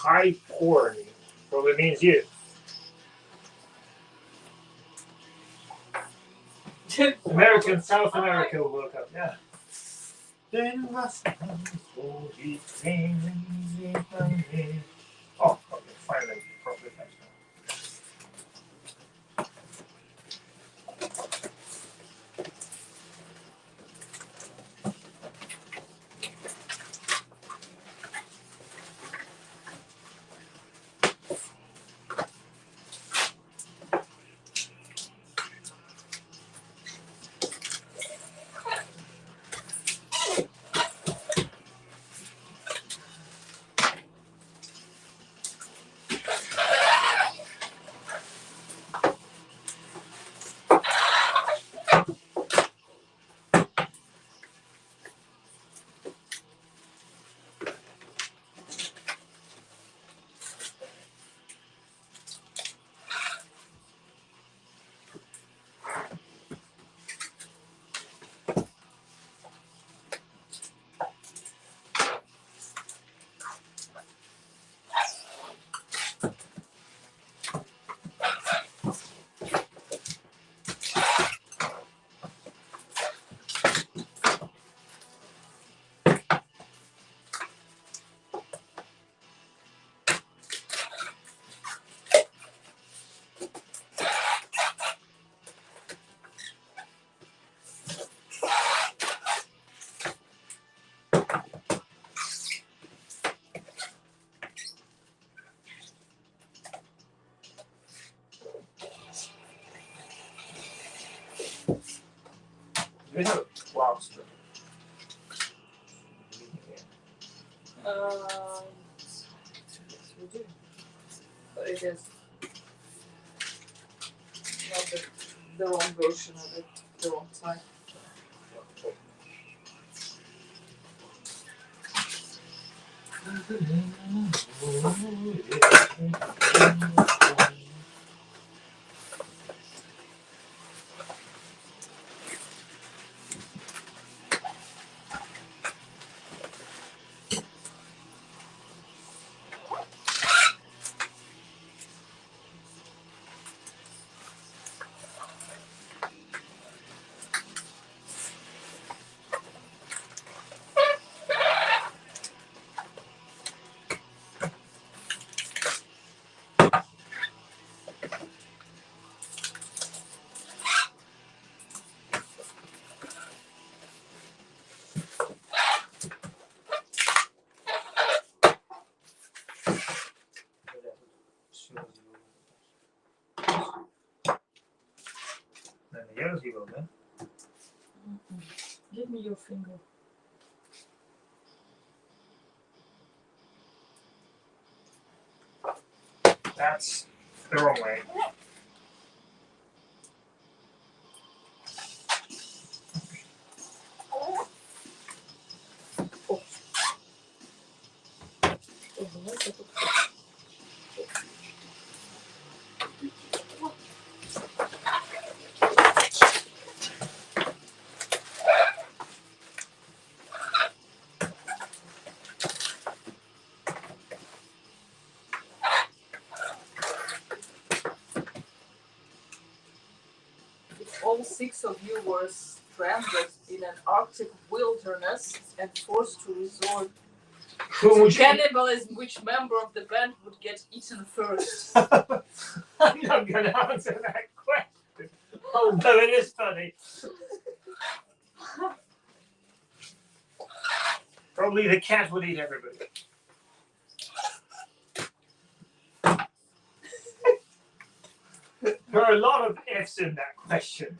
High porn probably means you. American, South America will look up, yeah. Oh, okay, finally, probably next time. We have a cloud strip. Yes, we do. But it is not the wrong version of it, the wrong type. Then the yellow zero then. Give me your finger. That's the wrong way. If all 6 of you were stranded in an Arctic wilderness and forced to resort Who to would you? cannibalism, which member of the band would get eaten first? I'm not going to answer that question. Although it is funny. Probably the cat would eat everybody. There are a lot of ifs in that question.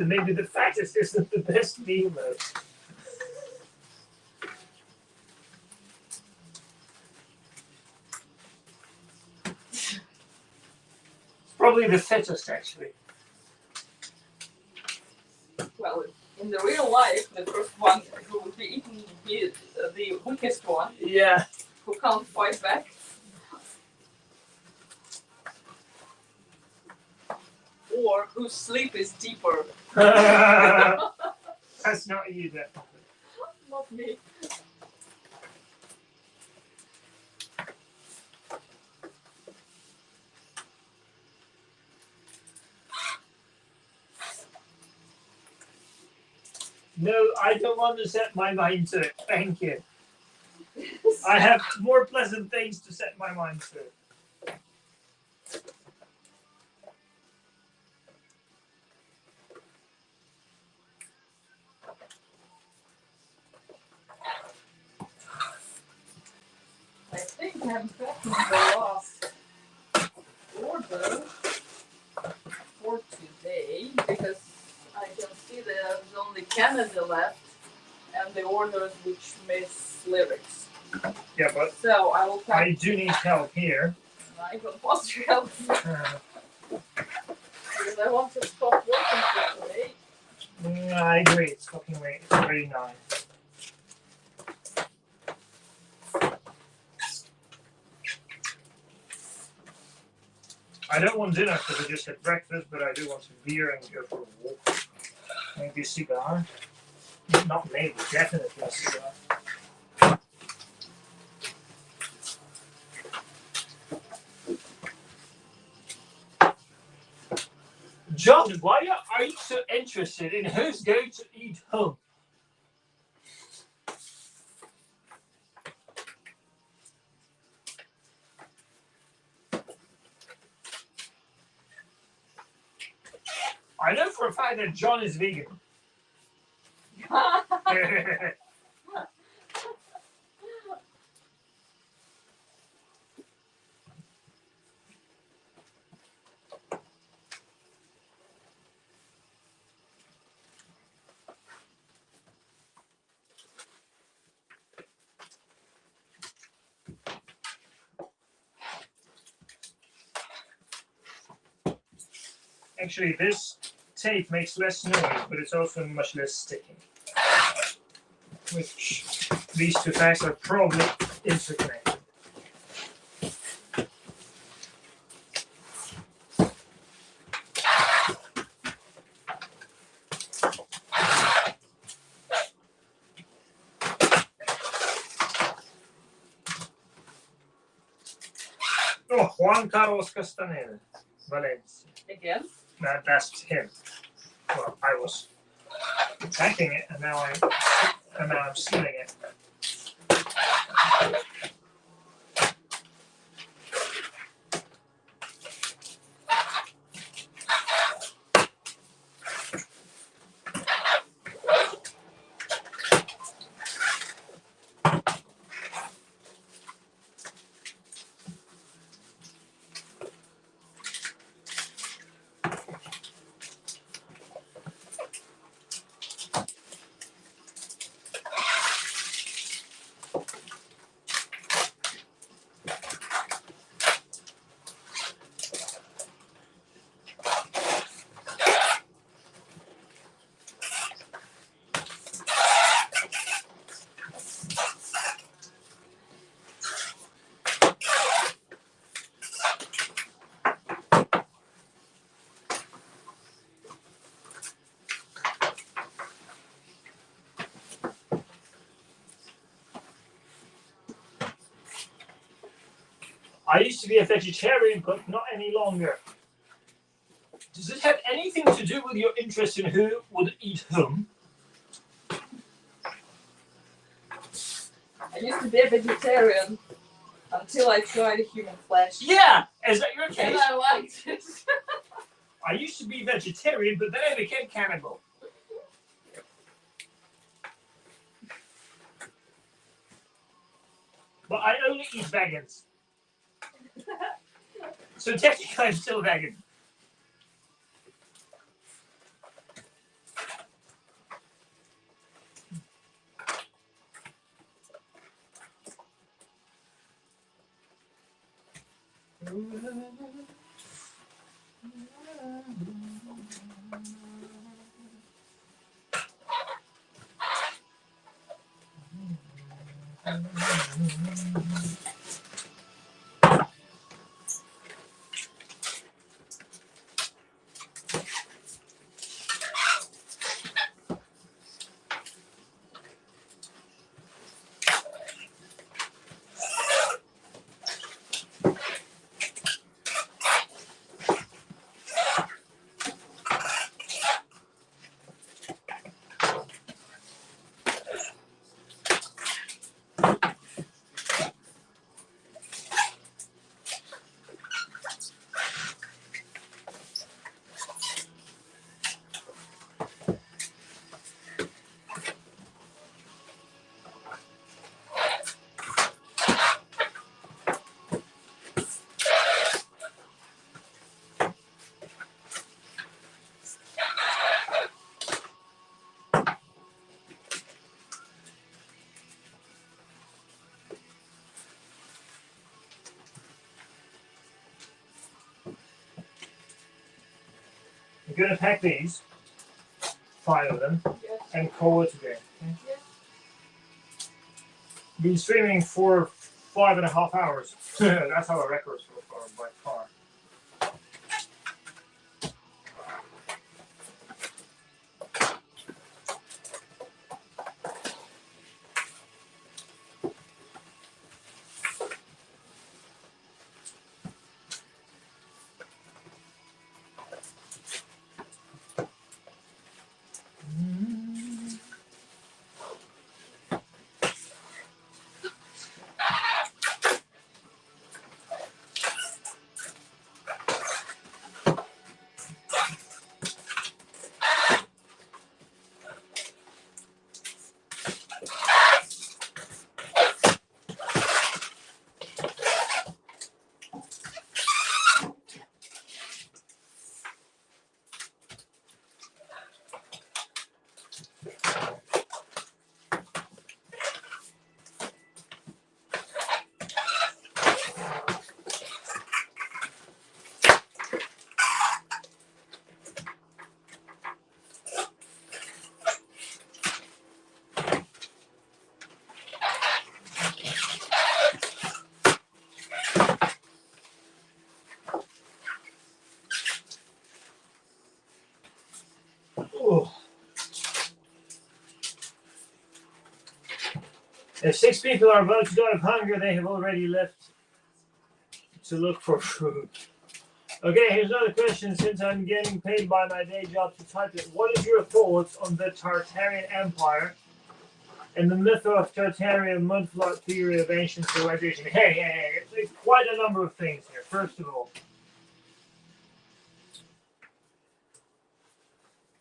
Maybe the fattest isn't the best meal though. It's probably the fittest actually. Well, in the real life, the first one who would be eaten would be the weakest one, Yeah. who can't fight back. Or whose sleep is deeper. That's not you then. Not me. No, I don't want to set my mind to it. Thank you. I have more pleasant things to set my mind to. I think I'm back in the last order for today because I can see there's only Canada left and the orders which miss lyrics. Yeah, but So I will I do need help here. I don't want your help because I want to stop working for today. I agree. It's fucking late. It's 39. I don't want dinner because I just had breakfast, but I do want some beer and go for a walk. Maybe a cigar. Not maybe, definitely a cigar. John, why are you so interested in who's going to eat whom? I know for a fact that John is vegan. Actually, this tape makes less noise, but it's also much less sticky. Which these two facts are probably interconnected. Oh, Juan Carlos Castaneda, Valencia. Again? That's him. Well, I was attacking it, and now I'm stealing it. I used to be a vegetarian, but not any longer. Does it have anything to do with your interest in who would eat whom? I used to be a vegetarian until I tried human flesh. Yeah! Is that your And case? I liked it. I used to be vegetarian, but then I became cannibal. But I only eat vegans. So technically I'm still vegan. I'm gonna pack these, 5 of them, Yes. and call it a day. Okay? Yes. Been streaming for 5.5 hours. That's how I record so far by far. If 6 people are about to die of hunger, they have already left to look for food. Okay, here's another question. Since I'm getting paid by my day job to type it, what is your thoughts on the Tartarian Empire and the myth of Tartarian mudflood theory of ancient civilization? Hey, there's quite a number of things here. First of all,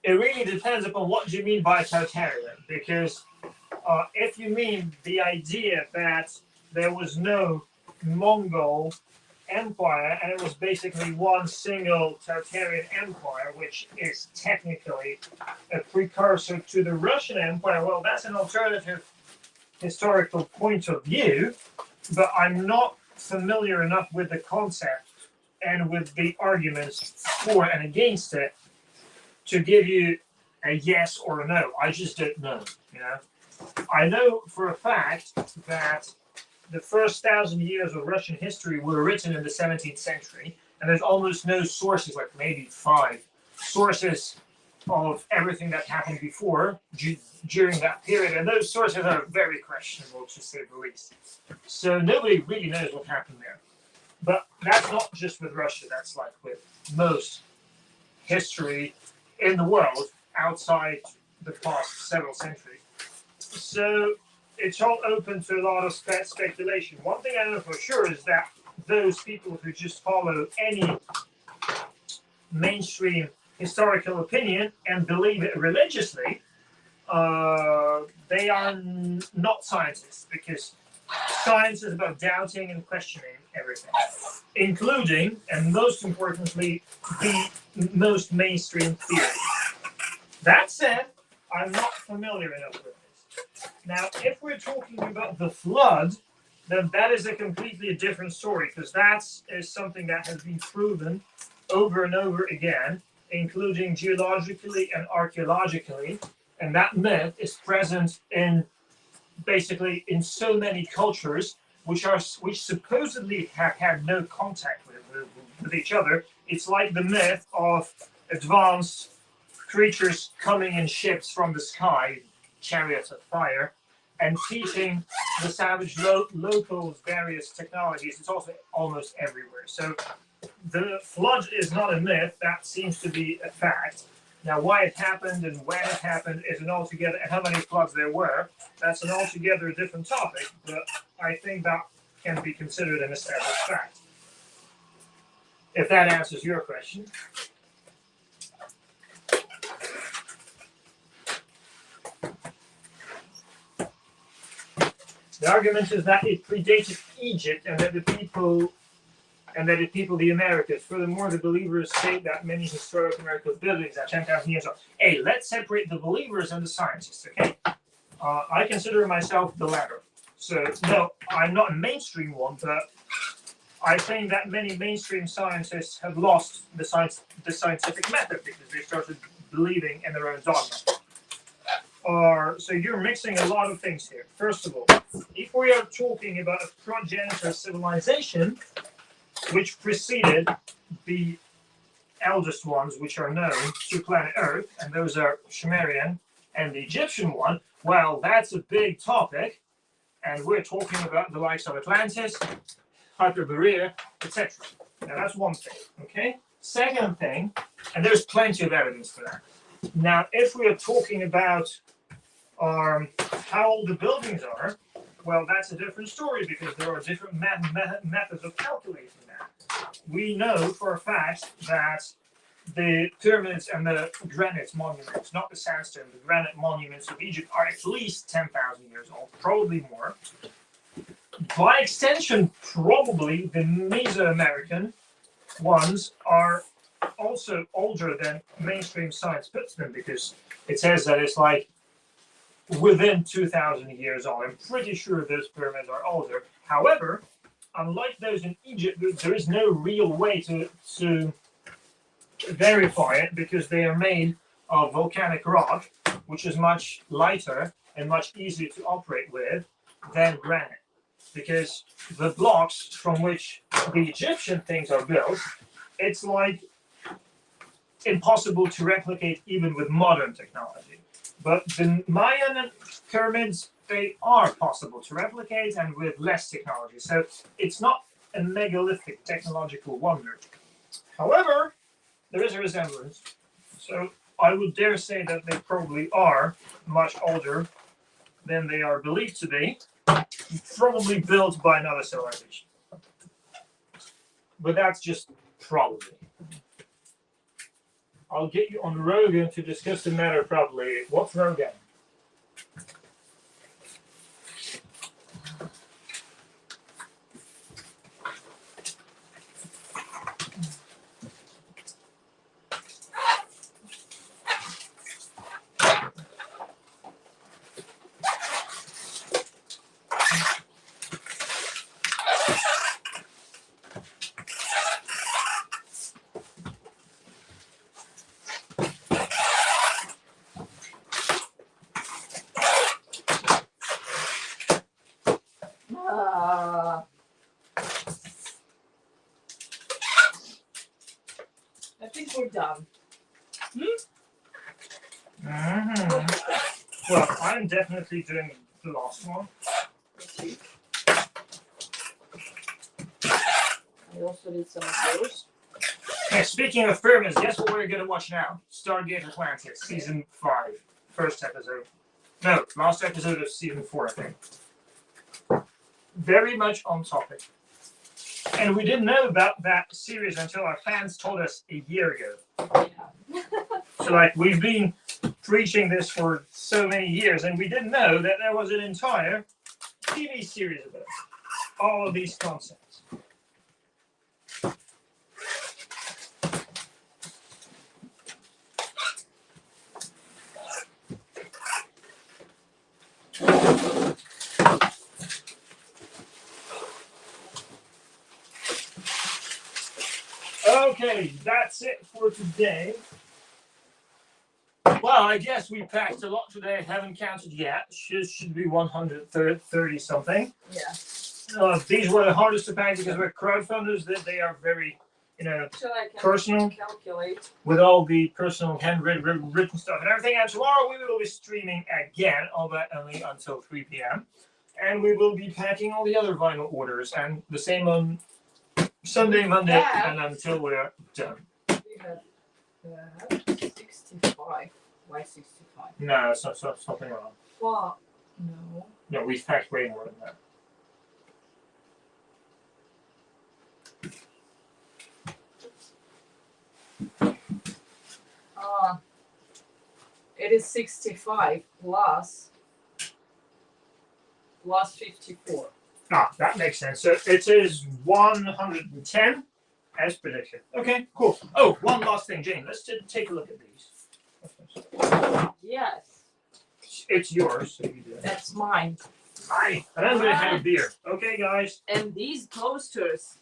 it really depends upon what you mean by Tartarian, because if you mean the idea that there was no Mongol empire and it was basically one single Tartarian empire, which is technically a precursor to the Russian Empire, well, that's an alternative historical point of view, but I'm not familiar enough with the concept and with the arguments for and against it to give you a yes or a no. I just don't know, you know. I know for a fact that the first 1,000 years of Russian history were written in the 17th century, and there's almost no sources, like maybe 5 sources of everything that happened before during that period, and those sources are very questionable, to say the least. So nobody really knows what happened there. But that's not just with Russia, that's like with most history in the world outside the past several centuries. So it's all open to a lot of speculation. One thing I know for sure is that those people who just follow any mainstream historical opinion and believe it religiously, they are not scientists, because science is about doubting and questioning everything, including, and most importantly, the most mainstream theory. That said, I'm not familiar enough with this. Now, if we're talking about the flood, then that is a completely different story, because that is something that has been proven over and over again, including geologically and archaeologically, and that myth is present in basically in so many cultures which supposedly have had no contact with each other. It's like the myth of advanced creatures coming in ships from the sky, chariots of fire, and teaching the savage locals various technologies. It's also almost everywhere. So the flood is not a myth, that seems to be a fact. Now, why it happened and when it happened is an altogether, and how many floods there were, that's an altogether different topic, but I think that can be considered an established fact. If that answers your question. The argument is that it predated Egypt and that the people the Americas. Furthermore, the believers state that many historic American buildings are 10,000 years old. Hey, let's separate the believers and the scientists, okay? I consider myself the latter. So, no, I'm not a mainstream one, but I think that many mainstream scientists have lost the scientific method because they started believing in their own dogma. So you're mixing a lot of things here. First of all, if we are talking about a progenitor civilization, which preceded the eldest ones which are known to planet Earth, and those are Sumerian and the Egyptian one, well, that's a big topic, and we're talking about the likes of Atlantis, Hyperborea, etc. Now, that's one thing, okay? Second thing, and there's plenty of evidence for that. Now, if we are talking about how old the buildings are, well, that's a different story because there are different methods of calculating that. We know for a fact that the pyramids and the granite monuments, not the sandstone, the granite monuments of Egypt are at least 10,000 years old, probably more. By extension, probably the Mesoamerican ones are also older than mainstream science puts them, because it says that it's like within 2,000 years old. I'm pretty sure those pyramids are older. However, unlike those in Egypt, there is no real way to verify it because they are made of volcanic rock, which is much lighter and much easier to operate with than granite. Because the blocks from which the Egyptian things are built, it's like impossible to replicate even with modern technology. But the Mayan pyramids, they are possible to replicate and with less technology. So it's not a megalithic technological wonder. However, there is a resemblance. So I would dare say that they probably are much older than they are believed to be, probably built by another civilization. But that's just probably. I'll get you on Rogan to discuss the matter properly. What's Rogan? I think we're done. Well, I'm definitely doing the last one. I also need some of yours. Hey, speaking of pyramids, guess what we're going to watch now? Stargate Atlantis, Season 5, first episode. No, last episode of Season 4, I think. Very much on topic. And we didn't know about that series until our fans told us a year ago. Yeah. So, like, we've been preaching this for so many years, and we didn't know that there was an entire TV series about all of these concepts. Okay, that's it for today. Well, I guess we packed a lot today. Haven't counted yet. Should be 130 something. Yeah. These were the hardest to pack because we're crowdfunders. That they are very, So I can personal. calculate. With all the personal handwritten stuff and everything. And tomorrow we will be streaming again, although only until 3 p.m. And we will be packing all the other vinyl orders, and the same on Sunday, Monday, Yeah. and until we're done. We have 65. Why 65? No, it's not something wrong. Well, no. No, we've packed way more than that. It is 65 plus 54. Ah, that makes sense. So it is 110 as predicted. Okay, cool. Oh, one last thing, Jane. Let's take a look at these. Yes, It's yours, so you do it. that's mine. Aye, and I'm gonna have a beer. Okay, guys. And these posters,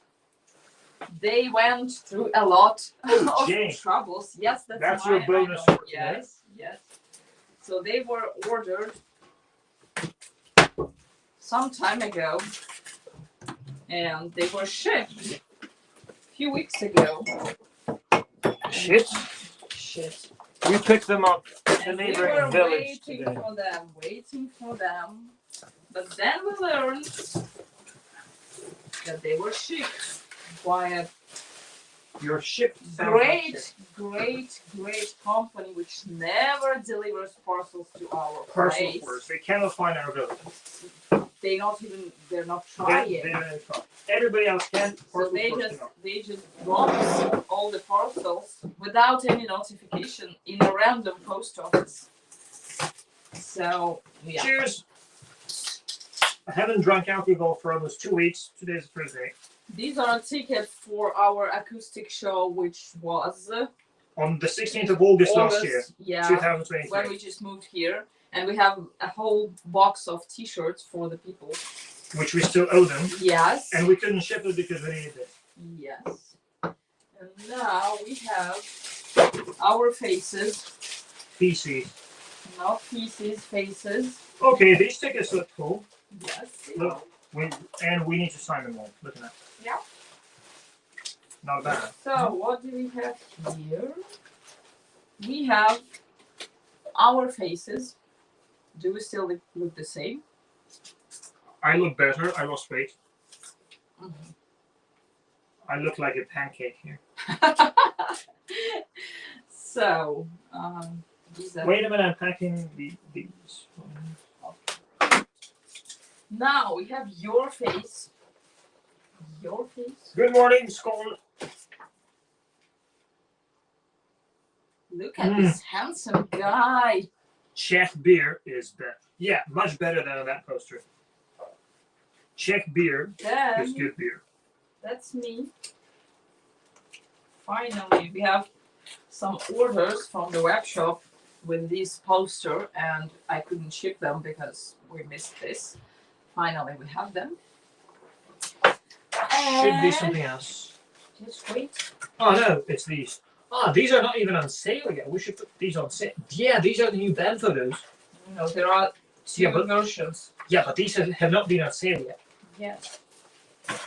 they went through a lot of Jane. troubles. Yes, that's your mine, I bonus know. for today. Yes, yes. So they were ordered some time ago, and they were shipped a few weeks ago. Shit. Shit. We picked them up in the And we neighboring were village waiting today. for them. But then we learned that they were shipped by a Your ship sounds great company which never delivers parcels to our personal place. orders. They cannot find our village. They're not They trying. don't even try. Everybody else can. So Parcel they stores just cannot. dropped all the parcels without any notification in a random post office. So yeah. Cheers. I haven't drunk alcohol for almost 2 weeks. Today's Thursday. These are tickets for our acoustic show, which was On the 16th of August last year, yeah, 2023. when we just moved here, and we have a whole box of T-shirts for the people. Which we still owe them. Yes. And we couldn't ship it because we needed it. Yes. And now we have our faces, PC. not pieces, faces. Okay, these tickets look cool. Yes. Look, we need to sign them all. Look at that. Yeah. Not bad. So what do we have here? We have our faces. Do we still look the same? I look better. I lost weight. Mhm. I look like a pancake here. So, these are Wait a minute, I'm packing these. now we have your face. Your face. Good morning, Scotland. Look at this handsome guy. Czech beer is better. Yeah, much better than on that poster. Czech beer is Then good beer. that's me. Finally, we have some orders from the web shop with this poster, and I couldn't ship them because we missed this. Finally, we have them. Should be And something else. just wait. Oh no, it's these. Ah, these are not even on sale yet. We should put these on sale. Yeah, these are the new band photos. No, there are two Yeah, but- versions. Yeah, but these have not been on sale yet. Yes,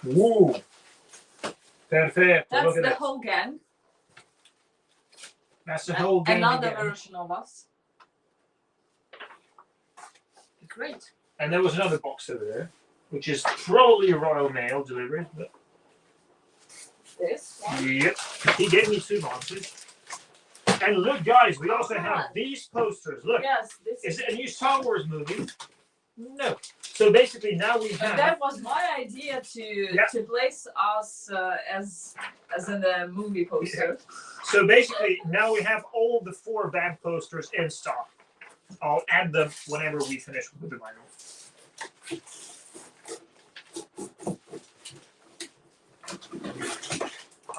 Woo! Perfect. that's Look at the that. whole gang. That's the whole game Another again. version of us. Great. And there was another box over there, which is probably a Royal Mail delivery. But This one. yep, he gave me 2 boxes. And look, guys, we also have these posters. Look, Yes, this is it a new Star Wars movie? No. So basically, now we And have. that was my idea to place us as in the movie poster. So basically, now we have all the 4 band posters in stock. I'll add them whenever we finish with the vinyl.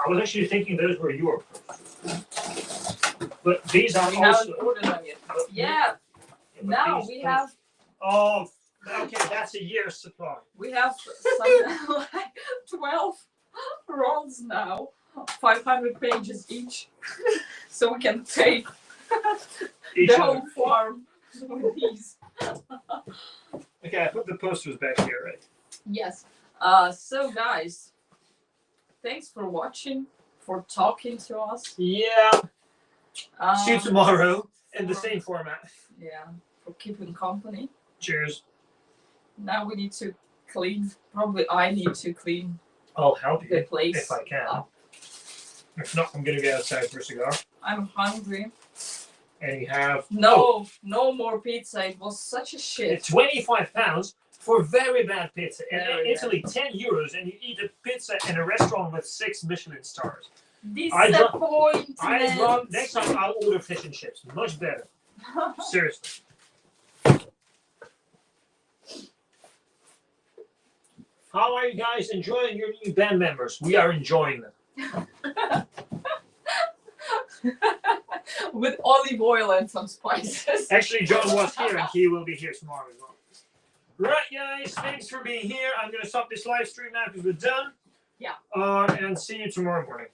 I was actually thinking those were your posters. But these are We also. haven't ordered them yet. Yeah. but Now these we posters- have Oh, okay, that's a year's supply. something like 12 rolls now, 500 pages each, so we can take Each the other. whole farm with these. Okay, I put the posters back here, right? Yes. So guys, thanks for watching, for talking to us. Yeah. See you Um, tomorrow in the same format. Yeah, for keeping company. Cheers. Now we need to clean. Probably I need to clean I'll help the you place. if I can. up. If not, I'm gonna go outside for a cigar. I'm hungry. And you have No more pizza. It was such a shit. £25 for very bad pizza. In Very Italy, €10, and you eat a pizza in a restaurant with 6 Michelin stars. Disappointment. Next time I'll order fish and chips. Much better. Seriously. How are you guys enjoying your new band members? We are enjoying them. With olive oil and some spices. Actually, John was here and he will be here tomorrow as well. Right, guys, thanks for being here. I'm going to stop this live stream now because we're done. Yeah. And see you tomorrow morning.